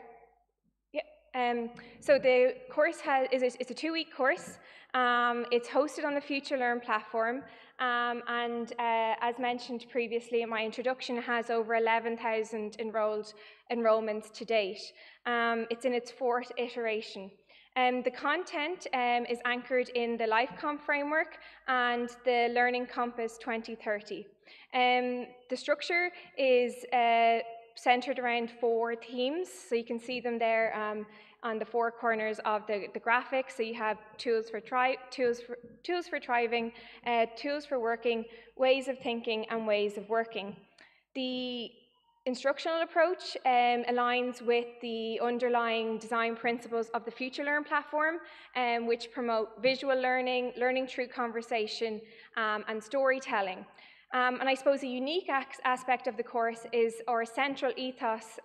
the course it's a 2-week course. It's hosted on the Future Learn platform, and as mentioned previously in my introduction, has over 11,000 enrollments to date. It's in its 4th iteration. The content is anchored in the LifeComp framework and the Learning Compass 2030. The structure is centered around 4 themes, so you can see them there on the 4 corners of the graphic. So you have tools for thriving, tools for working, ways of thinking, and ways of working. The instructional approach aligns with the underlying design principles of the Future Learn platform, which promote visual learning, learning through conversation, and storytelling. And I suppose a unique aspect of the course is, or central ethos,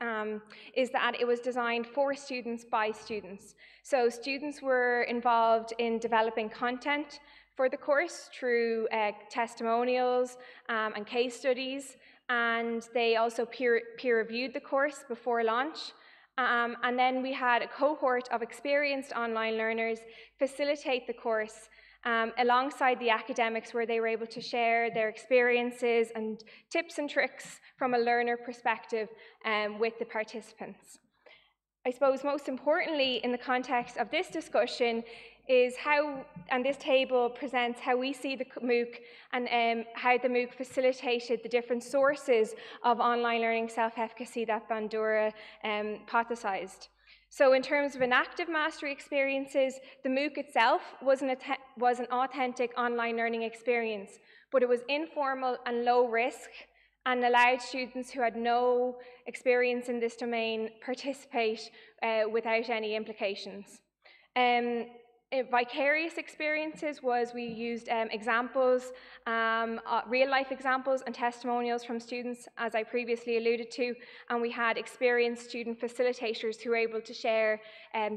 is that it was designed for students by students. So students were involved in developing content for the course through testimonials and case studies, and they also peer-reviewed the course before launch. And then we had a cohort of experienced online learners facilitate the course alongside the academics, where they were able to share their experiences and tips and tricks from a learner perspective with the participants. I suppose most importantly in the context of this discussion is how, and this table presents how we see the MOOC and how the MOOC facilitated the different sources of online learning self-efficacy that Bandura hypothesized. So in terms of enactive mastery experiences, the MOOC itself was an authentic online learning experience, but it was informal and low risk and allowed students who had no experience in this domain participate without any implications. Vicarious experiences was we used examples, real-life examples and testimonials from students, as I previously alluded to, and we had experienced student facilitators who were able to share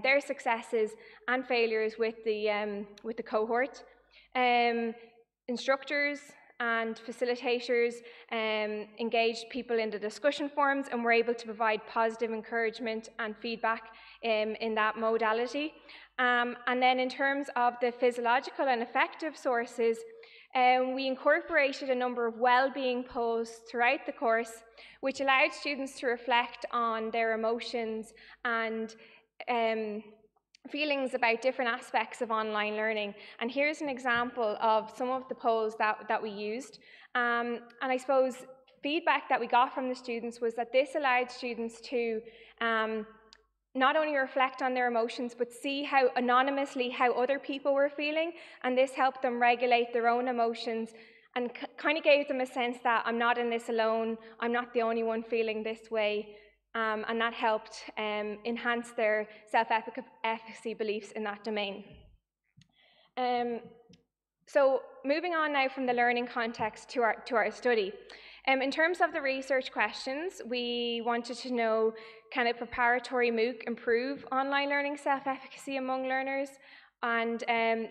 their successes and failures with the cohort. Instructors and facilitators engaged people in the discussion forums and were able to provide positive encouragement and feedback in that modality. And then in terms of the physiological and affective sources, we incorporated a number of well-being polls throughout the course, which allowed students to reflect on their emotions and feelings about different aspects of online learning. And here's an example of some of the polls that we used. And I suppose feedback that we got from the students was that this allowed students to not only reflect on their emotions, but see how anonymously how other people were feeling, and this helped them regulate their own emotions and kind of gave them a sense that I'm not in this alone, I'm not the only one feeling this way, and that helped enhance their self-efficacy beliefs in that domain. So moving on now from the learning context to our study. In terms of the research questions, we wanted to know, can a preparatory MOOC improve online learning self-efficacy among learners? And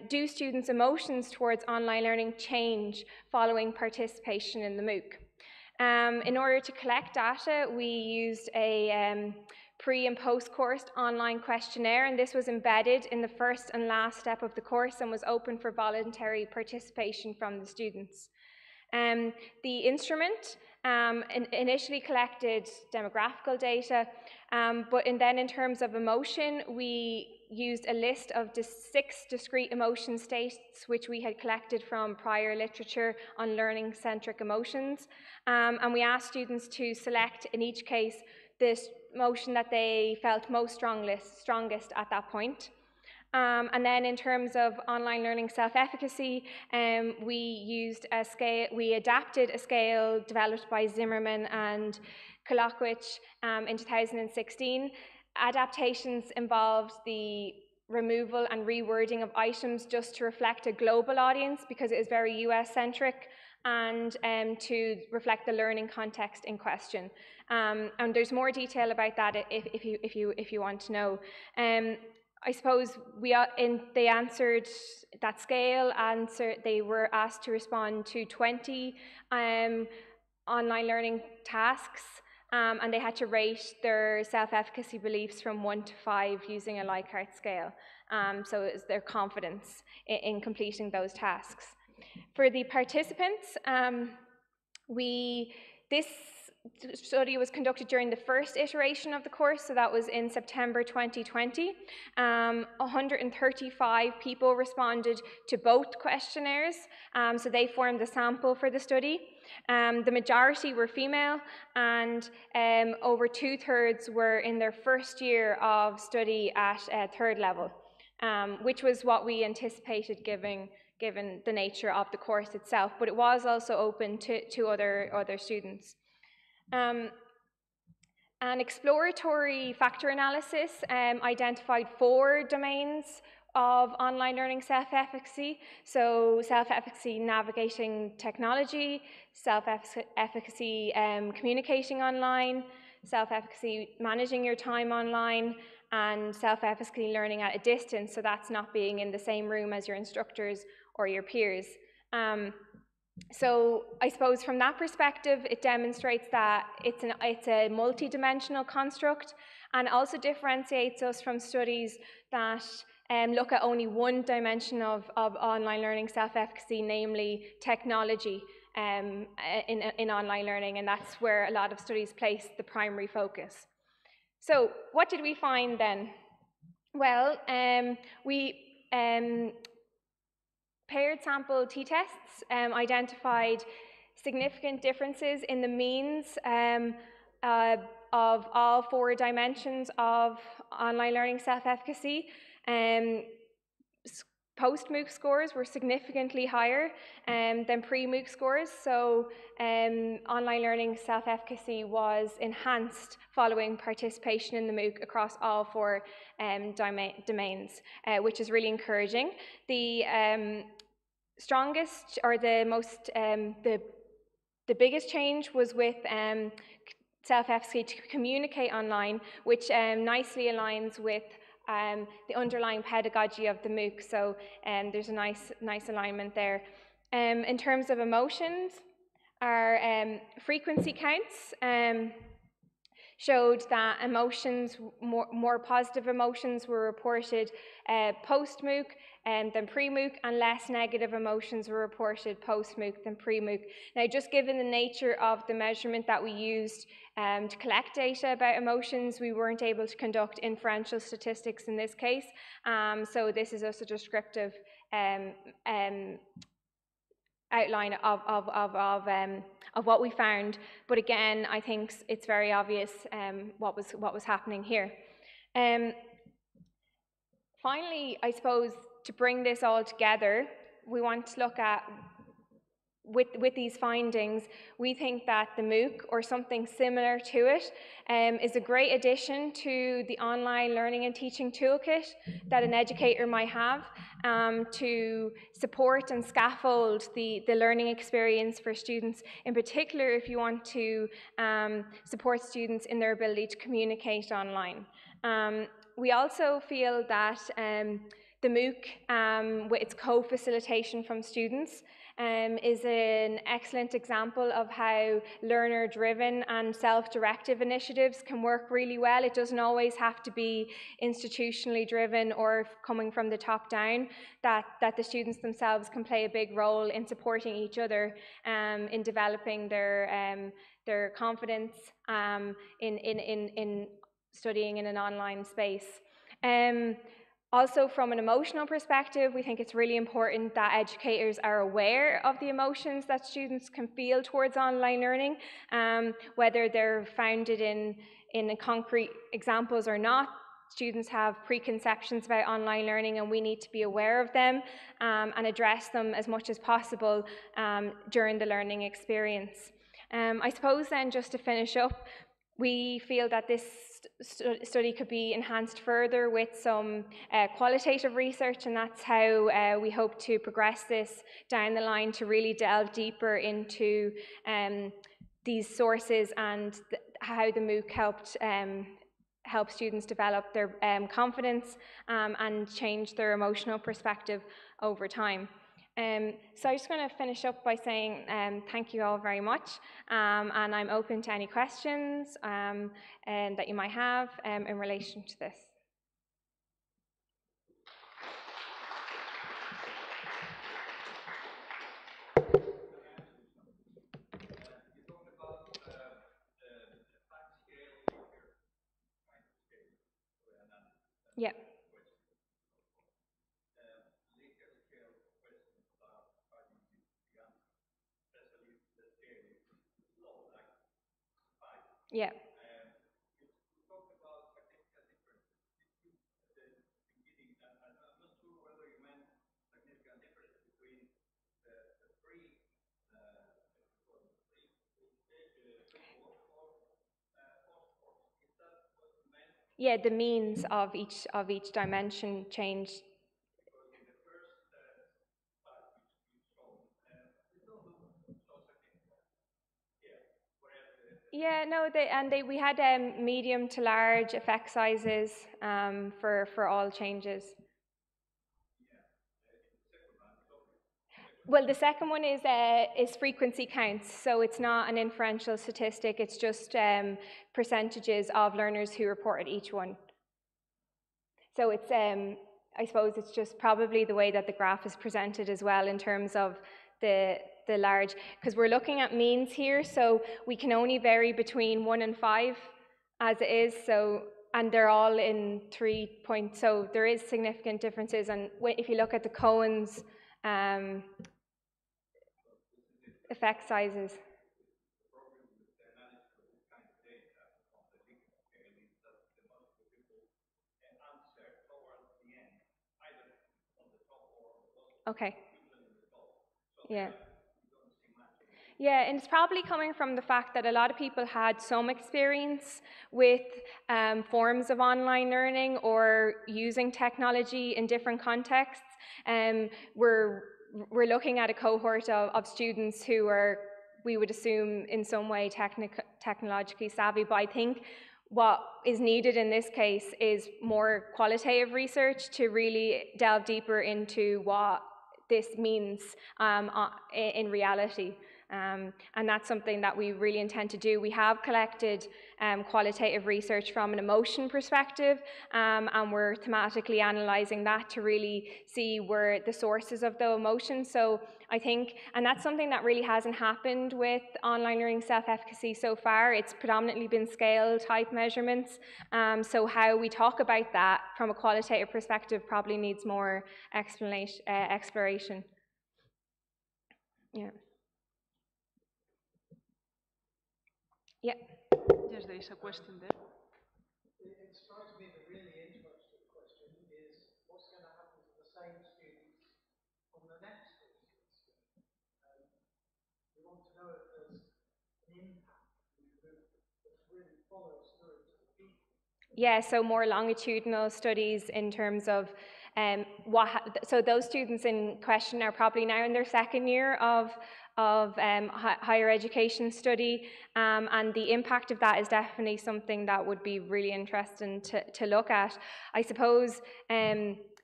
do students' emotions towards online learning change following participation in the MOOC? In order to collect data, we used a pre- and post-course online questionnaire, and this was embedded in the first and last step of the course and was open for voluntary participation from the students. The instrument initially collected demographical data, but then in terms of emotion, we used a list of 6 discrete emotion states which we had collected from prior literature on learning-centric emotions. And we asked students to select, in each case, this emotion that they felt most strongest at that point. And then in terms of online learning self-efficacy, we used a scale, we adapted a scale developed by Zimmerman and Kolakowicz in 2016. Adaptations involved the removal and rewording of items just to reflect a global audience because it is very US-centric, and to reflect the learning context in question. And there's more detail about that if you want to know. I suppose they answered that scale, they were asked to respond to 20 online learning tasks, and they had to rate their self-efficacy beliefs from 1 to 5 using a Likert scale. So it was their confidence in completing those tasks. For the participants, this study was conducted during the first iteration of the course, so that was in September 2020. 135 people responded to both questionnaires, so they formed the sample for the study. The majority were female, and over 2/3 were in their first year of study at 3rd level, which was what we anticipated given the nature of the course itself, but it was also open to other students. An exploratory factor analysis identified 4 domains of online learning self-efficacy. So self-efficacy navigating technology, self-efficacy communicating online, self-efficacy managing your time online, and self-efficacy learning at a distance. So that's not being in the same room as your instructors or your peers. So I suppose from that perspective, it demonstrates that it's a multi-dimensional construct, and also differentiates us from studies that look at only one dimension of online learning self-efficacy, namely technology in online learning, and that's where a lot of studies place the primary focus. So what did we find then? Well, we paired sample t-tests identified significant differences in the means of all 4 dimensions of online learning self-efficacy. Post-MOOC scores were significantly higher than pre-MOOC scores, so online learning self-efficacy was enhanced following participation in the MOOC across all 4 domains, which is really encouraging. The strongest, or the most, the biggest change was with self-efficacy to communicate online, which nicely aligns with the underlying pedagogy of the MOOC, so there's a nice alignment there. In terms of emotions, our frequency counts showed that emotions, more positive emotions were reported post-MOOC than pre-MOOC, and less negative emotions were reported post-MOOC than pre-MOOC. Now, just given the nature of the measurement that we used to collect data about emotions, we weren't able to conduct inferential statistics in this case, so this is just a descriptive outline of what we found. But again, I think it's very obvious what was happening here. Finally, I suppose to bring this all together, we want to look at, with these findings, we think that the MOOC, or something similar to it, is a great addition to the online learning and teaching toolkit that an educator might have to support and scaffold the learning experience for students, in particular if you want to support students in their ability to communicate online. We also feel that the MOOC, with its co-facilitation from students, is an excellent example of how learner-driven and self-directive initiatives can work really well. It doesn't always have to be institutionally driven or coming from the top down, that the students themselves can play a big role in supporting each other in developing their confidence in studying in an online space. Also, from an emotional perspective, we think it's really important that educators are aware of the emotions that students can feel towards online learning, whether they're founded in concrete examples or not. Students have preconceptions about online learning, and we need to be aware of them and address them as much as possible during the learning experience. I suppose then, just to finish up, we feel that this study could be enhanced further with some qualitative research, and that's how we hope to progress this down the line, to really delve deeper into these sources and how the MOOC helped help students develop their confidence and change their emotional perspective over time. So I'm just going to finish up by saying thank you all very much, and I'm open to any questions that you might have in relation to this. Yeah. Yeah. Yeah, the means of each dimension changed Yeah, no, we had medium to large effect sizes for all changes. Well, the second one is frequency counts, so it's not an inferential statistic, it's just percentages of learners who reported each one. So it's, I suppose it's just probably the way that the graph is presented as well in terms of the large, because we're looking at means here, so we can only vary between 1 and 5 as it is, so, and they're all in 3 points, so there is significant differences, and if you look at the Cohen's effect sizes. Okay. Yeah. Yeah, and it's probably coming from the fact that a lot of people had some experience with forms of online learning or using technology in different contexts. We're looking at a cohort of students who are, we would assume, in some way technologically savvy, but I think what is needed in this case is more qualitative research to really delve deeper into what this means in reality. And that's something that we really intend to do. We have collected qualitative research from an emotion perspective, and we're thematically analysing that to really see where the sources of the emotions. So I think, and that's something that really hasn't happened with online learning self-efficacy so far. It's predominantly been scale type measurements. So how we talk about that from a qualitative perspective probably needs more exploration. Yeah. Yeah. Yes, there is a question there. It strikes me the really interesting question is what's going to happen to the same students on the next course? We want to know if there's an impact that really follows through to the people. Yeah, so more longitudinal studies in terms of so those students in question are probably now in their second year of higher education study, and the impact of that is definitely something that would be really interesting to look at. I suppose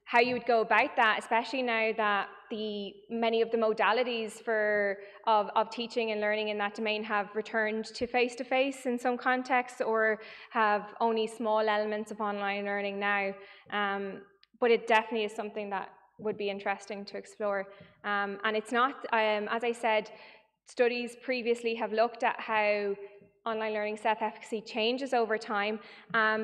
how you would go about that, especially now that many of the modalities of teaching and learning in that domain have returned to face-to-face in some contexts, or have only small elements of online learning now. But it definitely is something that would be interesting to explore. And it's not, as I said, studies previously have looked at how online learning self-efficacy changes over time,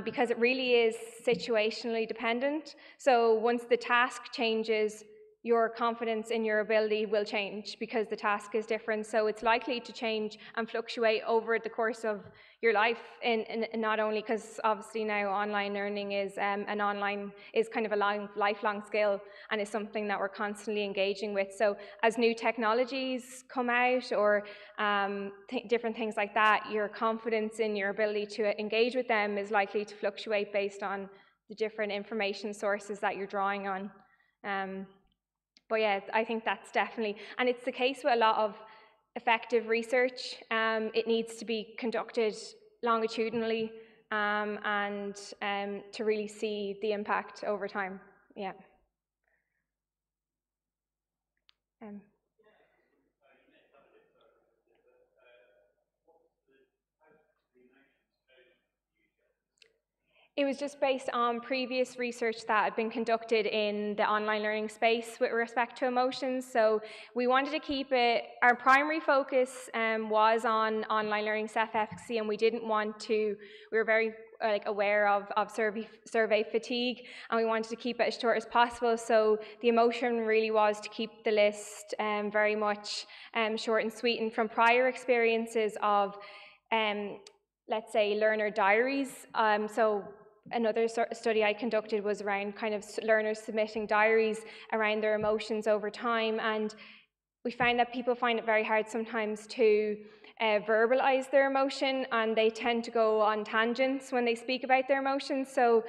because it really is situationally dependent. So once the task changes, your confidence in your ability will change because the task is different. So it's likely to change and fluctuate over the course of your life, and not only because obviously now online learning is kind of a lifelong skill, and is something that we're constantly engaging with. So as new technologies come out, or different things like that, your confidence in your ability to engage with them is likely to fluctuate based on the different information sources that you're drawing on. But yeah, I think that's definitely, and it's the case with a lot of effective research. It needs to be conducted longitudinally, and to really see the impact over time. Yeah. It was just based on previous research that had been conducted in the online learning space with respect to emotions. So we wanted to keep it, our primary focus was on online learning self-efficacy, and we didn't want to, we were very aware of survey fatigue, and we wanted to keep it as short as possible. So the emotion really was to keep the list very much short and sweet. And from prior experiences of, let's say, learner diaries, so another study I conducted was around kind of learners submitting diaries around their emotions over time, and we find that people find it very hard sometimes to verbalize their emotion, and they tend to go on tangents when they speak about their emotions. So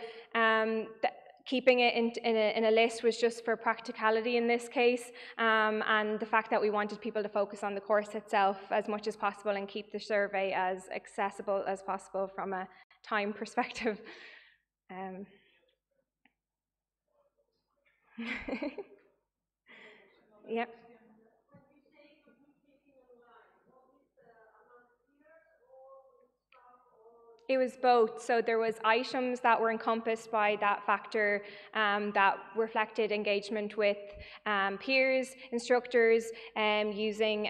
keeping it in a list was just for practicality in this case, and the fact that we wanted people to focus on the course itself as much as possible and keep the survey as accessible as possible from a time perspective. Yep. It was both. So there was items that were encompassed by that factor that reflected engagement with peers, instructors, using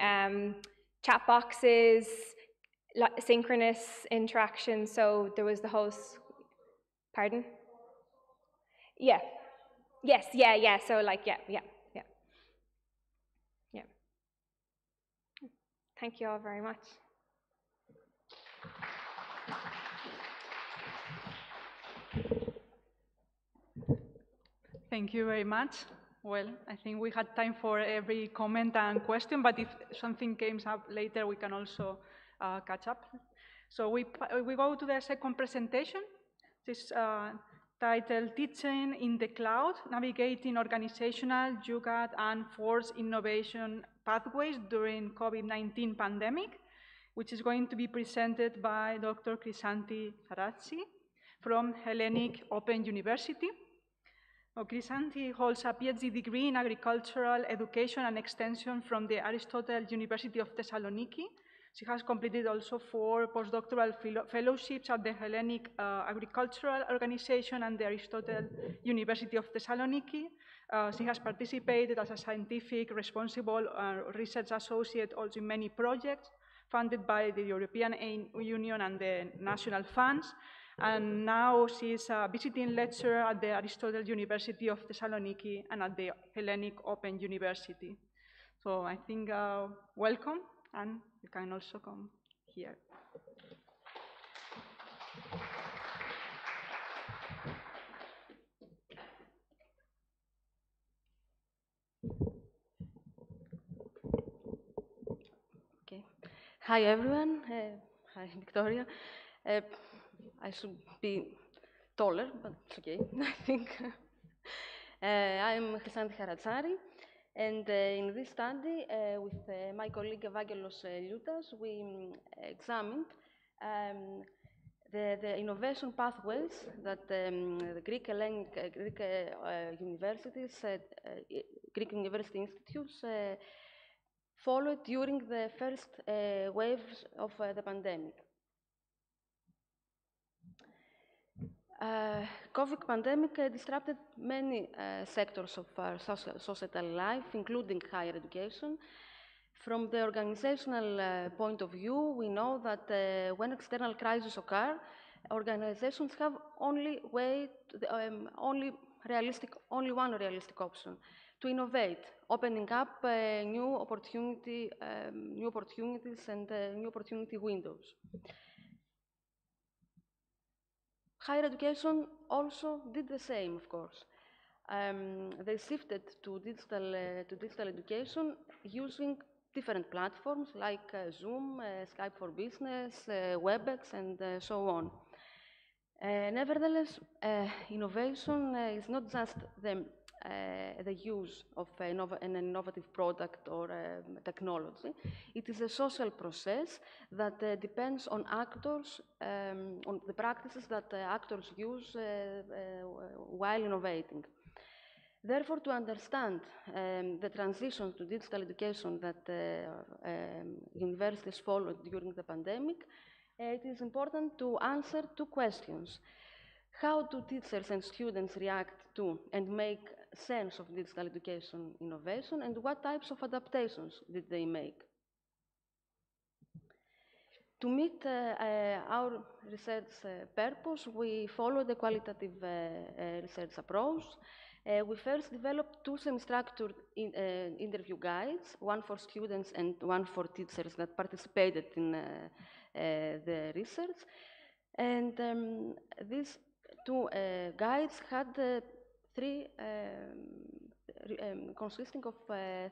chat boxes, synchronous interaction. So there was the whole, pardon? Yeah. Yes, yeah. So like, yeah. Thank you all very much. Thank you very much. Well, I think we had time for every comment and question, but if something comes up later, we can also catch up. So we go to the second presentation. This titled Teaching in the Cloud, Navigating Organizational, UGAT, and Forced Innovation Pathways During COVID-19 Pandemic, which is going to be presented by Dr. Chrysanthi Saratsi from Hellenic Open University. Chrysanthi holds a PhD degree in agricultural education and extension from the Aristotle University of Thessaloniki. She has completed also 4 postdoctoral fellowships at the Hellenic Agricultural Organization and the Aristotle University of Thessaloniki. She has participated as a scientific responsible research associate also in many projects funded by the European Union and the national funds. And now she is a visiting lecturer at the Aristotle University of Thessaloniki and at the Hellenic Open University. So I think welcome, and you can also come here. Okay. Hi everyone. Hi Victoria. I should be taller, but it's okay, I think. I'm Chrysanthi Saratsi, and in this study, with my colleague Evangelos Lioutas, we examined the innovation pathways that the Greek universities, Greek university institutes followed during the first waves of the pandemic. COVID pandemic disrupted many sectors of our societal life, including higher education. From the organizational point of view, we know that when external crises occur, organizations have only one realistic option: to innovate, opening up new opportunities and new opportunity windows. Higher education also did the same, of course. They shifted to digital education using different platforms like Zoom, Skype for Business, WebEx, and so on. Nevertheless, innovation is not just the use of an innovative product or technology. It is a social process that depends on actors, on the practices that actors use while innovating. Therefore, to understand the transition to digital education that universities followed during the pandemic, it is important to answer 2 questions. How do teachers and students react to and make sense of digital education innovation, and what types of adaptations did they make? To meet our research purpose, we followed a qualitative research approach. We first developed 2 semi-structured interview guides, one for students and one for teachers that participated in the research. And these 2 guides had consisting of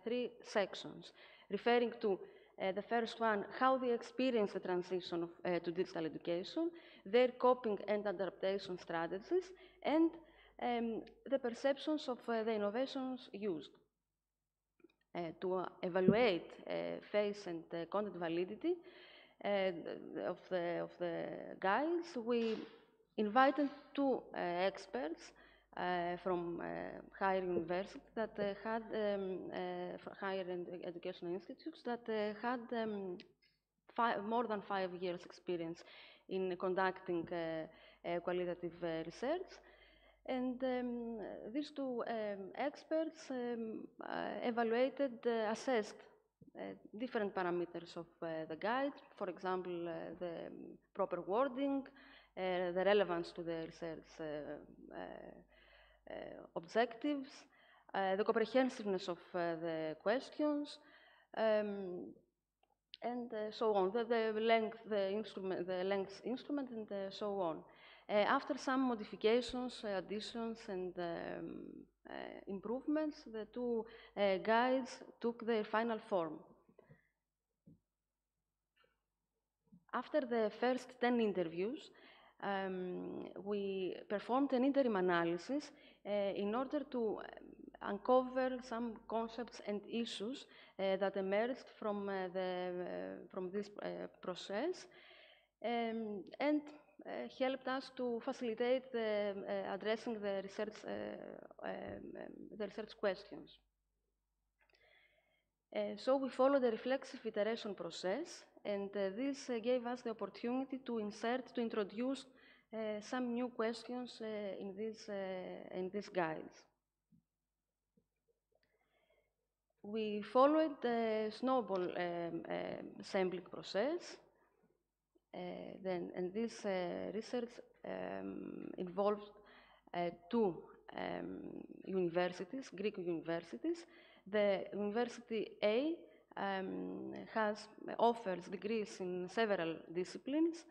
3 sections, referring to the first one, how they experience the transition to digital education, their coping and adaptation strategies, and the perceptions of the innovations used. To evaluate face and content validity of the guides, we invited two experts from higher universities that had higher educational institutes that had more than 5 years experience in conducting qualitative research. And these two experts evaluated, assessed different parameters of the guide, for example, the proper wording, the relevance to the research objectives, the comprehensiveness of the questions, and so on, the length, the length instrument, and so on. After some modifications, additions, and improvements, the two guides took their final form. After the first 10 interviews, we performed an interim analysis in order to uncover some concepts and issues that emerged from this process and helped us to facilitate addressing the research questions. So we followed the reflexive iteration process, and this gave us the opportunity to introduce some new questions in these guides. We followed the snowball sampling process, and this research involved two universities, Greek universities. The University A offers degrees in several disciplines,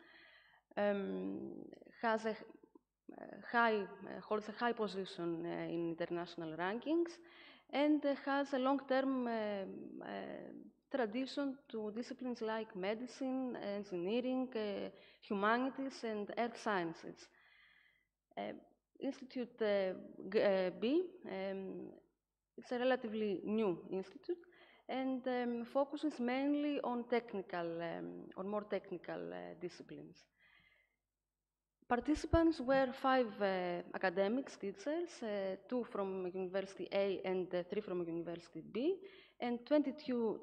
holds a high position in international rankings, and has a long-term tradition to disciplines like medicine, engineering, humanities, and earth sciences. Institute B, it's a relatively new institute, and focuses mainly on more technical disciplines. Participants were 5 academics, teachers, 2 from University A and 3 from University B, and 22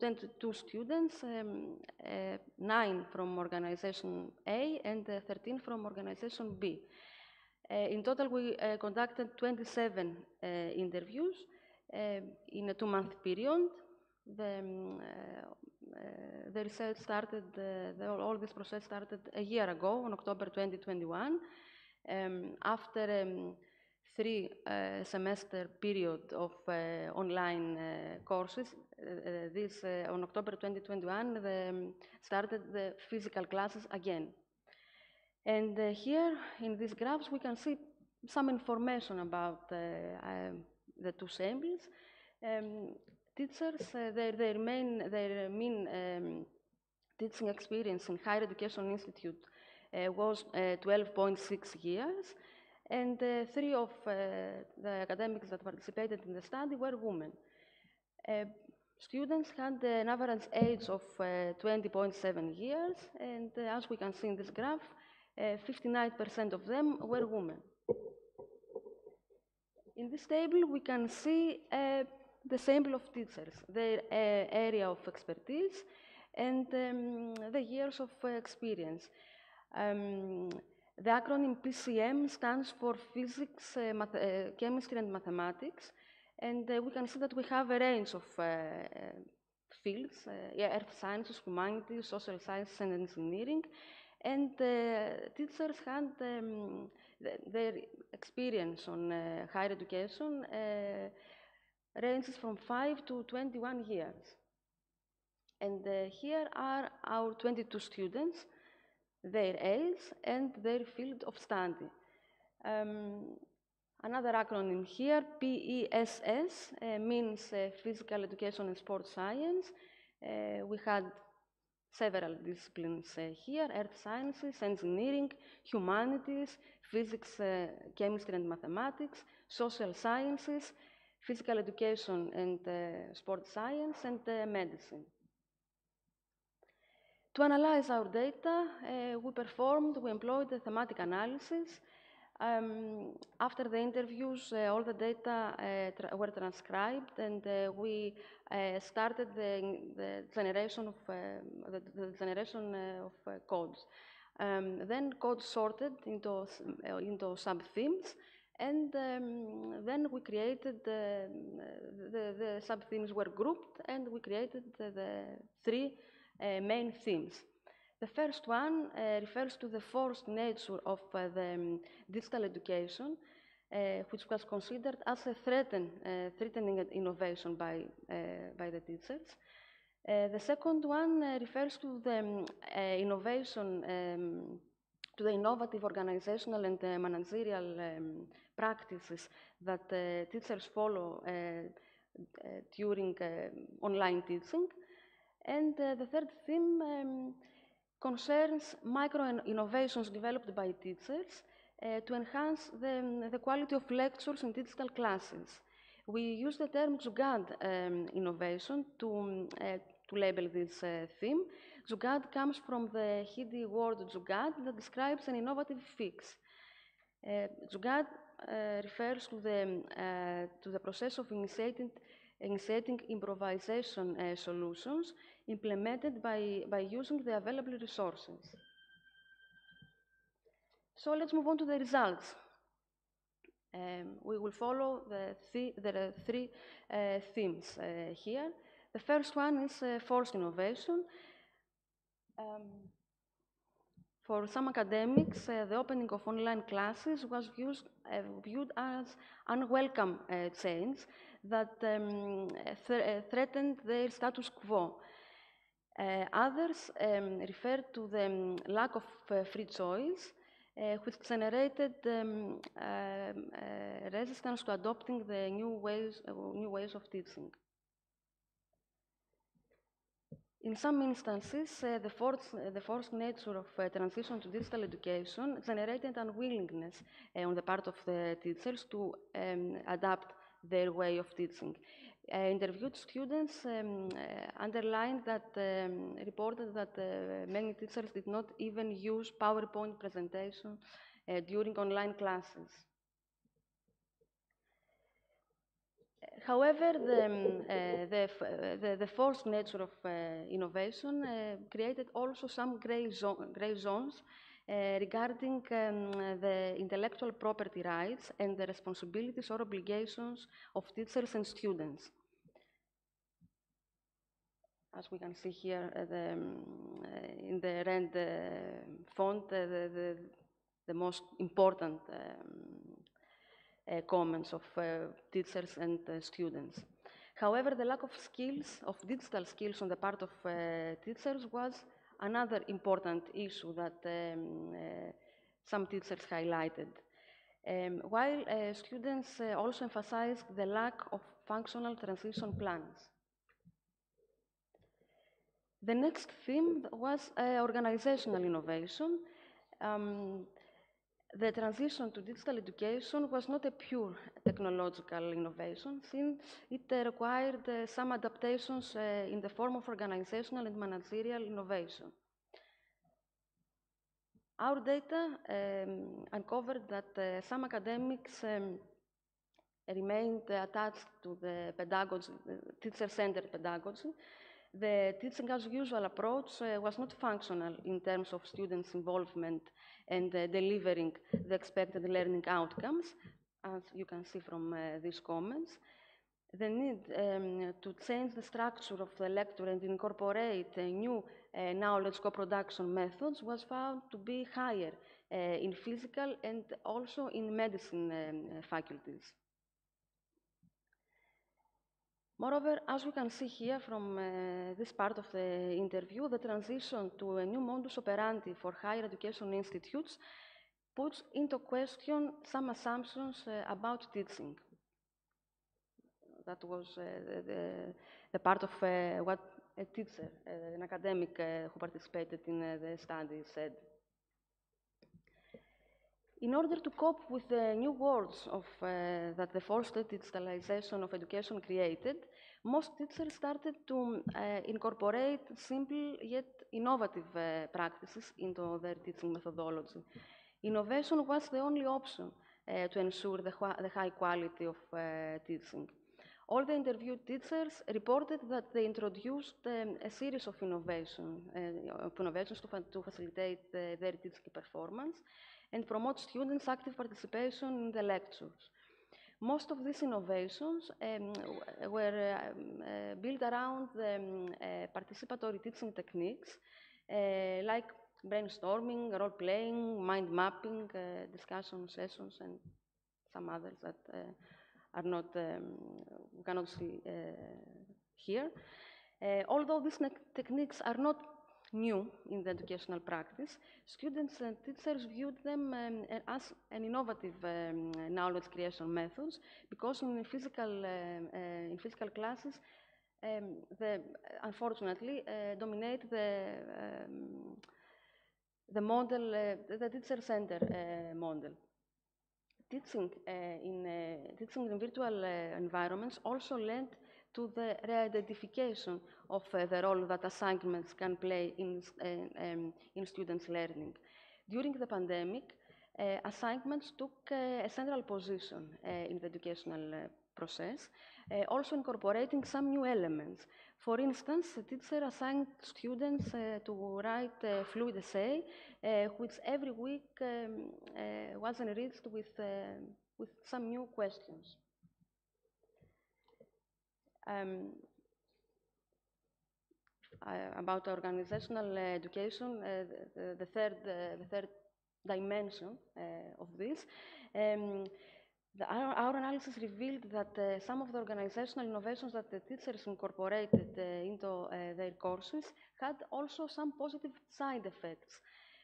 students, 9 from Organization A and 13 from Organization B. In total, we conducted 27 interviews in a 2-month period. The research started, all this process started a year ago, in October 2021, after a 3-semester period of online courses. On October 2021, started the physical classes again. And here, in these graphs, we can see some information about the two samples. Teachers, their mean teaching experience in higher education institute was 12.6 years, and 3 of the academics that participated in the study were women. Students had an average age of 20.7 years, and as we can see in this graph, 59% of them were women. In this table, we can see the sample of teachers, their area of expertise, and the years of experience. The acronym PCM stands for Physics, Chemistry, and Mathematics, and we can see that we have a range of fields, earth sciences, humanities, social sciences, and engineering, and teachers had their experience on higher education ranges from 5 to 21 years. And here are our 22 students, their age, and their field of study. Another acronym here, PESS, means Physical Education and Sports Science. We had several disciplines here, earth sciences, engineering, humanities, physics, chemistry and mathematics, social sciences, physical education and sport science, and medicine. To analyze our data, we employed a thematic analysis. After the interviews, all the data were transcribed, and we started the generation of codes. Then codes sorted into sub-themes, and then we created the sub-themes were grouped, and we created the three main themes. The first one refers to the forced nature of the digital education, which was considered as a threatening innovation by the teachers. The second one refers to the to the innovative organizational and managerial practices that teachers follow during online teaching. And the third theme concerns micro-innovations developed by teachers to enhance the quality of lectures in digital classes. We use the term Zugad innovation to label this theme. Zugad comes from the Hindi word Zugad that describes an innovative fix. Zugad refers to the process of initiating improvisation solutions implemented by using the available resources. So let's move on to the results. We will follow the three themes here. The first one is forced innovation. For some academics, the opening of online classes was viewed as unwelcome change that threatened their status quo. Others referred to the lack of free choice, which generated resistance to adopting the new ways of teaching. In some instances, the forced nature of transition to digital education generated unwillingness on the part of the teachers to adapt their way of teaching. Interviewed students underlined that, reported that many teachers did not even use PowerPoint presentation during online classes. However, the forced nature of innovation created also some gray zones regarding the intellectual property rights and the responsibilities or obligations of teachers and students. As we can see here in the red font, the most important comments of teachers and students. However, the lack of skills, of digital skills on the part of teachers was another important issue that some teachers highlighted. While students also emphasized the lack of functional transition plans. The next theme was organizational innovation. The transition to digital education was not a pure technological innovation, since it required some adaptations in the form of organizational and managerial innovation. Our data uncovered that some academics remained attached to the pedagogy, teacher-centered pedagogy. The teaching as usual approach was not functional in terms of students' involvement and delivering the expected learning outcomes, as you can see from these comments. The need to change the structure of the lecture and incorporate new knowledge co-production methods was found to be higher in physical and also in medicine faculties. Moreover, as we can see here from this part of the interview, the transition to a new modus operandi for higher education institutes puts into question some assumptions about teaching. That was the part of what a teacher, an academic who participated in the study said. In order to cope with the new worlds of, that the forced digitalization of education created, most teachers started to incorporate simple yet innovative practices into their teaching methodology. Innovation was the only option to ensure the high quality of teaching. All the interviewed teachers reported that they introduced a series of innovations to facilitate their teaching performance and promote students' active participation in the lectures. Most of these innovations were built around the participatory teaching techniques like brainstorming, role-playing, mind mapping, discussion sessions, and some others that are not, we cannot see here. Although these techniques are not new in the educational practice, students and teachers viewed them as an innovative knowledge creation methods because in physical classes, unfortunately, dominate the model, the teacher-centered model. Teaching in virtual environments also led to the re-identification of the role that assignments can play in students' learning. During the pandemic, assignments took a central position in the educational process, also incorporating some new elements. For instance, a teacher assigned students to write a fluid essay, which every week was enriched with some new questions. About organizational education, the third dimension of this, our analysis revealed that some of the organizational innovations that the teachers incorporated into their courses had also some positive side effects.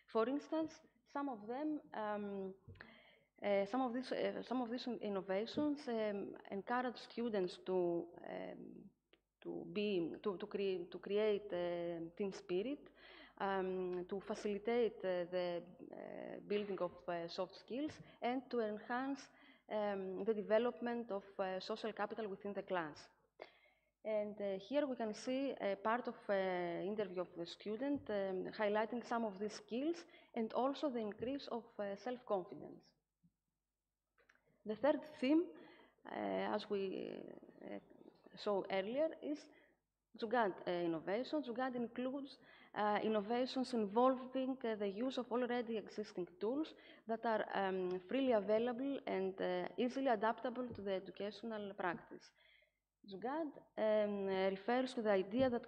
For instance, some of these innovations encourage students to create team spirit, to facilitate the building of soft skills, and to enhance the development of social capital within the class. And here we can see a part of an interview of the student highlighting some of these skills and also the increase of self-confidence. The third theme, as we saw earlier, is Zugad innovation. Zugad includes innovations involving the use of already existing tools that are freely available and easily adaptable to the educational practice. Zugad refers to the idea that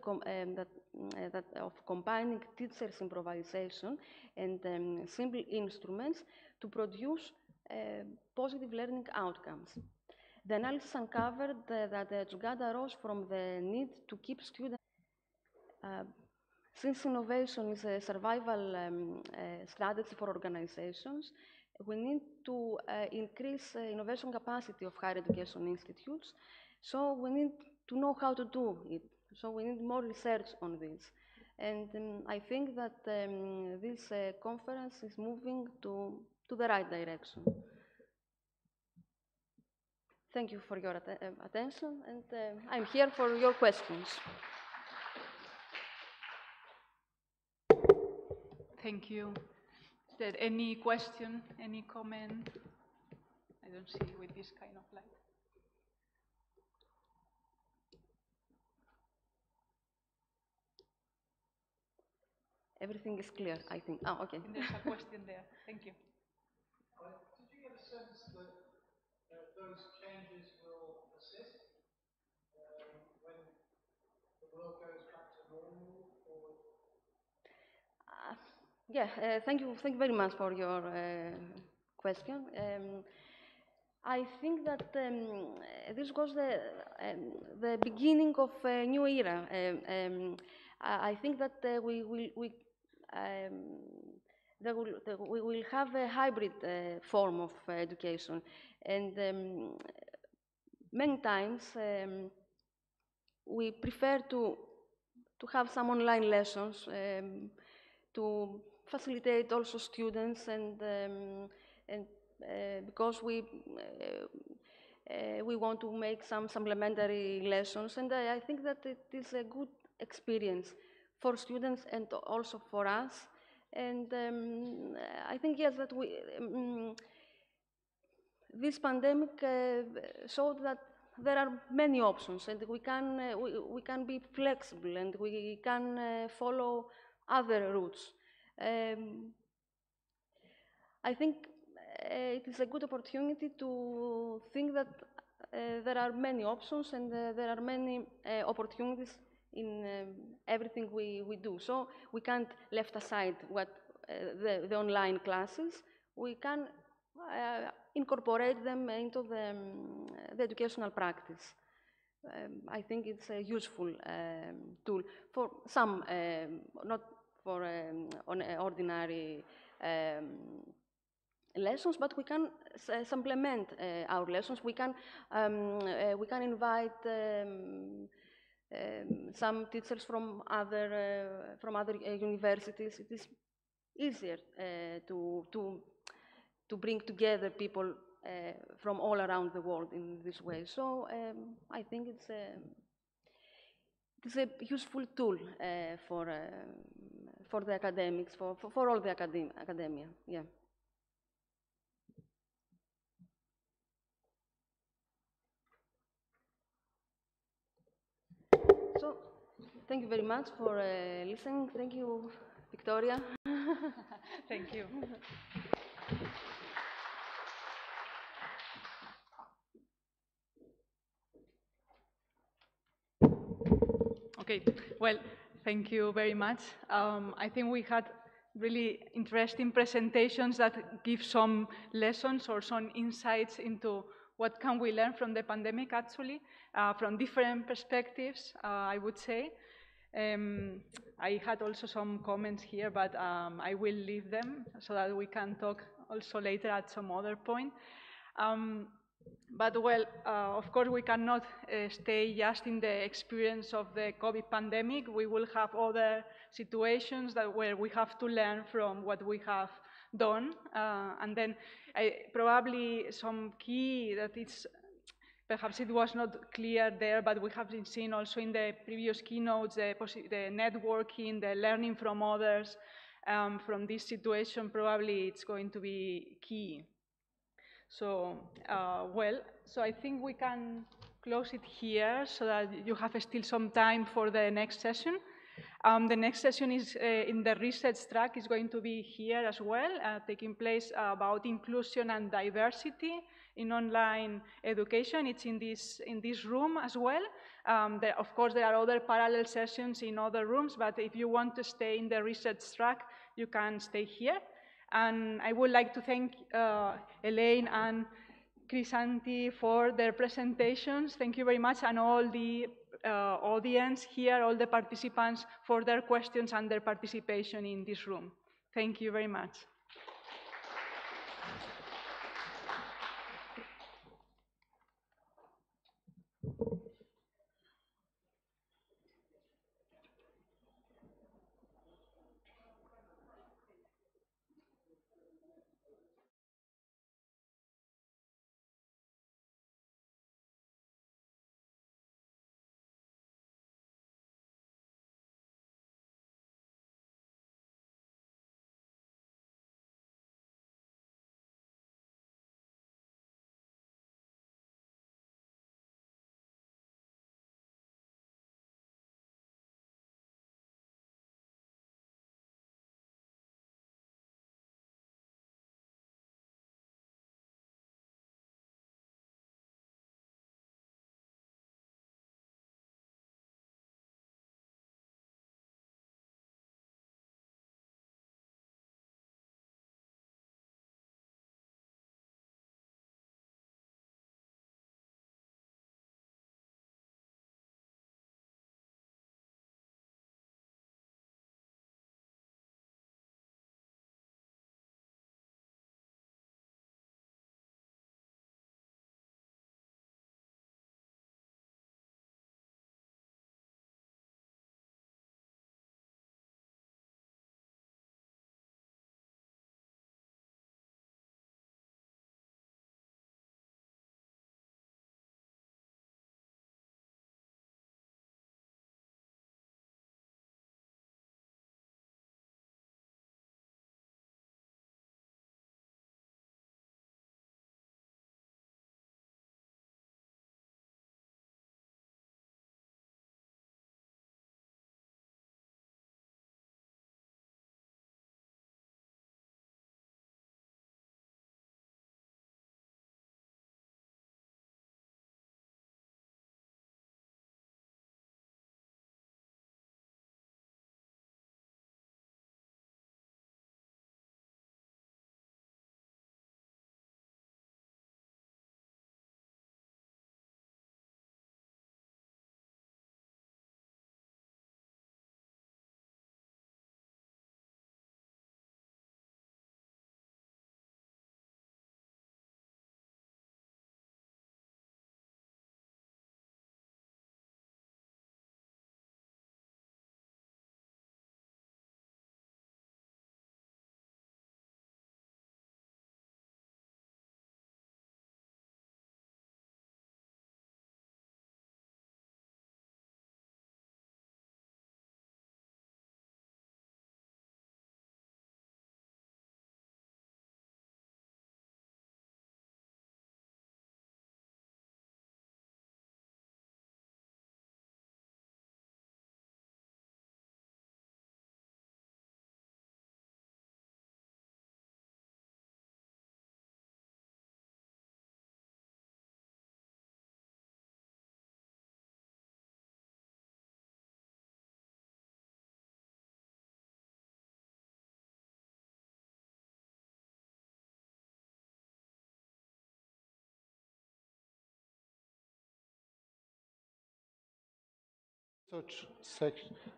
of combining teachers' improvisation and simple instruments to produce positive learning outcomes. The analysis uncovered that Zugad arose from the need to keep students. Since innovation is a survival strategy for organizations, we need to increase innovation capacity of higher education institutes. So we need to know how to do it. So we need more research on this. And I think that this conference is moving to the right direction. Thank you for your attention, and I'm here for your questions. Thank you. Is there any question, any comment? I don't see with this kind of light. Everything is clear, I think. Oh, okay. And there's a question there. Thank you. Did you get a sense that those changes will persist when the world goes back to normal? Or? Thank you very much for your question. I think that this was the beginning of a new era. I think that we will have a hybrid form of education, and many times we prefer to have some online lessons to facilitate also students and and because we want to make some supplementary lessons, and I think that it is a good experience for students and also for us. And I think, yes, that this pandemic showed that there are many options, and we can be flexible, and we can follow other routes. I think it is a good opportunity to think that there are many options, and there are many opportunities in everything we do. So we can't left aside what the online classes. We can incorporate them into the educational practice. I think it's a useful tool for some, not for ordinary lessons, but we can supplement our lessons. We can invite some teachers from other universities. It is easier to bring together people from all around the world in this way. So I think it's a useful tool for the academics, for all the academia. Yeah. So, thank you very much for listening. Thank you, Victoria. Thank you. Okay, well, thank you very much. I think we had really interesting presentations that give some lessons or some insights into what can we learn from the pandemic, actually, from different perspectives, I would say. I had also some comments here, but I will leave them so that we can talk also later at some other point. But well, of course, we cannot stay just in the experience of the COVID pandemic. We will have other situations where we have to learn from what we have done. And then probably some key that is, perhaps it was not clear there, but we have been seeing also in the previous keynotes, the networking, the learning from others. From this situation, probably it's going to be key. So, well, so I think we can close it here so that you have still some time for the next session. The next session is in the research track, is going to be here as well, taking place about inclusion and diversity in online education. It's in this room as well. Of course, there are other parallel sessions in other rooms, but if you want to stay in the research track, you can stay here. And I would like to thank Elaine and Chrysanthi for their presentations. Thank you very much, and all the audience here, all the participants, for their questions and their participation in this room. Thank you very much.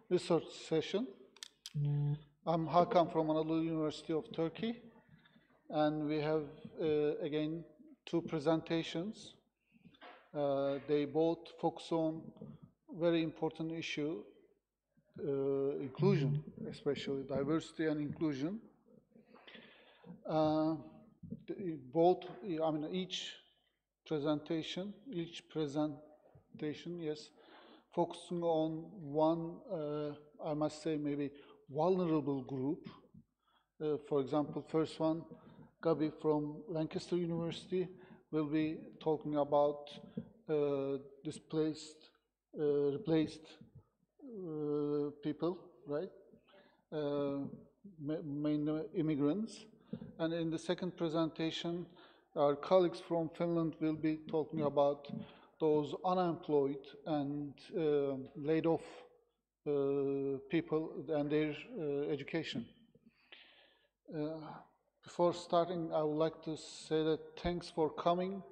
research session. I'm Hakan from Anadolu University of Turkey, and we have again two presentations. They both focus on very important issue, inclusion, especially diversity and inclusion. Each presentation, yes, focusing on one, I must say, maybe vulnerable group. For example, first one, Gabi from Lancaster University will be talking about displaced, replaced people, right? Mainly immigrants. And in the second presentation, our colleagues from Finland will be talking about those unemployed and laid off people and their education. Before starting, I would like to say that thanks for coming.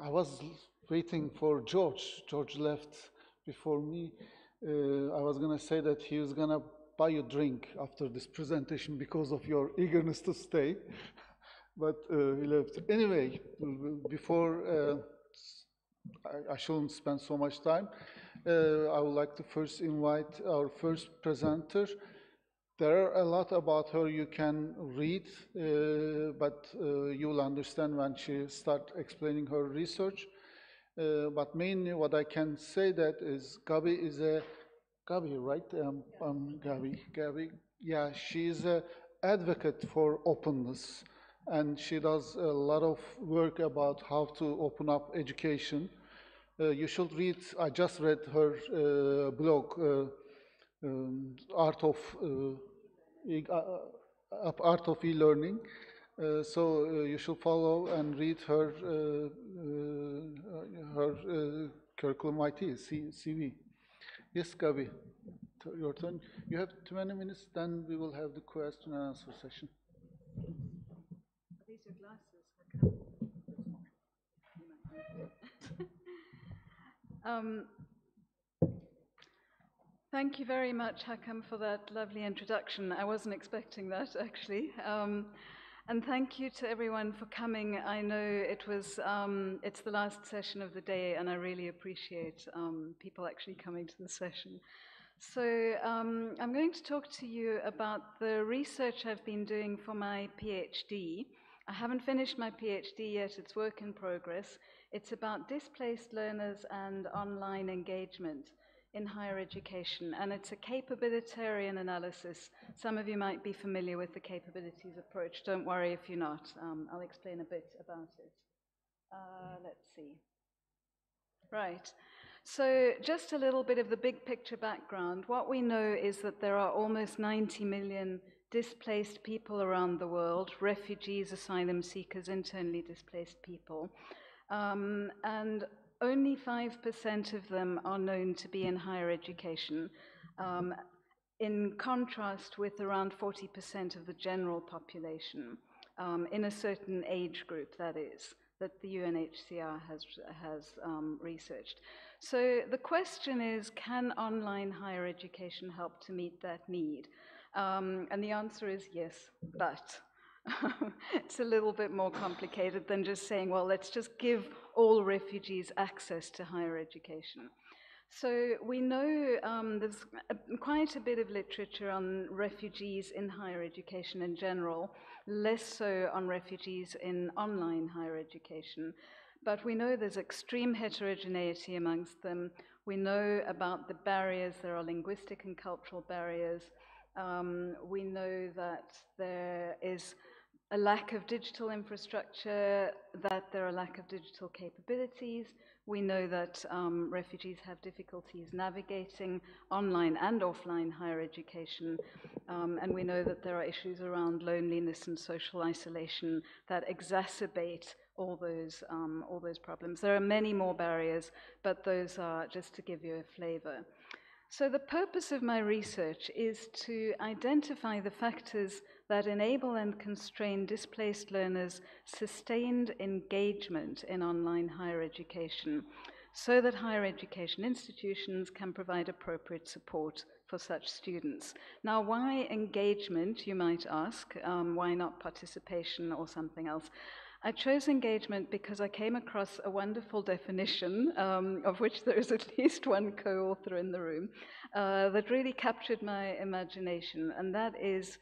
I was waiting for George. George left before me. I was going to say that he was going to buy you a drink after this presentation because of your eagerness to stay, but he left. Anyway, before I shouldn't spend so much time, I would like to first invite our first presenter. There are a lot about her you can read, but you will understand when she starts explaining her research. But mainly what I can say that is Gabi is a, Gabi, right? Gabi. Yeah, she's an advocate for openness, and she does a lot of work about how to open up education. You should read, I just read her blog, Art of E-Learning. So you should follow and read her curriculum vitae, CV. Yes, Gabi, your turn. You have 20 minutes, then we will have the question and answer session. Are these your glasses? Thank you very much, Hakan, for that lovely introduction. I wasn't expecting that, actually. And thank you to everyone for coming. I know it was, it's the last session of the day, and I really appreciate people actually coming to the session. So I'm going to talk to you about the research I've been doing for my PhD. I haven't finished my PhD yet, it's work in progress. It's about displaced learners and online engagement in higher education, and it's a capabilitarian analysis. Some of you might be familiar with the capabilities approach. Don't worry if you're not. I'll explain a bit about it. Let's see. Right. So just a little bit of the big picture background. What we know is that there are almost 90 million displaced people around the world, refugees, asylum seekers, internally displaced people. And only 5% of them are known to be in higher education, in contrast with around 40% of the general population, in a certain age group, that is, that the UNHCR has researched. So the question is, can online higher education help to meet that need? And the answer is yes, but it's a little bit more complicated than just saying, well, let's just give all refugees access to higher education. So we know there's quite a bit of literature on refugees in higher education in general, less so on refugees in online higher education. But we know there's extreme heterogeneity amongst them. We know about the barriers. There are linguistic and cultural barriers. We know that there is a lack of digital infrastructure, that there are a lack of digital capabilities. We know that refugees have difficulties navigating online and offline higher education. And we know that there are issues around loneliness and social isolation that exacerbate all those problems. There are many more barriers, but those are just to give you a flavor. So the purpose of my research is to identify the factors that enable and constrain displaced learners' sustained engagement in online higher education. so that higher education institutions can provide appropriate support for such students. Now, why engagement, you might ask? Why not participation or something else? I chose engagement because I came across a wonderful definition, of which there is at least one co-author in the room, that really captured my imagination, and that is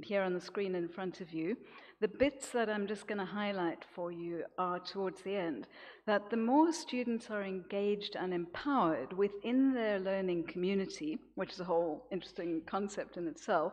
here on the screen in front of you. The bits that I'm just going to highlight for you are towards the end, that the more students are engaged and empowered within their learning community, which is a whole interesting concept in itself,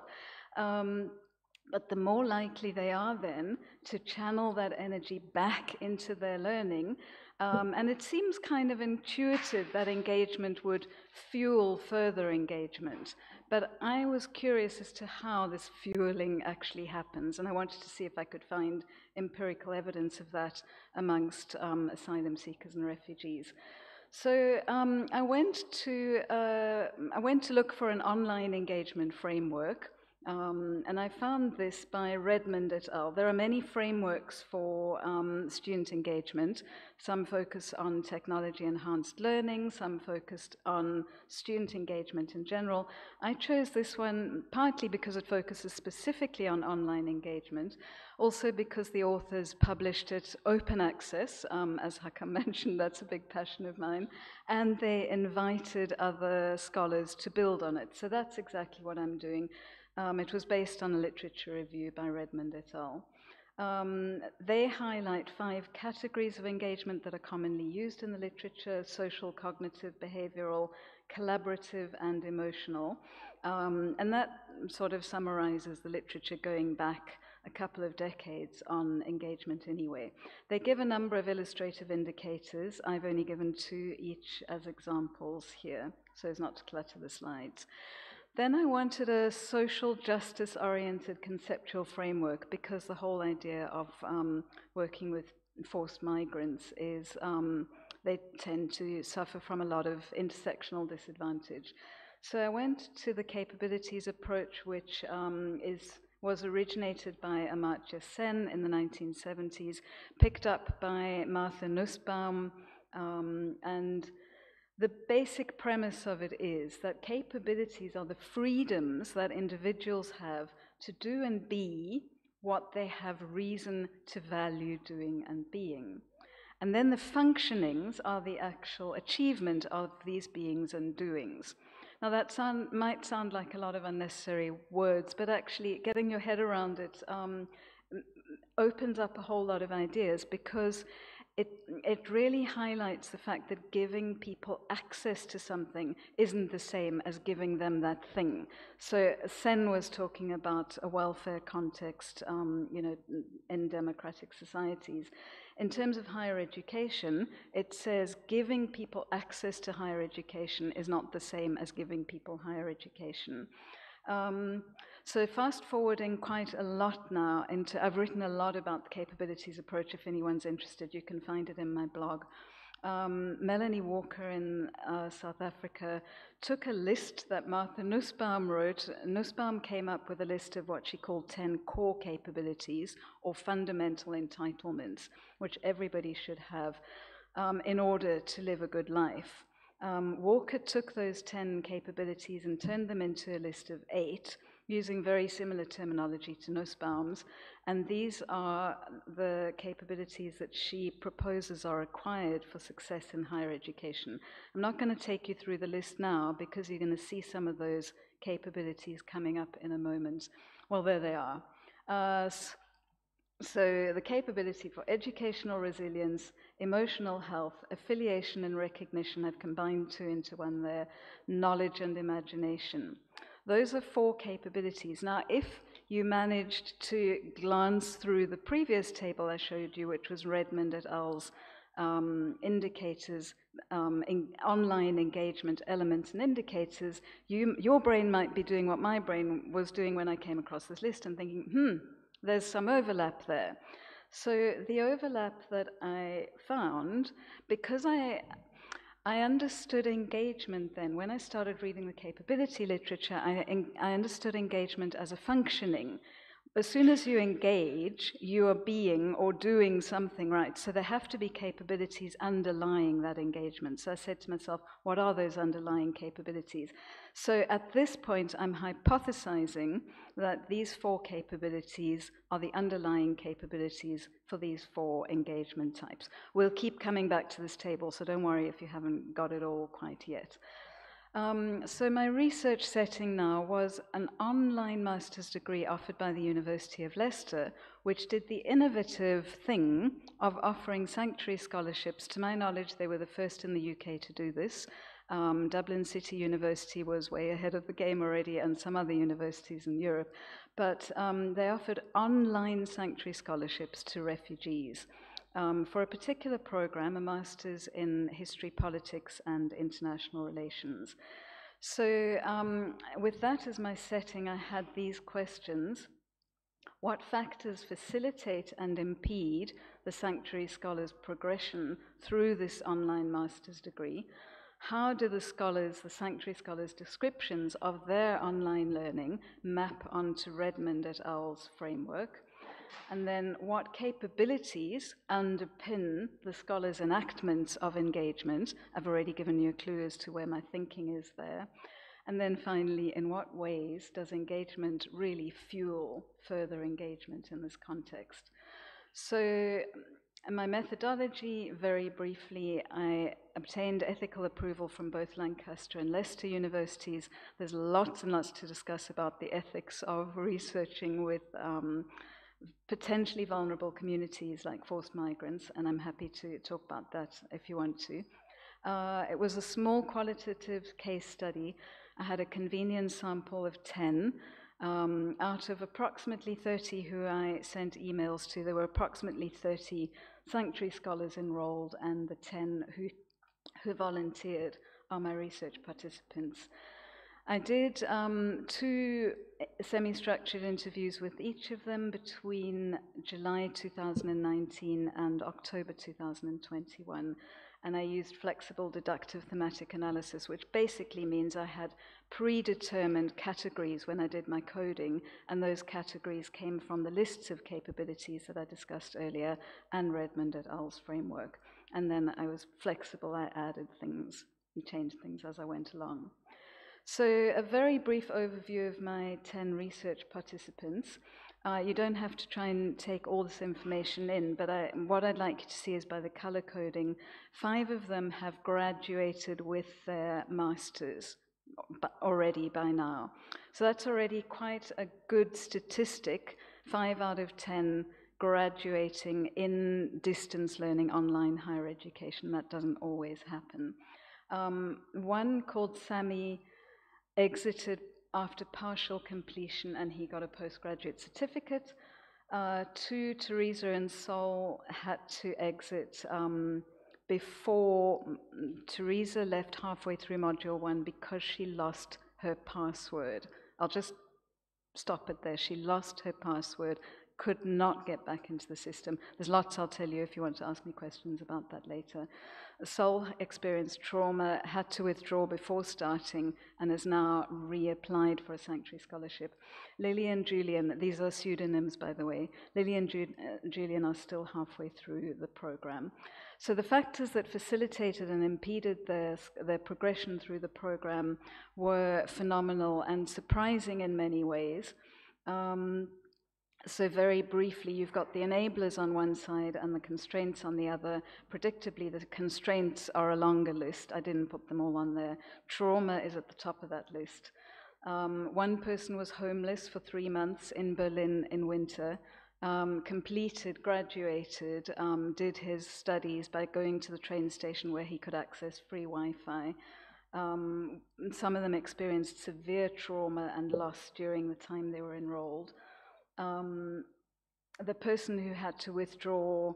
but the more likely they are then to channel that energy back into their learning. And it seems kind of intuitive that engagement would fuel further engagement. But I was curious as to how this fueling actually happens, and I wanted to see if I could find empirical evidence of that amongst asylum seekers and refugees. So I went to look for an online engagement framework. And I found this by Redmond et al. There are many frameworks for student engagement. Some focus on technology-enhanced learning, some focused on student engagement in general. I chose this one partly because it focuses specifically on online engagement, also because the authors published it open access, as Hakam mentioned, that's a big passion of mine, and they invited other scholars to build on it. So that's exactly what I'm doing. It was based on a literature review by Redmond et al. They highlight 5 categories of engagement that are commonly used in the literature: social, cognitive, behavioral, collaborative, and emotional. And that sort of summarizes the literature going back a couple of decades on engagement anyway. They give a number of illustrative indicators. I've only given 2 each as examples here, so as not to clutter the slides. Then I wanted a social justice-oriented conceptual framework, because the whole idea of working with forced migrants is they tend to suffer from a lot of intersectional disadvantage. So I went to the capabilities approach, which was originated by Amartya Sen in the 1970s, picked up by Martha Nussbaum, and the basic premise of it is that capabilities are the freedoms that individuals have to do and be what they have reason to value doing and being. And then the functionings are the actual achievement of these beings and doings. Now that might sound like a lot of unnecessary words, but actually getting your head around it opens up a whole lot of ideas, because it really highlights the fact that giving people access to something isn't the same as giving them that thing. So Sen was talking about a welfare context, in democratic societies. In terms of higher education, it says giving people access to higher education is not the same as giving people higher education. So fast forwarding quite a lot now I've written a lot about the capabilities approach. If anyone's interested, you can find it in my blog. Melanie Walker in South Africa took a list that Martha Nussbaum wrote. Nussbaum came up with a list of what she called 10 core capabilities or fundamental entitlements, which everybody should have in order to live a good life. Walker took those 10 capabilities and turned them into a list of 8, using very similar terminology to Nussbaum's, and these are the capabilities that she proposes are required for success in higher education. I'm not going to take you through the list now, because you're going to see some of those capabilities coming up in a moment. Well, there they are. So the capability for educational resilience, emotional health, affiliation and recognition, I've combined 2 into one there, knowledge and imagination. Those are 4 capabilities. Now, if you managed to glance through the previous table I showed you, which was Redmond et al.'s indicators, online engagement elements and indicators, your brain might be doing what my brain was doing when I came across this list and thinking, there's some overlap there. So the overlap that I found, because I understood engagement then. When I started reading the capability literature, I understood engagement as a functioning, as soon as you engage, you are being or doing something right. So there have to be capabilities underlying that engagement. So I said to myself, what are those underlying capabilities? So at this point, I'm hypothesizing that these 4 capabilities are the underlying capabilities for these 4 engagement types. We'll keep coming back to this table, so don't worry if you haven't got it all quite yet. So my research setting now was an online master's degree offered by the University of Leicester, which did the innovative thing of offering sanctuary scholarships. To my knowledge, they were the first in the UK to do this. Dublin City University was way ahead of the game already, and some other universities in Europe. But they offered online sanctuary scholarships to refugees. For a particular program, a master's in history, politics, and international relations. So with that as my setting, I had these questions. What factors facilitate and impede the sanctuary scholars' progression through this online master's degree? How do the sanctuary scholars' descriptions of their online learning map onto Redmond et al.'s framework? And then what capabilities underpin the scholars' enactments of engagement? I've already given you a clue as to where my thinking is there. And then finally, in what ways does engagement really fuel further engagement in this context? So my methodology, very briefly, I obtained ethical approval from both Lancaster and Leicester universities. There's lots and lots to discuss about the ethics of researching with potentially vulnerable communities like forced migrants, and I'm happy to talk about that if you want to. It was a small qualitative case study. I had a convenience sample of 10. Out of approximately 30 who I sent emails to, there were approximately 30 sanctuary scholars enrolled, and the 10 who volunteered are my research participants. I did 2 semi-structured interviews with each of them between July 2019 and October 2021. And I used flexible deductive thematic analysis, which basically means I had predetermined categories when I did my coding, and those categories came from the lists of capabilities that I discussed earlier and Redmond et al.'s framework. And then I was flexible, I added things and changed things as I went along. So a very brief overview of my 10 research participants. You don't have to try and take all this information in, but what I'd like you to see is by the color coding, 5 of them have graduated with their masters already by now. So that's already quite a good statistic, 5 out of 10 graduating in distance learning, online higher education. That doesn't always happen. One called Sami exited after partial completion, and he got a postgraduate certificate. 2, Teresa and Sol, had to exit before Teresa left halfway through Module 1 because she lost her password. I'll just stop it there. She lost her password, could not get back into the system. There's lots I'll tell you if you want to ask me questions about that later. Sol experienced trauma, had to withdraw before starting, and has now reapplied for a sanctuary scholarship. Lily and Julian, these are pseudonyms, by the way. Lily and Julian are still halfway through the program. So the factors that facilitated and impeded their progression through the program were phenomenal and surprising in many ways. So very briefly, you've got the enablers on one side and the constraints on the other. Predictably, the constraints are a longer list. I didn't put them all on there. Trauma is at the top of that list. One person was homeless for 3 months in Berlin in winter, completed, graduated, did his studies by going to the train station where he could access free Wi-Fi. Some of them experienced severe trauma and loss during the time they were enrolled. The person who had to withdraw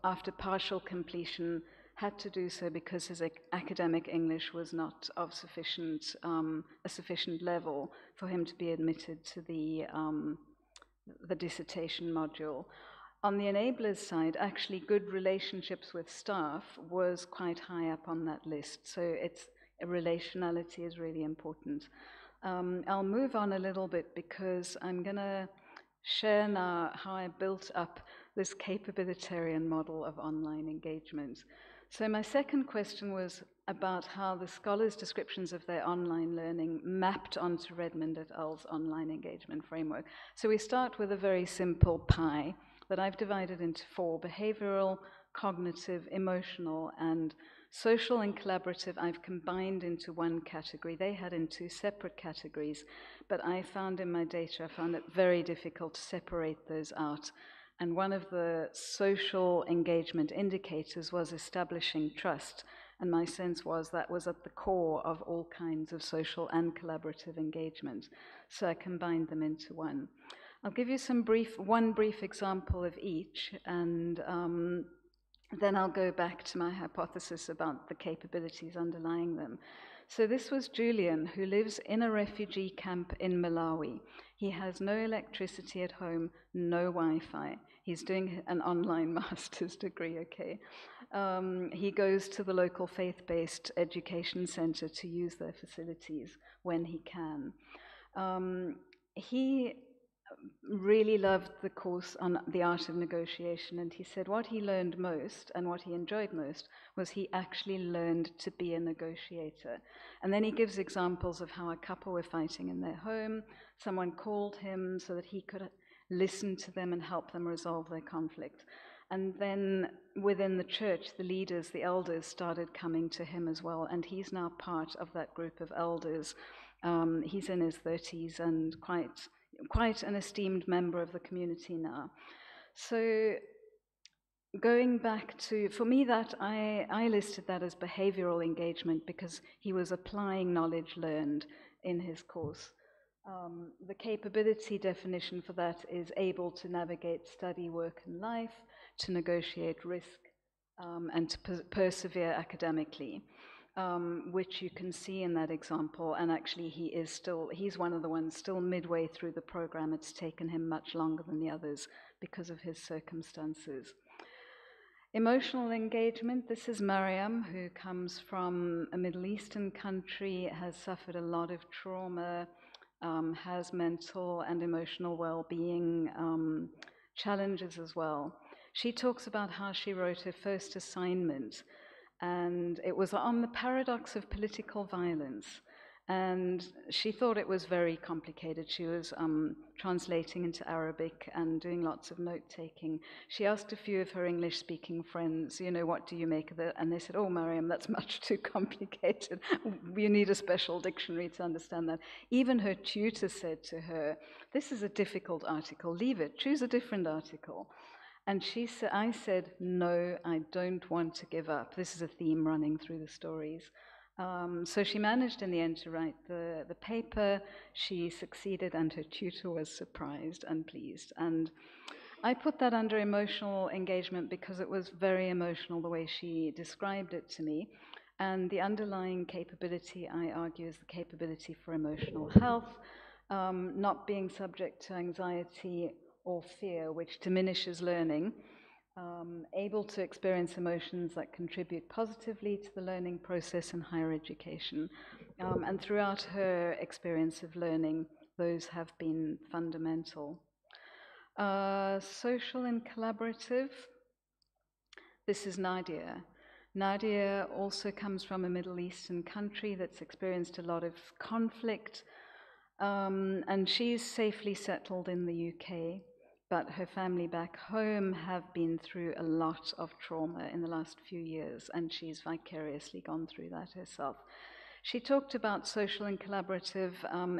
after partial completion had to do so because his academic English was not of a sufficient level for him to be admitted to the dissertation module. On the enablers side, actually good relationships with staff was quite high up on that list, so relationality is really important. I'll move on a little bit because I'm going to share now how I built up this capabilitarian model of online engagement. So my second question was about how the scholars' descriptions of their online learning mapped onto Redmond et al.'s online engagement framework. So we start with a very simple pie that I've divided into 4: behavioral, cognitive, emotional, and social and collaborative. I've combined into one category. They had in 2 separate categories, but I found in my data, I found it very difficult to separate those out. And one of the social engagement indicators was establishing trust. And my sense was that was at the core of all kinds of social and collaborative engagement. So I combined them into one. I'll give you one brief example of each, and then I'll go back to my hypothesis about the capabilities underlying them. So this was Julian, who lives in a refugee camp in Malawi. He has no electricity at home, no Wi-Fi. He's doing an online master's degree, okay. He goes to the local faith-based education center to use their facilities when he can. He really loved the course on the art of negotiation, and he said what he learned most and what he enjoyed most was he actually learned to be a negotiator. And then he gives examples of how a couple were fighting in their home. Someone called him so that he could listen to them and help them resolve their conflict. And then within the church, the leaders, the elders, started coming to him as well, and he's now part of that group of elders. He's in his 30s and quite an esteemed member of the community now. So going back to, for me, that I listed that as behavioral engagement because he was applying knowledge learned in his course. The capability definition for that is able to navigate study, work, and life, to negotiate risk, and to persevere academically, which you can see in that example. And actually, he's one of the ones still midway through the program. It's taken him much longer than the others because of his circumstances. Emotional engagement, this is Mariam, who comes from a Middle Eastern country, has suffered a lot of trauma, has mental and emotional well-being challenges as well. She talks about how she wrote her first assignment, and it was on the paradox of political violence. And she thought it was very complicated. She was translating into Arabic and doing lots of note-taking. She asked a few of her English-speaking friends, you know, what do you make of it? And they said, oh, Mariam, that's much too complicated. You need a special dictionary to understand that. Even her tutor said to her, this is a difficult article, leave it, choose a different article. And I said, no, I don't want to give up. This is a theme running through the stories. So she managed in the end to write the paper. She succeeded, and her tutor was surprised and pleased. And I put that under emotional engagement because it was very emotional the way she described it to me. And the underlying capability, I argue, is the capability for emotional health, not being subject to anxiety or fear, which diminishes learning. Able to experience emotions that contribute positively to the learning process in higher education. And throughout her experience of learning, those have been fundamental. Social and collaborative, this is Nadia. Nadia also comes from a Middle Eastern country that's experienced a lot of conflict, and she's safely settled in the UK. But her family back home have been through a lot of trauma in the last few years, and she's vicariously gone through that herself. She talked about social and collaborative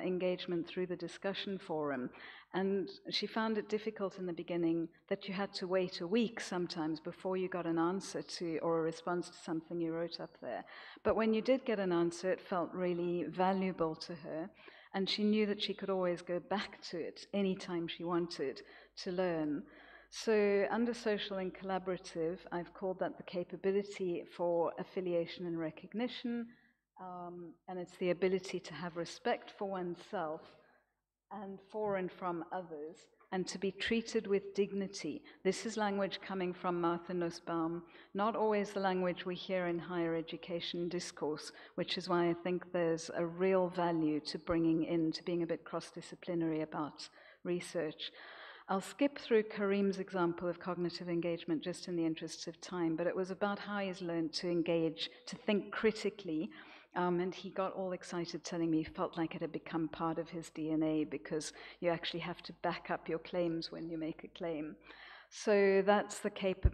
engagement through the discussion forum, and she found it difficult in the beginning that you had to wait a week sometimes before you got an answer to or a response to something you wrote up there. But when you did get an answer, it felt really valuable to her, and she knew that she could always go back to it anytime she wanted to learn. So under social and collaborative, I've called that the capability for affiliation and recognition, and it's the ability to have respect for oneself and for and from others, and to be treated with dignity. This is language coming from Martha Nussbaum, not always the language we hear in higher education discourse, which is why I think there's a real value to bringing in, to being a bit cross-disciplinary about research. I'll skip through Karim's example of cognitive engagement just in the interests of time, but it was about how he's learned to engage, to think critically, and he got all excited telling me he felt like it had become part of his DNA because you actually have to back up your claims when you make a claim. So that's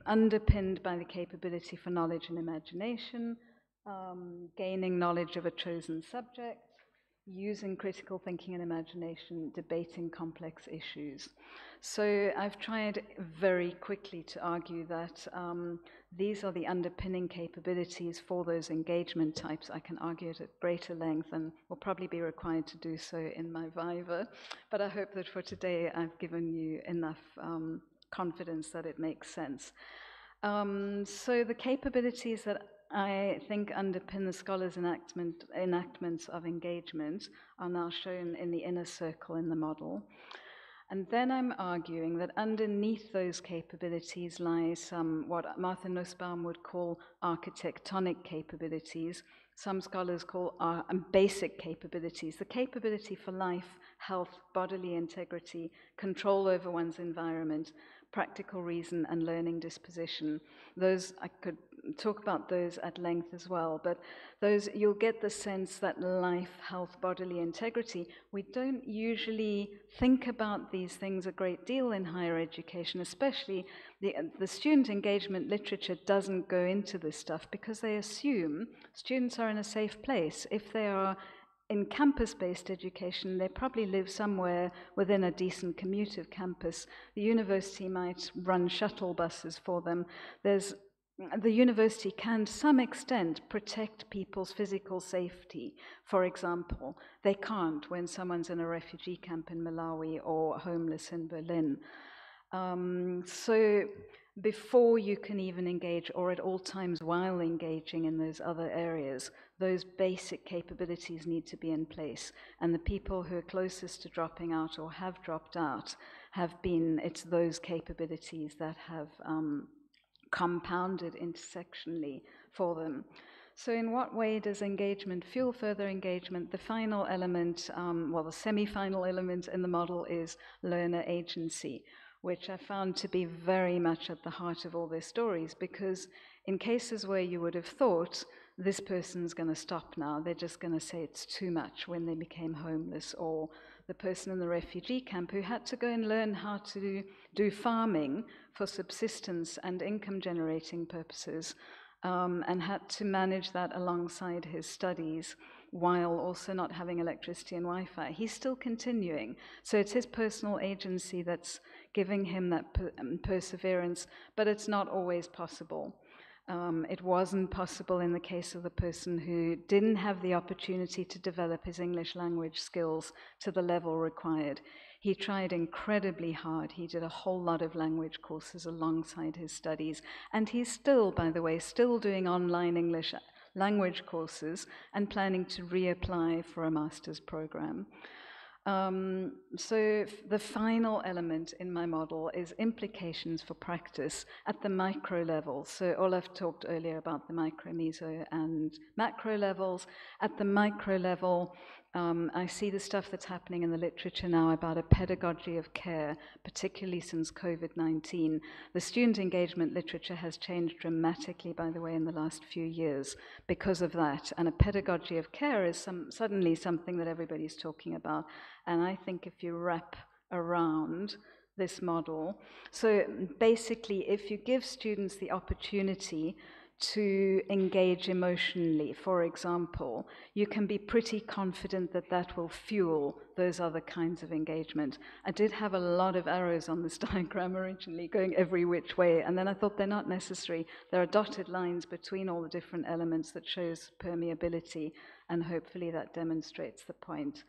underpinned by the capability for knowledge and imagination, gaining knowledge of a chosen subject, using critical thinking and imagination, debating complex issues. So I've tried very quickly to argue that these are the underpinning capabilities for those engagement types. I can argue it at greater length and will probably be required to do so in my viva, but I hope that for today I've given you enough confidence that it makes sense. So the capabilities that I think underpin the scholars' enactments of engagement are now shown in the inner circle in the model. And then I'm arguing that underneath those capabilities lies some what Martha Nussbaum would call architectonic capabilities. Some scholars call basic capabilities, the capability for life, health, bodily integrity, control over one's environment, practical reason, and learning disposition. Those, I could talk about those at length as well, but those, you'll get the sense that life, health, bodily integrity, we don't usually think about these things a great deal in higher education, especially the student engagement literature doesn't go into this stuff because they assume students are in a safe place. If they are in campus-based education, they probably live somewhere within a decent commute of campus. The university might run shuttle buses for them. The university can, to some extent, protect people's physical safety. For example, they can't when someone's in a refugee camp in Malawi or homeless in Berlin. So before you can even engage, or at all times while engaging in those other areas, those basic capabilities need to be in place. And the people who are closest to dropping out or have dropped out it's those capabilities that have compounded intersectionally for them. So in what way does engagement fuel further engagement? The final element, the semi-final element in the model is learner agency, which I found to be very much at the heart of all their stories, because in cases where you would have thought, this person's going to stop now, they're just going to say it's too much when they became homeless, or the person in the refugee camp who had to go and learn how to do farming for subsistence and income generating purposes, and had to manage that alongside his studies while also not having electricity and Wi-Fi. He's still continuing. So it's his personal agency that's giving him that perseverance, but it's not always possible. It wasn't possible in the case of the person who didn't have the opportunity to develop his English language skills to the level required. He tried incredibly hard. He did a whole lot of language courses alongside his studies. And he's still, by the way, still doing online English language courses and planning to reapply for a master's program. So the final element in my model is implications for practice at the micro level. So Olaf talked earlier about the micro, meso, and macro levels. At the micro level, I see the stuff that's happening in the literature now about a pedagogy of care, particularly since COVID-19. The student engagement literature has changed dramatically, by the way, in the last few years because of that. And a pedagogy of care is suddenly something that everybody's talking about. And I think if you wrap around this model, so basically if you give students the opportunity to engage emotionally, for example, you can be pretty confident that that will fuel those other kinds of engagement. I did have a lot of arrows on this diagram originally going every which way, and then I thought they're not necessary. There are dotted lines between all the different elements that shows permeability, and hopefully that demonstrates the point.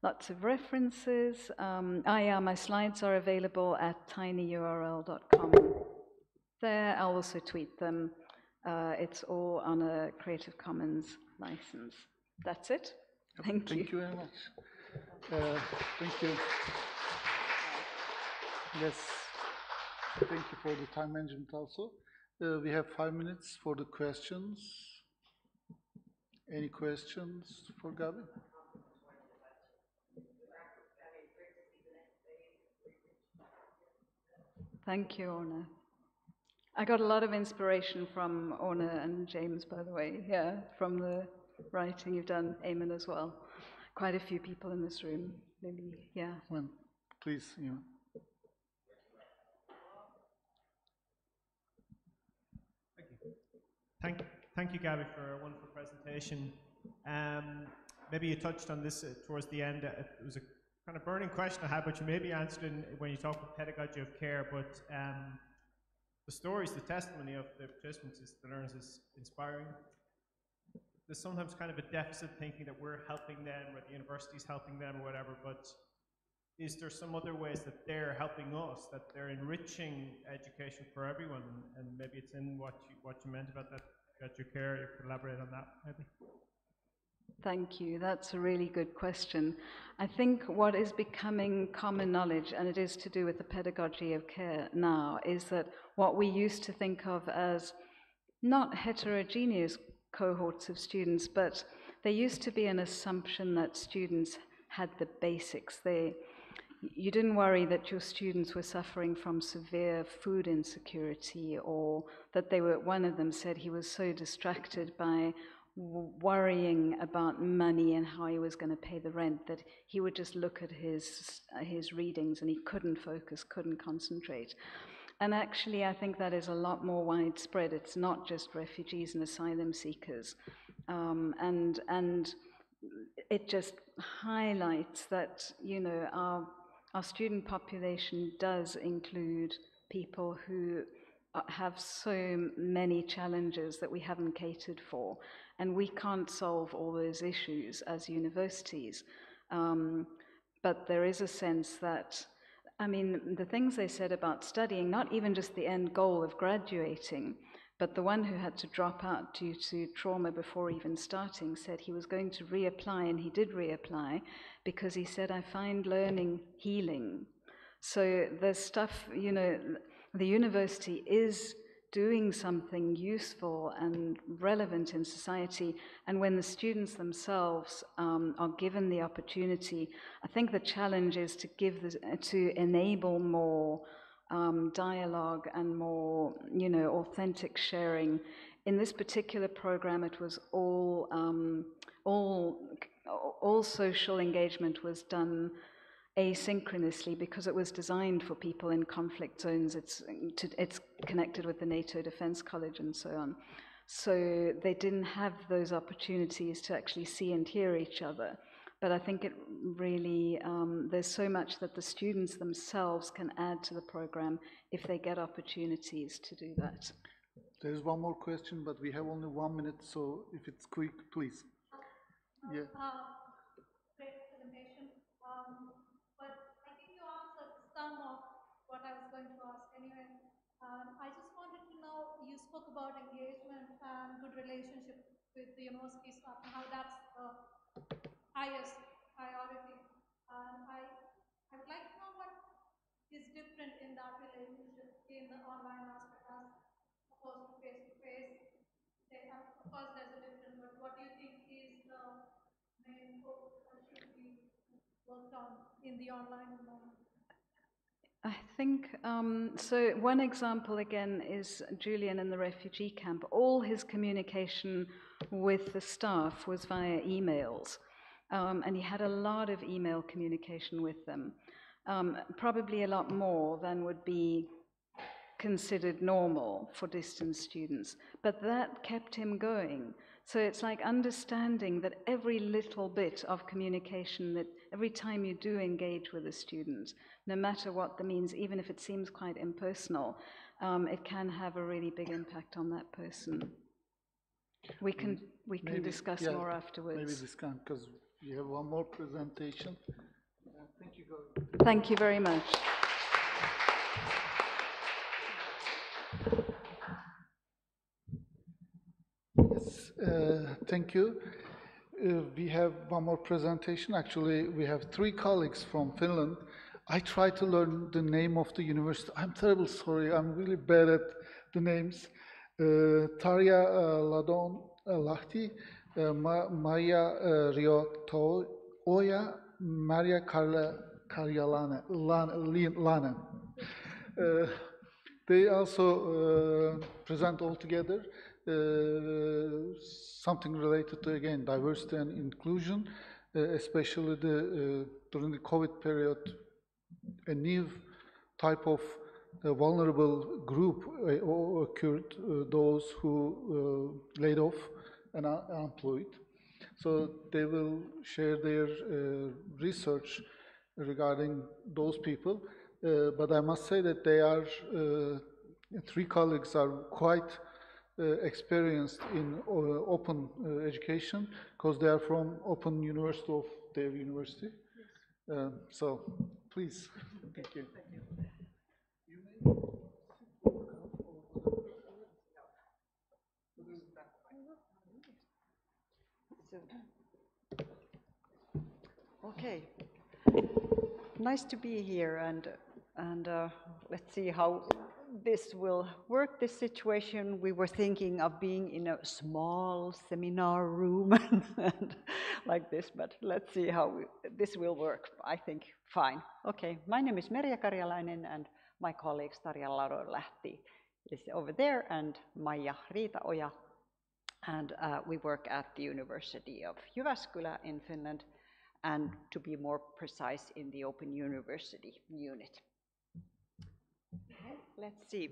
Lots of references. My slides are available at tinyurl.com. There, I'll also tweet them. It's all on a Creative Commons license. That's it. Thank you. Thank you very much. Thank you. Yes, thank you for the time management also. We have 5 minutes for the questions. Any questions for Gabi? Thank you, Orna. I got a lot of inspiration from Orna and James, by the way, yeah, from the writing you've done, Eamon as well. Quite a few people in this room, maybe, yeah. Well, please, you know. Thank you, Gabby, for a wonderful presentation. Maybe you touched on this towards the end. It was a kind of burning question I had, but you maybe answered it when you talked about pedagogy of care. But the stories, the testimony of the participants, the learners is inspiring. There's sometimes kind of a deficit thinking that we're helping them or the university's helping them or whatever, but is there some other ways that they're helping us, that they're enriching education for everyone? And maybe it's in what you meant about that, about your care. You could elaborate on that, maybe. Thank you. That's a really good question. I think what is becoming common knowledge, and it is to do with the pedagogy of care now, is that what we used to think of as not heterogeneous cohorts of students, but there used to be an assumption that students had the basics. You didn't worry that your students were suffering from severe food insecurity, or that one of them said he was so distracted by worrying about money and how he was going to pay the rent that he would just look at his readings and he couldn't focus, couldn't concentrate. And actually, I think that is a lot more widespread. It's not just refugees and asylum seekers. And it just highlights that, you know, our student population does include people who have so many challenges that we haven't catered for. And we can't solve all those issues as universities. But there is a sense that, I mean, the things they said about studying, not even just the end goal of graduating, but the one who had to drop out due to trauma before even starting said he was going to reapply, and he did reapply because he said, I find learning healing. So there's stuff, you know, the university is doing something useful and relevant in society, and when the students themselves are given the opportunity, I think the challenge is to enable more dialogue and more, you know, authentic sharing. In this particular program, it was all social engagement was done asynchronously because it was designed for people in conflict zones. It's connected with the NATO Defense College and so on. So they didn't have those opportunities to actually see and hear each other. But I think it really, there's so much that the students themselves can add to the program if they get opportunities to do that. There's one more question, but we have only 1 minute, so if it's quick, please. Yeah. Great presentation. But I think you answered some of what I was going to ask anyway. I just wanted to know, you spoke about engagement and good relationship with the university staff and how that's the highest priority. I would like to know what is different in that relationship in the online aspect as opposed to face-to-face. Of course, there's a difference, but what do you think is the main focus that should be worked on in the online environment? I think, so one example again is Julian in the refugee camp. All his communication with the staff was via emails, and he had a lot of email communication with them, probably a lot more than would be considered normal for distance students, but that kept him going. So it's like understanding that every little bit of communication, that every time you do engage with a student, no matter what the means, even if it seems quite impersonal, it can have a really big impact on that person. We can discuss more afterwards. Maybe this can, because we have one more presentation. Thank you. Thank you very much. Yes, thank you. We have one more presentation. Actually, we have 3 colleagues from Finland. I tried to learn the name of the university. I'm terribly sorry. I'm really bad at the names. Tarja Lahti, Maria Riotoja, Maria Karjalainen. They also present altogether something related to, again, diversity and inclusion, especially during the COVID period, a new type of vulnerable group occurred, those who laid off and are unemployed. So they will share their research regarding those people. But I must say that they are, three colleagues are quite experienced in open education because they are from Open University of their university. So please, thank you. Okay, nice to be here, and let's see how this will work, this situation. We were thinking of being in a small seminar room and like this, but let's see how this will work. I think fine. Okay, my name is Merja Karjalainen, and my colleague Tarja Laro-Lähti is over there, and Maija Riitaoja, and we work at the University of Jyväskylä in Finland, and to be more precise, in the Open University unit. Let's see.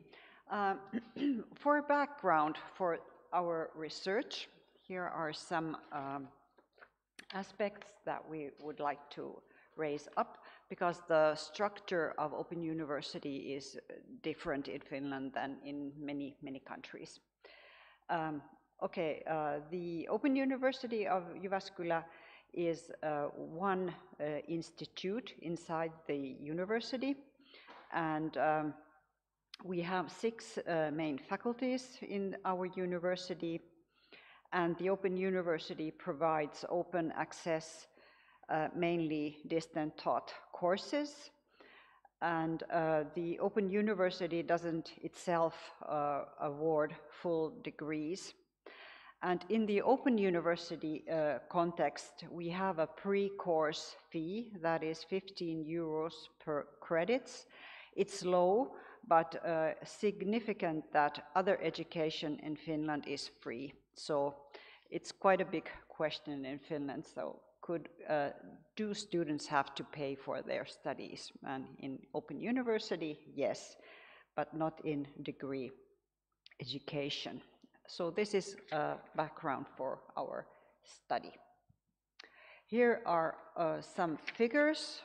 For background for our research, here are some aspects that we would like to raise up, because the structure of Open University is different in Finland than in many, many countries. The Open University of Jyväskylä is one institute inside the university, and we have 6 main faculties in our university, and the Open University provides open access, mainly distant taught courses, and the Open University doesn't itself award full degrees. And in the Open University context, we have a pre-course fee that is 15 euros per credits. It's low, but significant that other education in Finland is free. So it's quite a big question in Finland. So do students have to pay for their studies? And in Open University, yes, but not in degree education. So this is background for our study. Here are some figures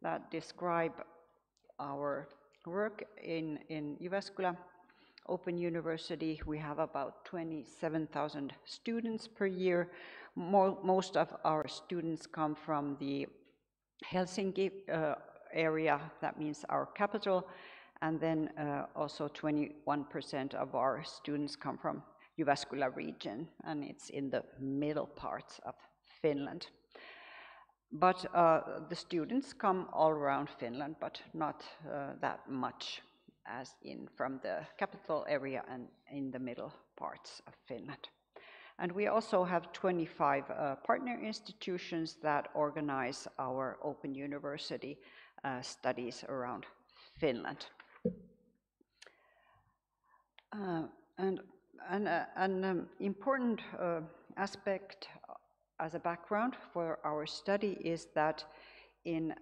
that describe our work in Jyväskylä Open University. We have about 27,000 students per year. Most of our students come from the Helsinki area, that means our capital, and then also 21% of our students come from Jyväskylä region, and it's in the middle parts of Finland. But the students come all around Finland, but not that much as from the capital area and in the middle parts of Finland. And we also have 25 partner institutions that organize our Open University studies around Finland. An important aspect as a background for our study is that in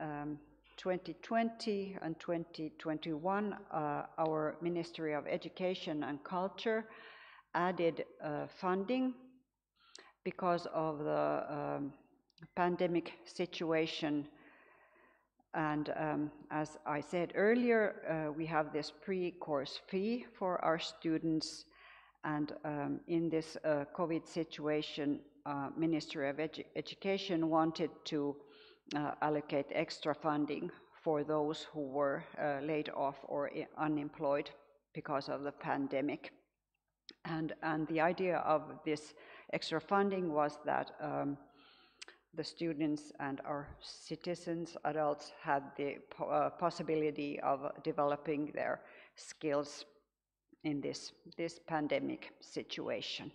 2020 and 2021, our Ministry of Education and Culture added funding because of the pandemic situation. And as I said earlier, we have this pre-course fee for our students. And in this COVID situation, Ministry of Education wanted to allocate extra funding for those who were laid off or unemployed because of the pandemic. And the idea of this extra funding was that the students and our citizens, adults, had the possibility of developing their skills in this pandemic situation.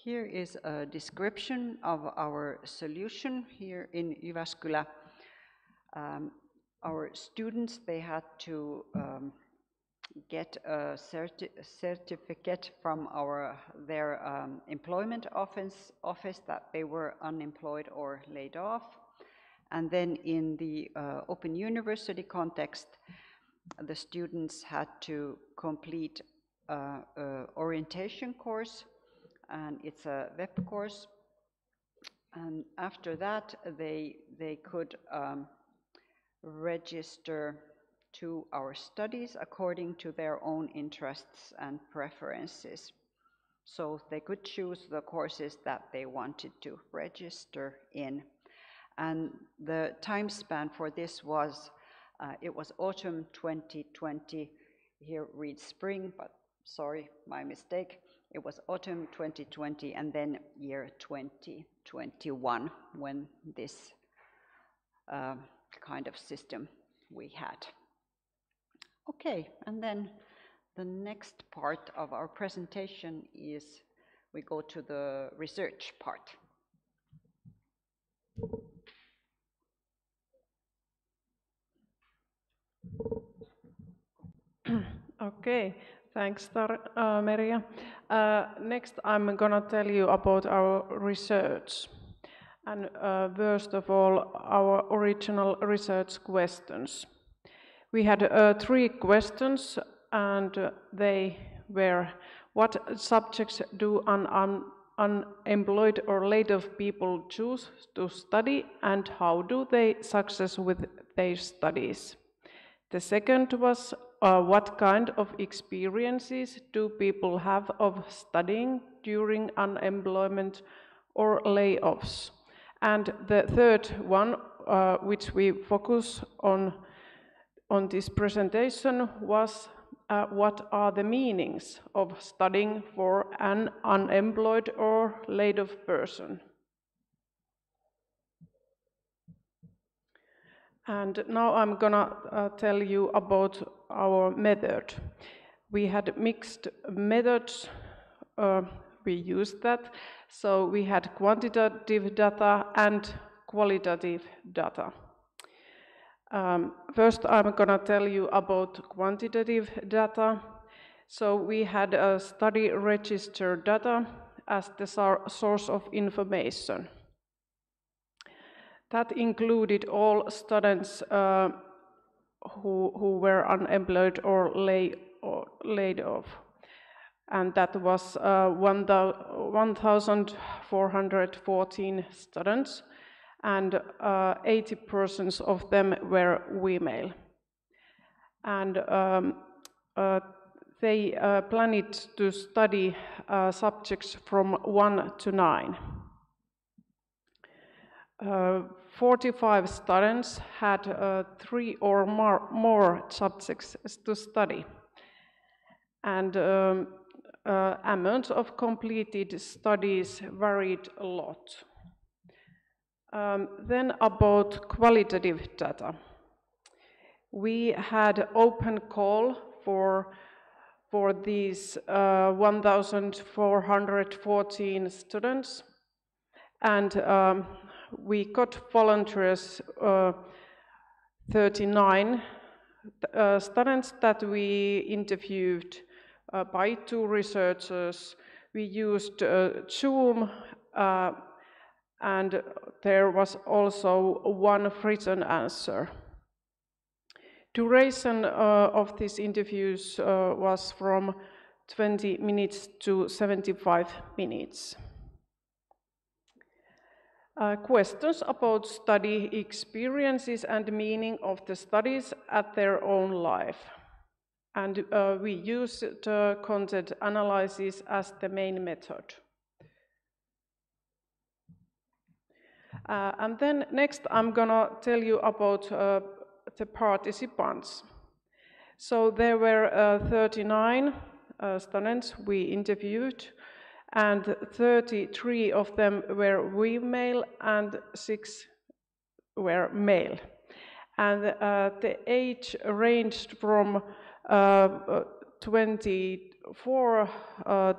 Here is a description of our solution here in Jyväskylä. our students, they had to get a certificate from their employment office that they were unemployed or laid off. And then in the Open University context, the students had to complete an orientation course, and it's a web course. And after that, they could register to our studies according to their own interests and preferences. So they could choose the courses that they wanted to register in. And the time span for this was, it was autumn 2020. Here reads spring, but sorry, my mistake. It was autumn 2020 and then year 2021 when this kind of system we had. Okay, and then the next part of our presentation is we go to the research part. Okay, thanks, Merja. Next, I'm gonna tell you about our research. And first of all, our original research questions. We had 3 questions, and they were: what subjects do unemployed or laid-off people choose to study, and how do they success with their studies? The second was, what kind of experiences do people have of studying during unemployment or layoffs? And the third one, which we focus on this presentation, was what are the meanings of studying for an unemployed or laid-off person? And now I'm gonna tell you about our method. We had mixed methods, we used that. So we had quantitative data and qualitative data. First, I'm gonna tell you about quantitative data. So we had study register data as the source of information. That included all students who were unemployed or laid off. And that was 1,414 students, and 80% of them were female. And they planned to study subjects from 1 to 9. 45 students had 3 or more subjects to study. And amount of completed studies varied a lot. Then about qualitative data. We had open call for these 1,414 students, and we got volunteers, 39 students that we interviewed by 2 researchers. We used Zoom, and there was also 1 written answer. Duration of these interviews was from 20 minutes to 75 minutes. Questions about study experiences and meaning of the studies at their own life. And we used content analysis as the main method. And then next I'm gonna tell you about the participants. So there were 39 students we interviewed, and 33 of them were female and 6 were male. And the age ranged from 24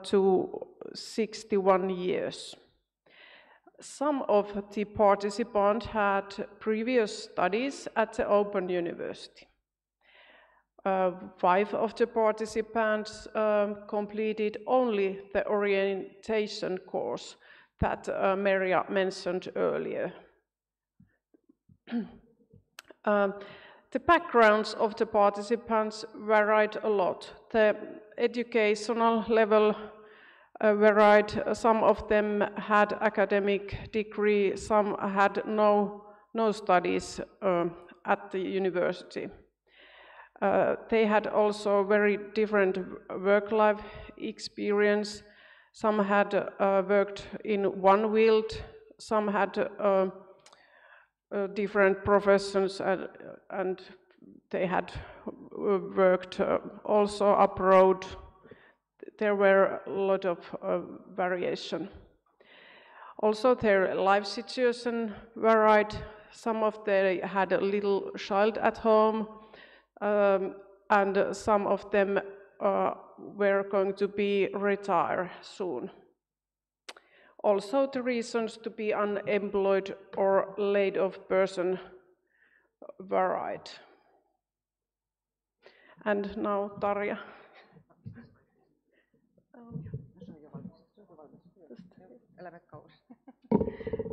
to 61 years. some of the participants had previous studies at the Open University. 5 of the participants completed only the orientation course that Maria mentioned earlier. The backgrounds of the participants varied a lot. The educational level varied. Some of them had academic degree, some had no studies at the university. They had also very different work-life experience. Some had worked in one field, some had different professions, and they had worked also abroad. There were a lot of variation. Also, their life situation varied. Some of them had a little child at home, and some of them were going to be retired soon. Also, the reasons to be unemployed or laid off person varied. And now Tarja.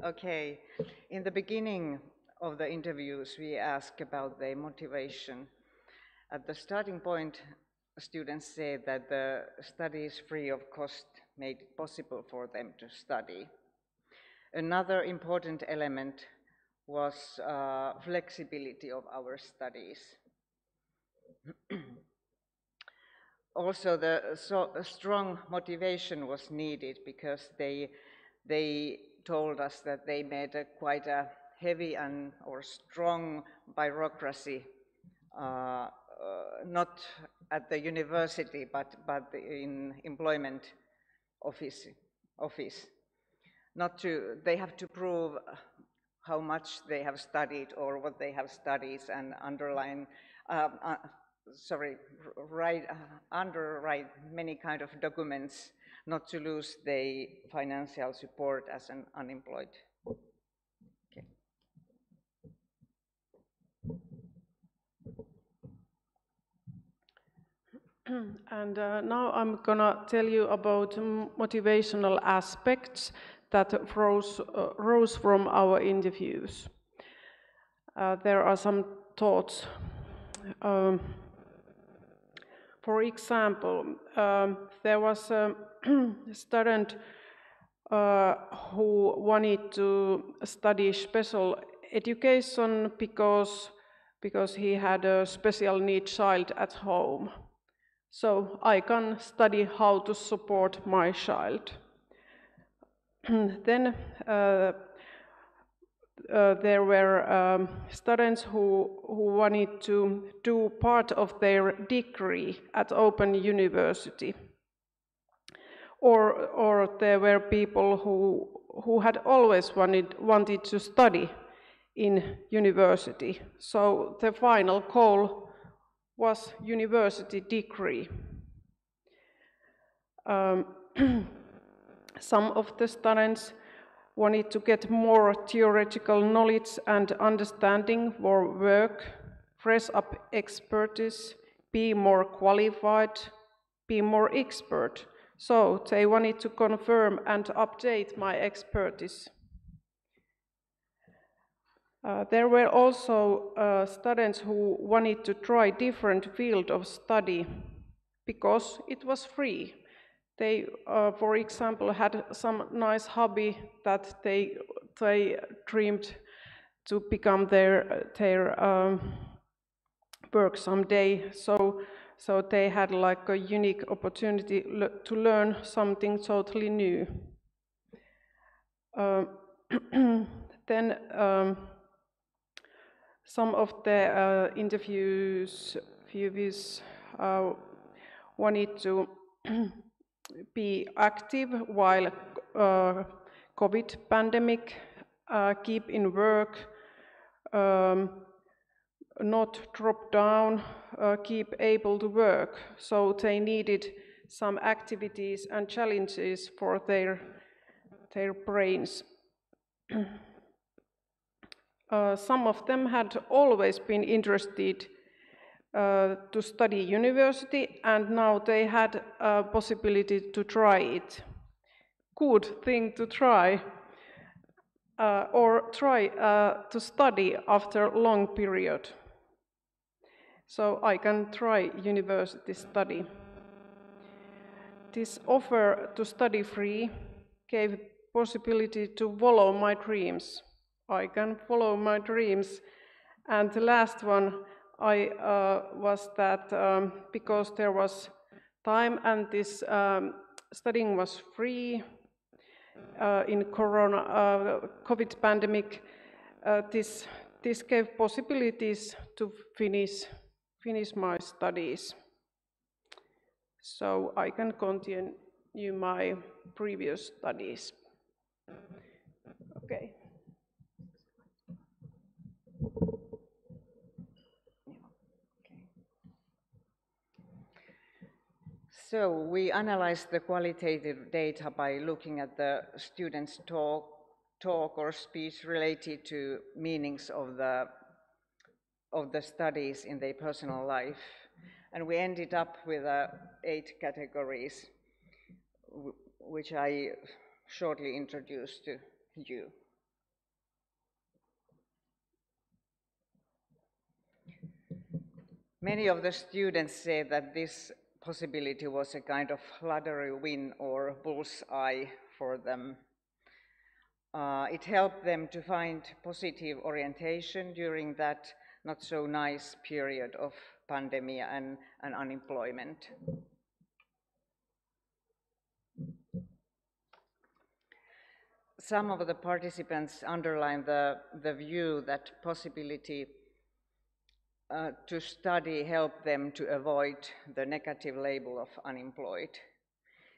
Okay, in the beginning of the interviews, we ask about their motivation. At the starting point, students said that the studies free of cost made it possible for them to study. Another important element was flexibility of our studies. Also, a strong motivation was needed because they told us that they made quite a heavy or strong bureaucracy, not at the university, but in employment office. They have to prove how much they have studied or what they have studied and underwrite many kind of documents not to lose the financial support as an unemployed. Okay. And now I'm gonna tell you about motivational aspects that rose from our interviews. There are some thoughts. For example, there was a student who wanted to study special education because he had a special needs child at home. So I can study how to support my child. Then there were students who wanted to do part of their degree at Open University. Or there were people who had always wanted to study in university. So the final goal was university degree. Some of the students wanted to get more theoretical knowledge and understanding for work, fresh up expertise, be more qualified, be more expert. So they wanted to confirm and update my expertise. There were also students who wanted to try different field of study because it was free. They, for example, had some nice hobby that they dreamed to become their work someday. So they had like a unique opportunity to learn something totally new. Then some of the interviews wanted to be active while COVID pandemic, keep in work, not drop down, keep able to work. So they needed some activities and challenges for their brains. Some of them had always been interested to study university, and now they had a possibility to try it. Good thing to try, or try to study after a long period. So I can try university study. This offer to study free gave possibility to follow my dreams. I can follow my dreams. And the last one was that because there was time and this studying was free in COVID pandemic, this gave possibilities to finish my studies. So I can continue my previous studies. Okay. So we analyzed the qualitative data by looking at the students' talk or speech related to meanings of the studies in their personal life. And we ended up with 8 categories, which I shortly introduced to you. Many of the students said that this possibility was a kind of lottery win or bullseye for them. It helped them to find positive orientation during that not so nice period of pandemic and unemployment. Some of the participants underlined the view that possibility to study helped them to avoid the negative label of unemployed.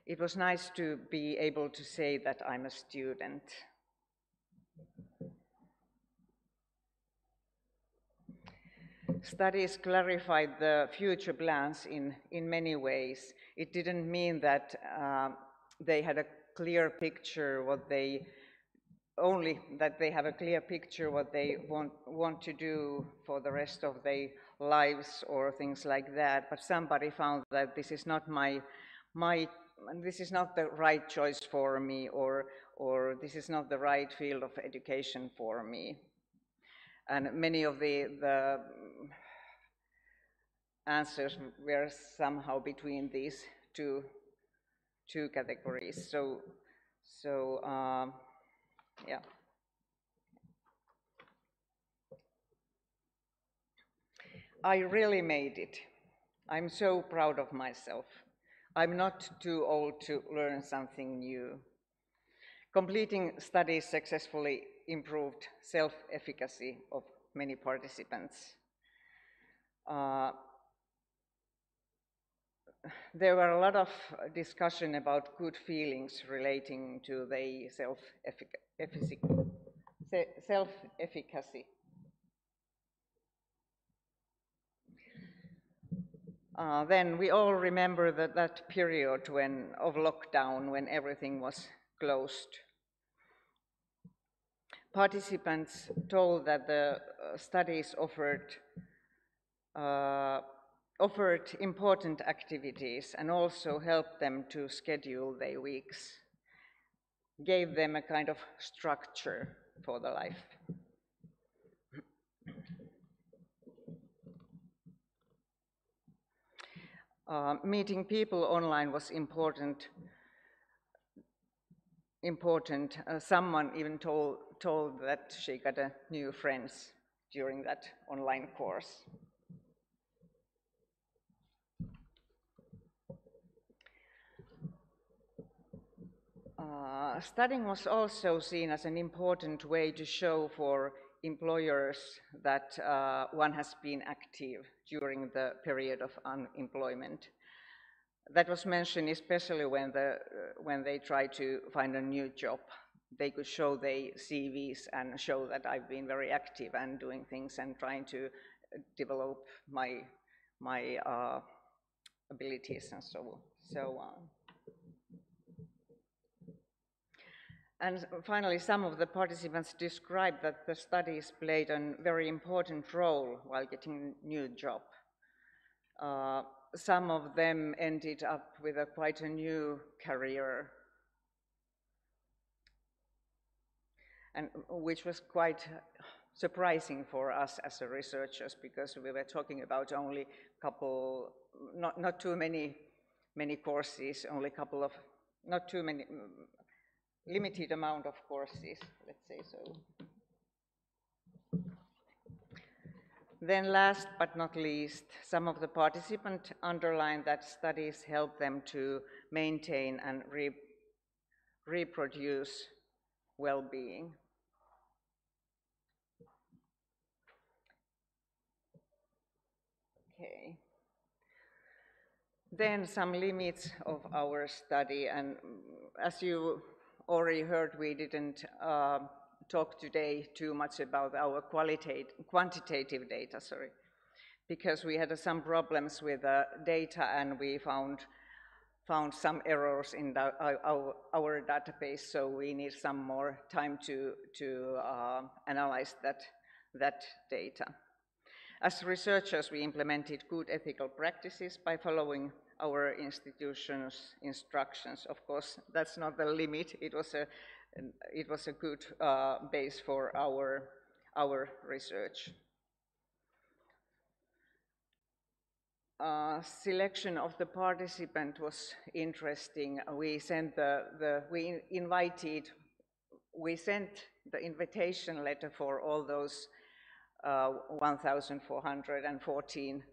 It was nice to be able to say that I'm a student. Studies clarified the future plans in many ways. It didn't mean that they had a clear picture what they have a clear picture what they want to do for the rest of their lives or things like that. But somebody found that this is not this is not the right choice for me, or this is not the right field of education for me. And many of the answers were somehow between these two categories. Yeah. I really made it. I'm so proud of myself. I'm not too old to learn something new. Completing studies successfully improved self-efficacy of many participants. There were a lot of discussion about good feelings relating to the self-efficacy. Then we all remember that period of lockdown when everything was closed. Participants told that the studies offered important activities and also helped them to schedule their weeks, gave them a kind of structure for the life. Meeting people online was important. Someone even told that she got new friends during that online course. Studying was also seen as an important way to show for employers that one has been active during the period of unemployment. That was mentioned especially when they try to find a new job. They could show their CVs and show that I've been very active and doing things and trying to develop my abilities and so on. And finally, some of the participants described that the studies played a very important role while getting a new job. Some of them ended up with quite a new career, and which was quite surprising for us as researchers, because we were talking about only a couple, not too many courses, only a couple of, not too many, limited amount of courses, let's say so. Then last but not least, some of the participants underlined that studies help them to maintain and reproduce well-being. Okay. Then some limits of our study, and as you already heard, we didn't talk today too much about our quantitative data, because we had some problems with the data, and we found some errors in our database, so we need some more time to analyze that data. As researchers, we implemented good ethical practices by following our institution's instructions. Of course, that's not the limit. It was a good base for our research. Selection of the participant was interesting. We sent the invitation letter for all those 1,414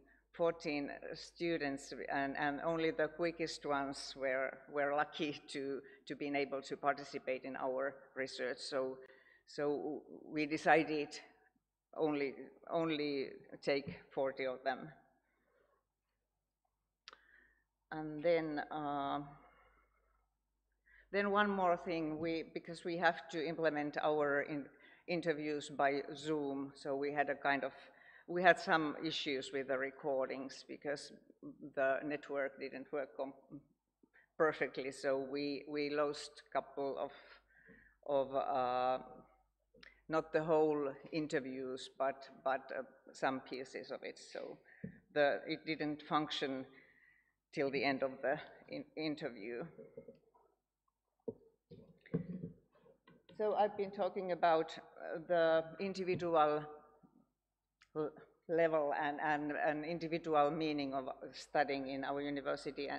students, and only the quickest ones were lucky to be able to participate in our research. So we decided only take 40 of them. And then one more thing, because we have to implement our interviews by Zoom, so we had some issues with the recordings because the network didn't work perfectly, so we lost a couple of not the whole interviews, but some pieces of it, so it didn't function till the end of the interview. So I've been talking about the individual level and an individual meaning of studying in our university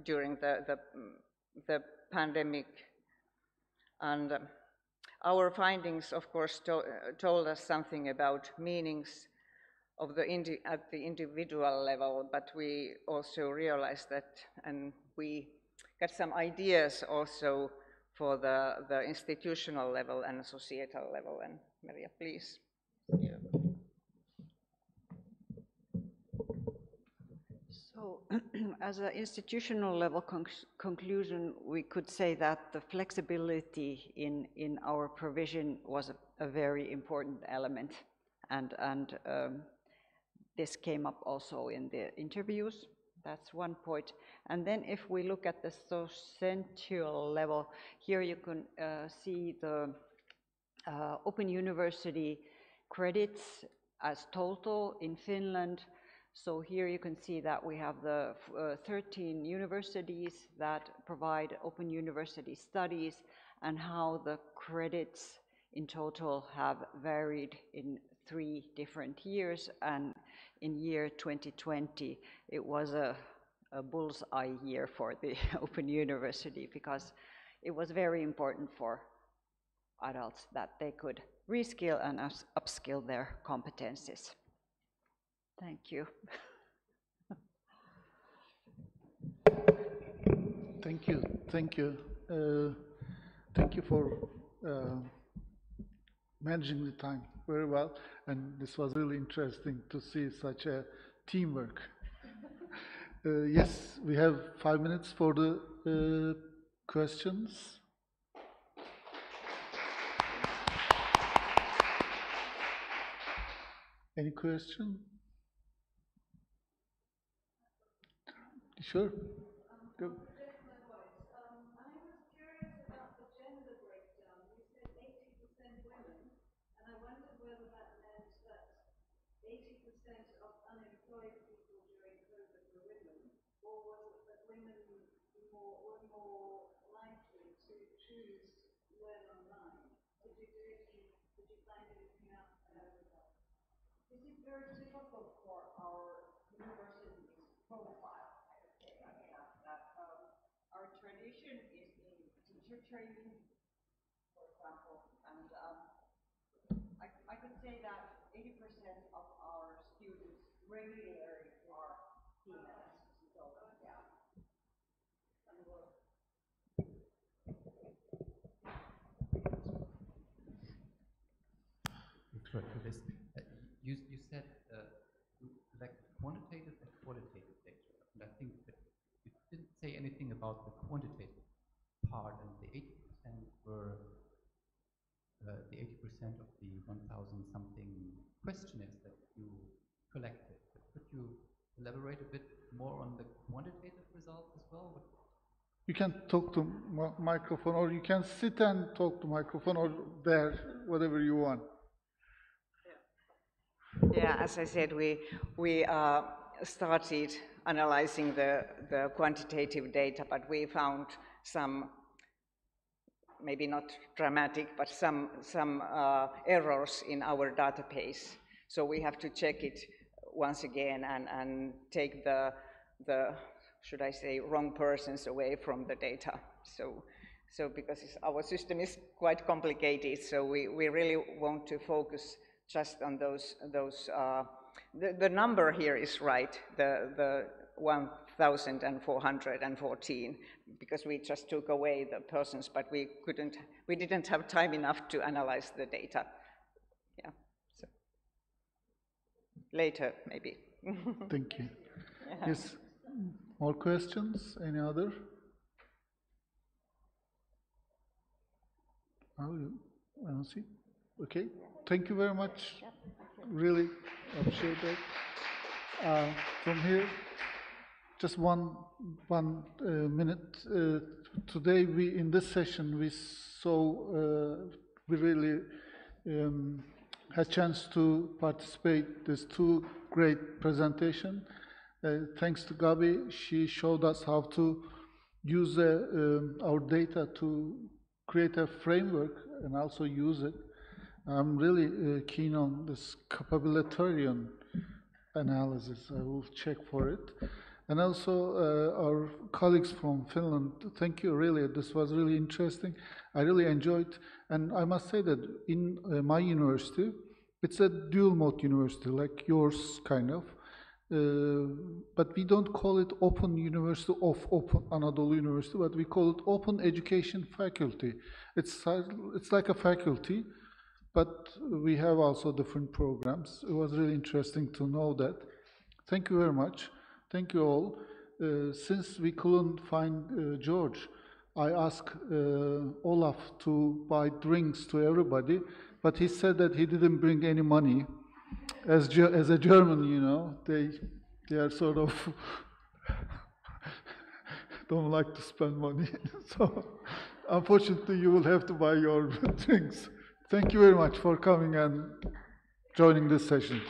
during the pandemic. And our findings, of course, told us something about meanings of at the individual level, but we also realized that, and we got some ideas also for the institutional level and societal level. And Maria, please. Yeah. So, as an institutional level conclusion, we could say that the flexibility in our provision was a very important element, and this came up also in the interviews. That's one point. And then if we look at the societal level, here you can see the Open University credits as total in Finland. So here you can see that we have the 13 universities that provide Open University studies, and how the credits in total have varied in 3 different years. And in year 2020, it was a bullseye year for the Open University, because it was very important for adults that they could reskill and upskill their competencies. Thank you. Thank you. Thank you. Thank you for managing the time very well. And this was really interesting to see such a teamwork. Yes, we have 5 minutes for the questions. Any question? Sure. Go. I was curious about the gender breakdown This is very typical for our university's profile, I would say. Our tradition is in teacher training, for example, and I could say that 80% of our students regularly are females. So, yeah. You said you collect quantitative and qualitative data, and I think that you didn't say anything about the quantitative part, and the 80% were the 80% of the 1,000 something questionnaires that you collected. But could you elaborate a bit more on the quantitative results as well? You can talk to microphone, or you can sit and talk to microphone, or there, whatever you want. Yeah, as I said, we started analyzing the quantitative data, but we found some, maybe not dramatic, but some errors in our database. So we have to check it once again and take the should I say, wrong persons away from the data. So because our system is quite complicated, so we really want to focus just on those the number here is right, the 1,414, because we just took away the persons, but we didn't have time enough to analyze the data. Yeah, so later maybe. Thank you. Yeah. Yes, more questions? Any other? I don't see. Okay, thank you very much. Really appreciate that. From here, just one minute. Today, in this session, we really had chance to participate. There's two great presentations. Thanks to Gabi, she showed us how to use our data to create a framework and also use it. I'm really keen on this capabilitarian analysis. I will check for it. And also our colleagues from Finland, thank you, really. This was really interesting. I really enjoyed, and I must say that in my university, it's a dual mode university, like yours, kind of. But we don't call it Open University of Open Anadolu University, but we call it Open Education Faculty. It's like a faculty, but we have also different programs. It was really interesting to know that. Thank you very much. Thank you all. Since we couldn't find George, I asked Olaf to buy drinks to everybody, but he said that he didn't bring any money. As a German, you know, they are sort of don't like to spend money. So unfortunately, you will have to buy your drinks. Thank you very much for coming and joining this session.